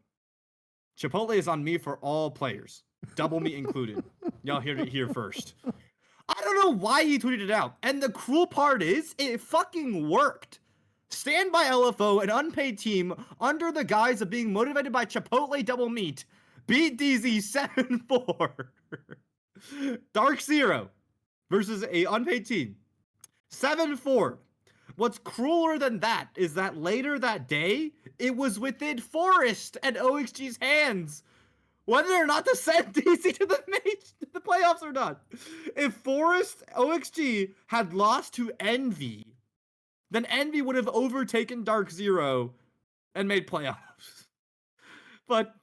Chipotle is on me for all players, double me included. Y'all heard it here first. I don't know why he tweeted it out. And the cruel part is, it fucking worked. Standby LFO, an unpaid team, under the guise of being motivated by Chipotle double meat, beat DZ 7-4. Dark Zero versus a unpaid team. 7-4. What's crueler than that is that later that day, it was within Forrest and OXG's hands whether or not to send DZ to the playoffs or not. If Forrest OXG had lost to Envy, then Envy would have overtaken Dark Zero and made playoffs. But,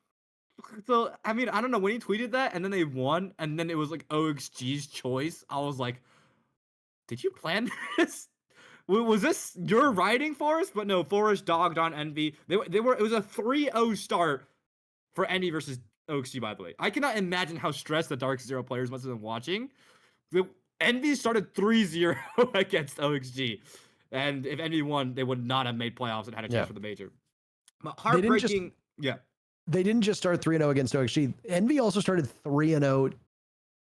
so, I mean, I don't know, when he tweeted that and then they won and then it was like OXG's choice, I was like, did you plan this? Was this your writing, Forrest? But no, Forrest dogged on Envy. It was a 3-0 start for Envy versus OXG, by the way. I cannot imagine how stressed the Dark Zero players must have been watching. Envy started 3-0 against OXG. And if Envy won, they would not have made playoffs and had a chance for the major. But heartbreaking. They didn't just start 3-0 against OXG. Envy also started 3-0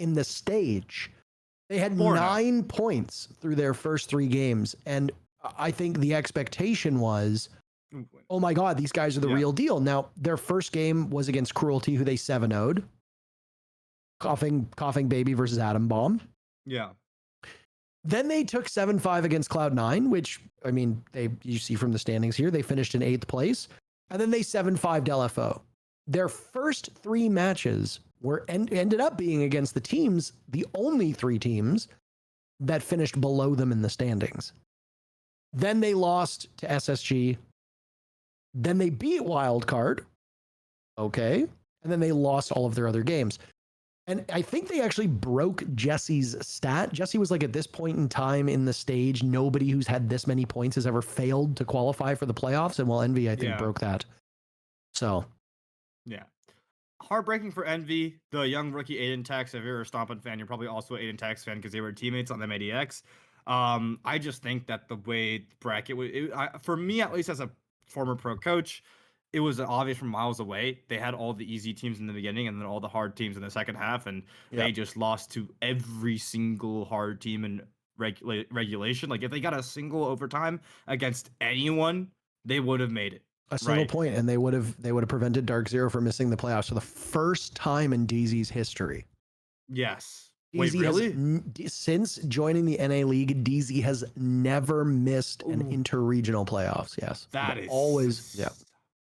in the stage. They had 9 points through their first 3 games. And I think the expectation was, oh my God, these guys are the real deal. Now, their first game was against Cruelty, who they 7-0'd. Coughing Baby versus Atom Bomb. Yeah. Then they took 7-5 against Cloud9, which, I mean, you see from the standings here, they finished in 8th place. And then they 7-5'd LFO. Their first 3 matches ended up being against the only 3 teams that finished below them in the standings. Then they lost to SSG. Then they beat Wildcard. Okay. And then they lost all of their other games. And I think they actually broke Jesse's stat. Jesse was like, at this point in time in the stage, nobody who's had this many points has ever failed to qualify for the playoffs. And Envy, I think, broke that. So. Yeah. Heartbreaking for Envy, the young rookie Aiden Tax. If you're a Stompin' fan, you're probably also an Aiden Tax fan because they were teammates on the MADX. I just think that the way the bracket for me, at least as a former pro coach, it was obvious from miles away. They had all the easy teams in the beginning and then all the hard teams in the second half, and they just lost to every single hard team in regulation. Like if they got a single overtime against anyone, they would have made it. A single point, and they would have prevented Dark Zero from missing the playoffs for the first time in DZ's history. Yes. DZ Wait, really? Since joining the NA League, DZ has never missed an interregional playoffs. Yes, that is always.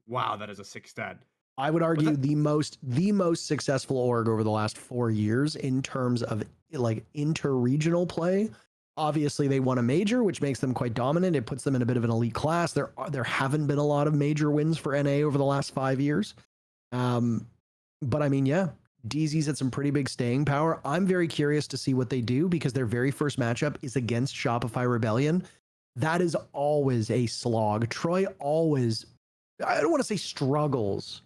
Wow, that is a sick stat. I would argue the most successful org over the last 4 years in terms of like interregional play. Obviously, they won a major, which makes them quite dominant. It puts them in a bit of an elite class. There haven't been a lot of major wins for NA over the last 5 years. But I mean, DZ's had some pretty big staying power. I'm very curious to see what they do because their very first matchup is against Shopify Rebellion. That is always a slog. Troy always, I don't want to say struggles,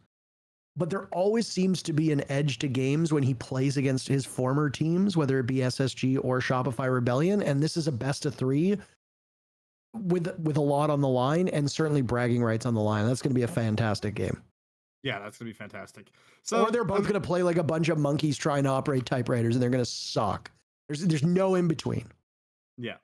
but there always seems to be an edge to games when he plays against his former teams, whether it be SSG or Shopify Rebellion. And this is a best of 3 with a lot on the line and certainly bragging rights on the line. That's going to be a fantastic game. Yeah, that's going to be fantastic. So, or they're both going to play like a bunch of monkeys trying to operate typewriters and they're going to suck. There's no in between. Yeah.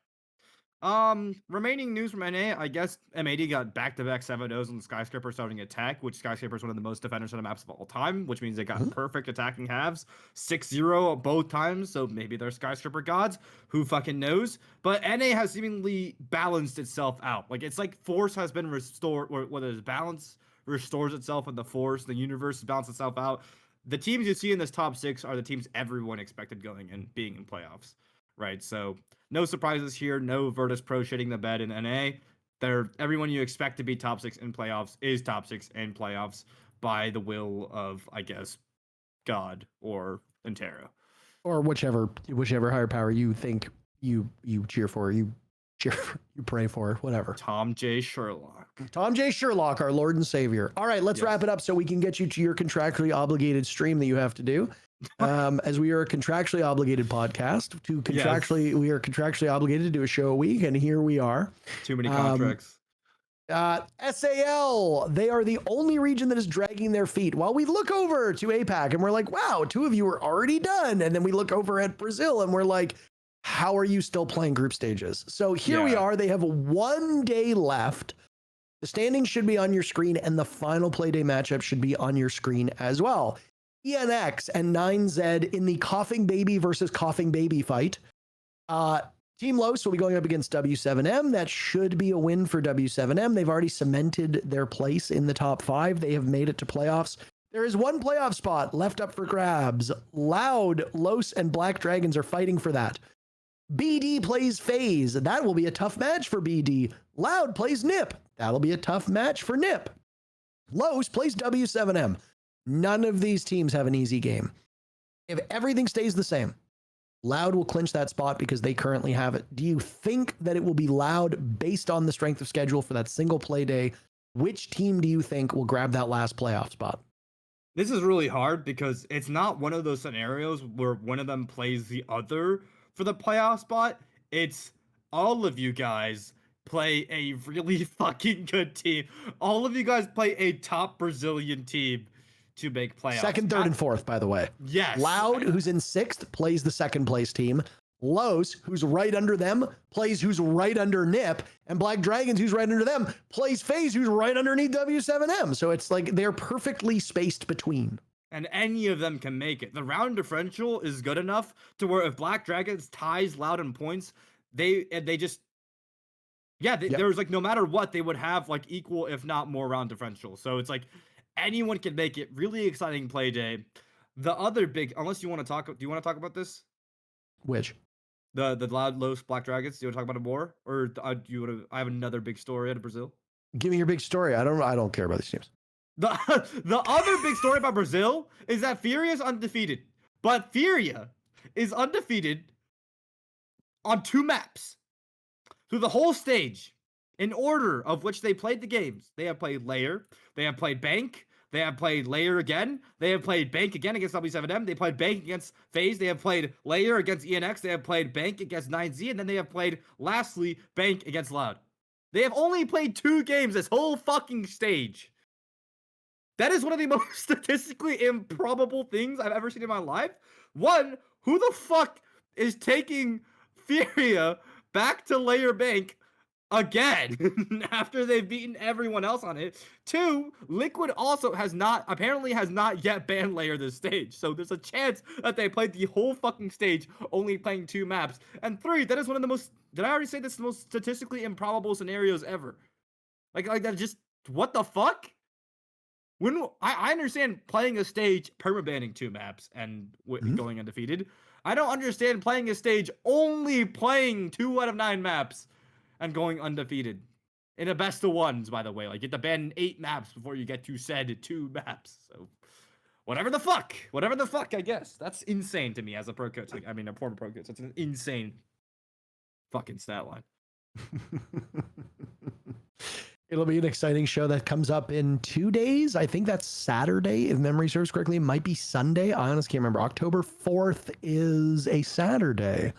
Remaining news from NA, I guess M80 got back-to-back 7-0s on Skyscraper starting attack, which Skyscraper is one of the most defenders on the maps of all time, which means they got perfect attacking halves, 6-0 both times, so maybe they're Skyscraper gods, who fucking knows, but NA has seemingly balanced itself out. Like, it's like Force has been restored, or whether it's balance restores itself in the Force, the universe balances itself out. The teams you see in this top 6 are the teams everyone expected going and being in playoffs. Right, so no surprises here. No Virtus Pro shitting the bed in NA. Everyone you expect to be top 6 in playoffs is top 6 in playoffs by the will of, I guess, God or Intero, or whichever higher power you think you cheer for. You you pray for, whatever. Tom J. Sherlock. Tom J. Sherlock, our Lord and Savior. All right, let's wrap it up so we can get you to your contractually obligated stream that you have to do. As we are a contractually obligated podcast, we are contractually obligated to do a show a week, and here we are. Too many contracts. SAL, they are the only region that is dragging their feet. While we look over to APAC and we're like, wow, 2 of you are already done. And then we look over at Brazil and we're like, how are you still playing group stages? So here we are. They have 1 day left. The standings should be on your screen, and the final Playday matchup should be on your screen as well. ENX and 9Z in the Coughing Baby versus Coughing Baby fight. Team Los will be going up against W7M. That should be a win for W7M. They've already cemented their place in the top 5. They have made it to playoffs. There is 1 playoff spot left up for grabs. Loud, Los, and Black Dragons are fighting for that. BD plays FaZe. That will be a tough match for BD. Loud plays Nip. That'll be a tough match for Nip. Los plays W7M. None of these teams have an easy game. If everything stays the same, Loud will clinch that spot because they currently have it. Do you think that it will be Loud based on the strength of schedule for that single play day? Which team do you think will grab that last playoff spot? This is really hard because it's not one of those scenarios where one of them plays the other for the playoff spot. It's all of you guys play a really fucking good team. All of you guys play a top Brazilian team to make playoffs. Second, third, and fourth, by the way. Yes. Loud, who's in 6th, plays the second place team. Los, who's right under them, plays who's right under Nip. And Black Dragons, who's right under them, plays FaZe, who's right underneath W7M. So it's like they're perfectly spaced between. And any of them can make it. The round differential is good enough to where if Black Dragons ties Loud in points, they just... There's like no matter what, they would have like equal, if not more, round differential. So it's like anyone can make it. Really exciting play day. The other big, unless you want to talk, do you want to talk about this? Which? The Loud, Los, Black Dragons. Do you want to talk about it more, or do you want to? I have another big story out of Brazil. Give me your big story. I don't care about these teams. The other big story about Brazil is that Furia is undefeated, but Furia is undefeated on 2 maps through the whole stage, in order of which they played the games. They have played Layer, they have played Bank, they have played Layer again, they have played Bank again against W7M, they played Bank against FaZe, they have played Layer against ENX, they have played Bank against 9Z, and then they have played, lastly, Bank against Loud. They have only played 2 games this whole fucking stage. That is one of the most statistically improbable things I've ever seen in my life. One, who the fuck is taking Furia back to Layer Bank again after they've beaten everyone else on it? 2, Liquid also apparently has not yet banned Layer this stage. So there's a chance that they played the whole fucking stage only playing 2 maps. And 3, that is one of the most, did I already say this, the most statistically improbable scenarios ever? Like that, just, what the fuck? When I understand playing a stage permabanning 2 maps and going undefeated. I don't understand playing a stage only playing 2 out of 9 maps and going undefeated. In a best of ones, by the way. Like, you have to ban 8 maps before you get to said 2 maps. So, whatever the fuck, I guess. That's insane to me as a pro coach. Like, I mean, a former pro coach. That's an insane fucking stat line. It'll be an exciting show that comes up in 2 days. I think that's Saturday, if memory serves correctly. It might be Sunday. I honestly can't remember. October 4th is a Saturday.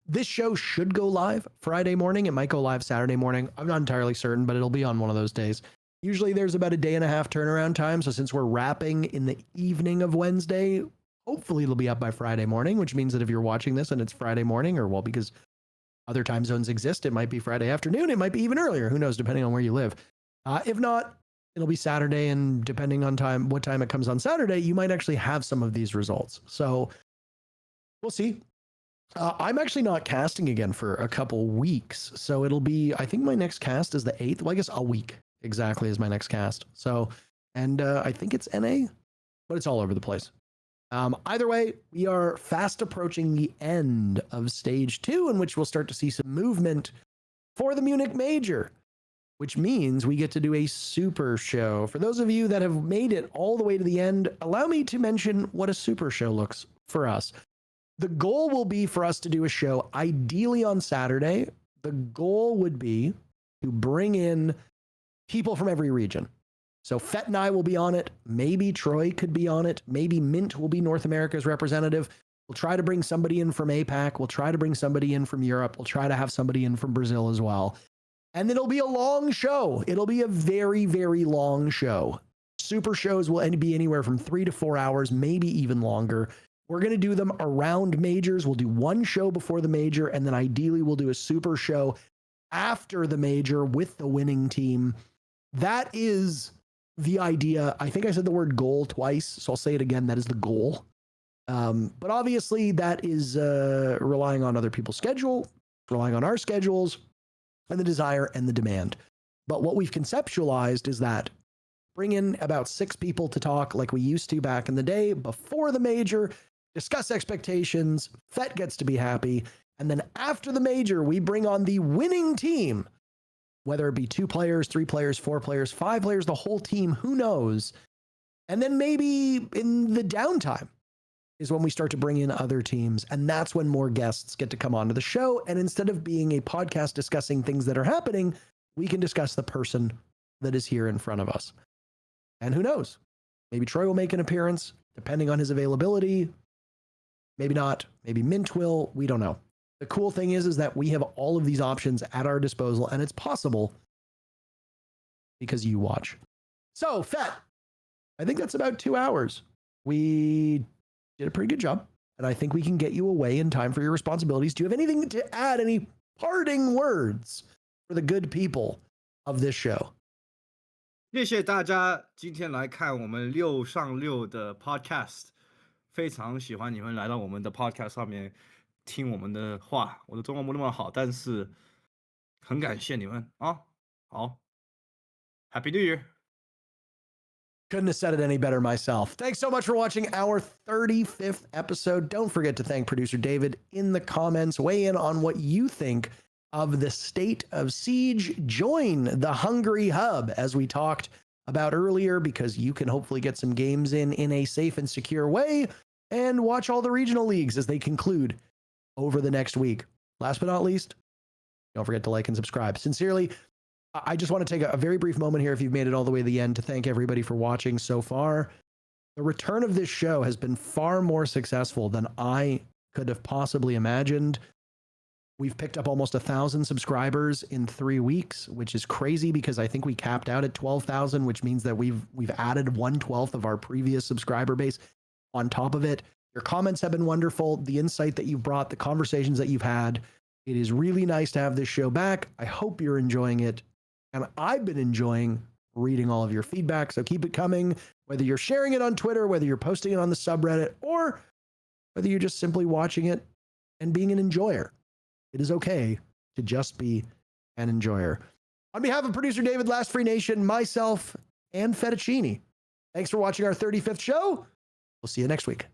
This show should go live Friday morning. It might go live Saturday morning. I'm not entirely certain, but it'll be on one of those days. Usually there's about a day and a half turnaround time. So since we're wrapping in the evening of Wednesday, hopefully it'll be up by Friday morning, which means that if you're watching this and it's Friday morning, or well, because other time zones exist, it might be Friday afternoon. It might be even earlier. Who knows, depending on where you live. If not, it'll be Saturday. And depending on what time it comes on Saturday, you might actually have some of these results. So we'll see. I'm actually not casting again for a couple weeks. So it'll be, I think my next cast is the 8th. Well, I guess a week exactly is my next cast. So, and I think it's NA, but it's all over the place. Either way, we are fast approaching the end of stage 2, in which we'll start to see some movement for the Munich Major, which means we get to do a super show. For those of you that have made it all the way to the end, allow me to mention what a super show looks for us. The goal will be for us to do a show ideally on Saturday. the goal would be to bring in people from every region. So Fett and I will be on it. Maybe Troy could be on it. Maybe Mint will be North America's representative. We'll try to bring somebody in from APAC. We'll try to bring somebody in from Europe. We'll try to have somebody in from Brazil as well. And it'll be a long show. It'll be a very, very long show. Super shows will be anywhere from 3 to 4 hours, maybe even longer. We're going to do them around majors. We'll do one show before the major, and then ideally we'll do a super show after the major with the winning team. That is the idea. I think I said the word goal twice, so I'll say it again. That is the goal. But obviously that is relying on other people's schedule, relying on our schedules, and the desire and the demand. But what we've conceptualized is that bring in about 6 people to talk like we used to back in the day before the major, discuss expectations, Fett gets to be happy, and then after the major, we bring on the winning team, whether it be 2 players, 3 players, 4 players, 5 players, the whole team, who knows? And then maybe in the downtime is when we start to bring in other teams, and that's when more guests get to come onto the show. And instead of being a podcast discussing things that are happening, we can discuss the person that is here in front of us. And who knows? Maybe Troy will make an appearance, depending on his availability. Maybe not. Maybe Mint will. We don't know. The cool thing is that we have all of these options at our disposal, and it's possible because you watch. So, Fett, I think that's about 2 hours. We did a pretty good job, and I think we can get you away in time for your responsibilities. Do you have anything to add, any parting words for the good people of this show? 谢谢大家今天来看我们6上6的 podcast， 非常喜欢你们来到我们的 podcast 上面听我们的话。我的中文不那么好，但是很感谢你们啊！好 ，Happy New Year！ Couldn't have said it any better myself. Thanks so much for watching our 35th episode. Don't forget to thank producer David in the comments. Weigh in on what you think of the state of Siege. Join the Hungry Hub, as we talked about earlier, because you can hopefully get some games in a safe and secure way and watch all the regional leagues as they conclude over the next week. Last but not least, don't forget to like and subscribe. Sincerely, I just want to take a very brief moment here, if you've made it all the way to the end, to thank everybody for watching so far. The return of this show has been far more successful than I could have possibly imagined. We've picked up almost 1,000 subscribers in 3 weeks, which is crazy because I think we capped out at 12,000, which means that we've added 1/12 of our previous subscriber base on top of it. Your comments have been wonderful. The insight that you've brought, the conversations that you've had. It is really nice to have this show back. I hope you're enjoying it. And I've been enjoying reading all of your feedback. So keep it coming, whether you're sharing it on Twitter, whether you're posting it on the subreddit, or whether you're just simply watching it and being an enjoyer. It is okay to just be an enjoyer. On behalf of producer David, Last Free Nation, myself, and Fettuccini, thanks for watching our 35th show. We'll see you next week.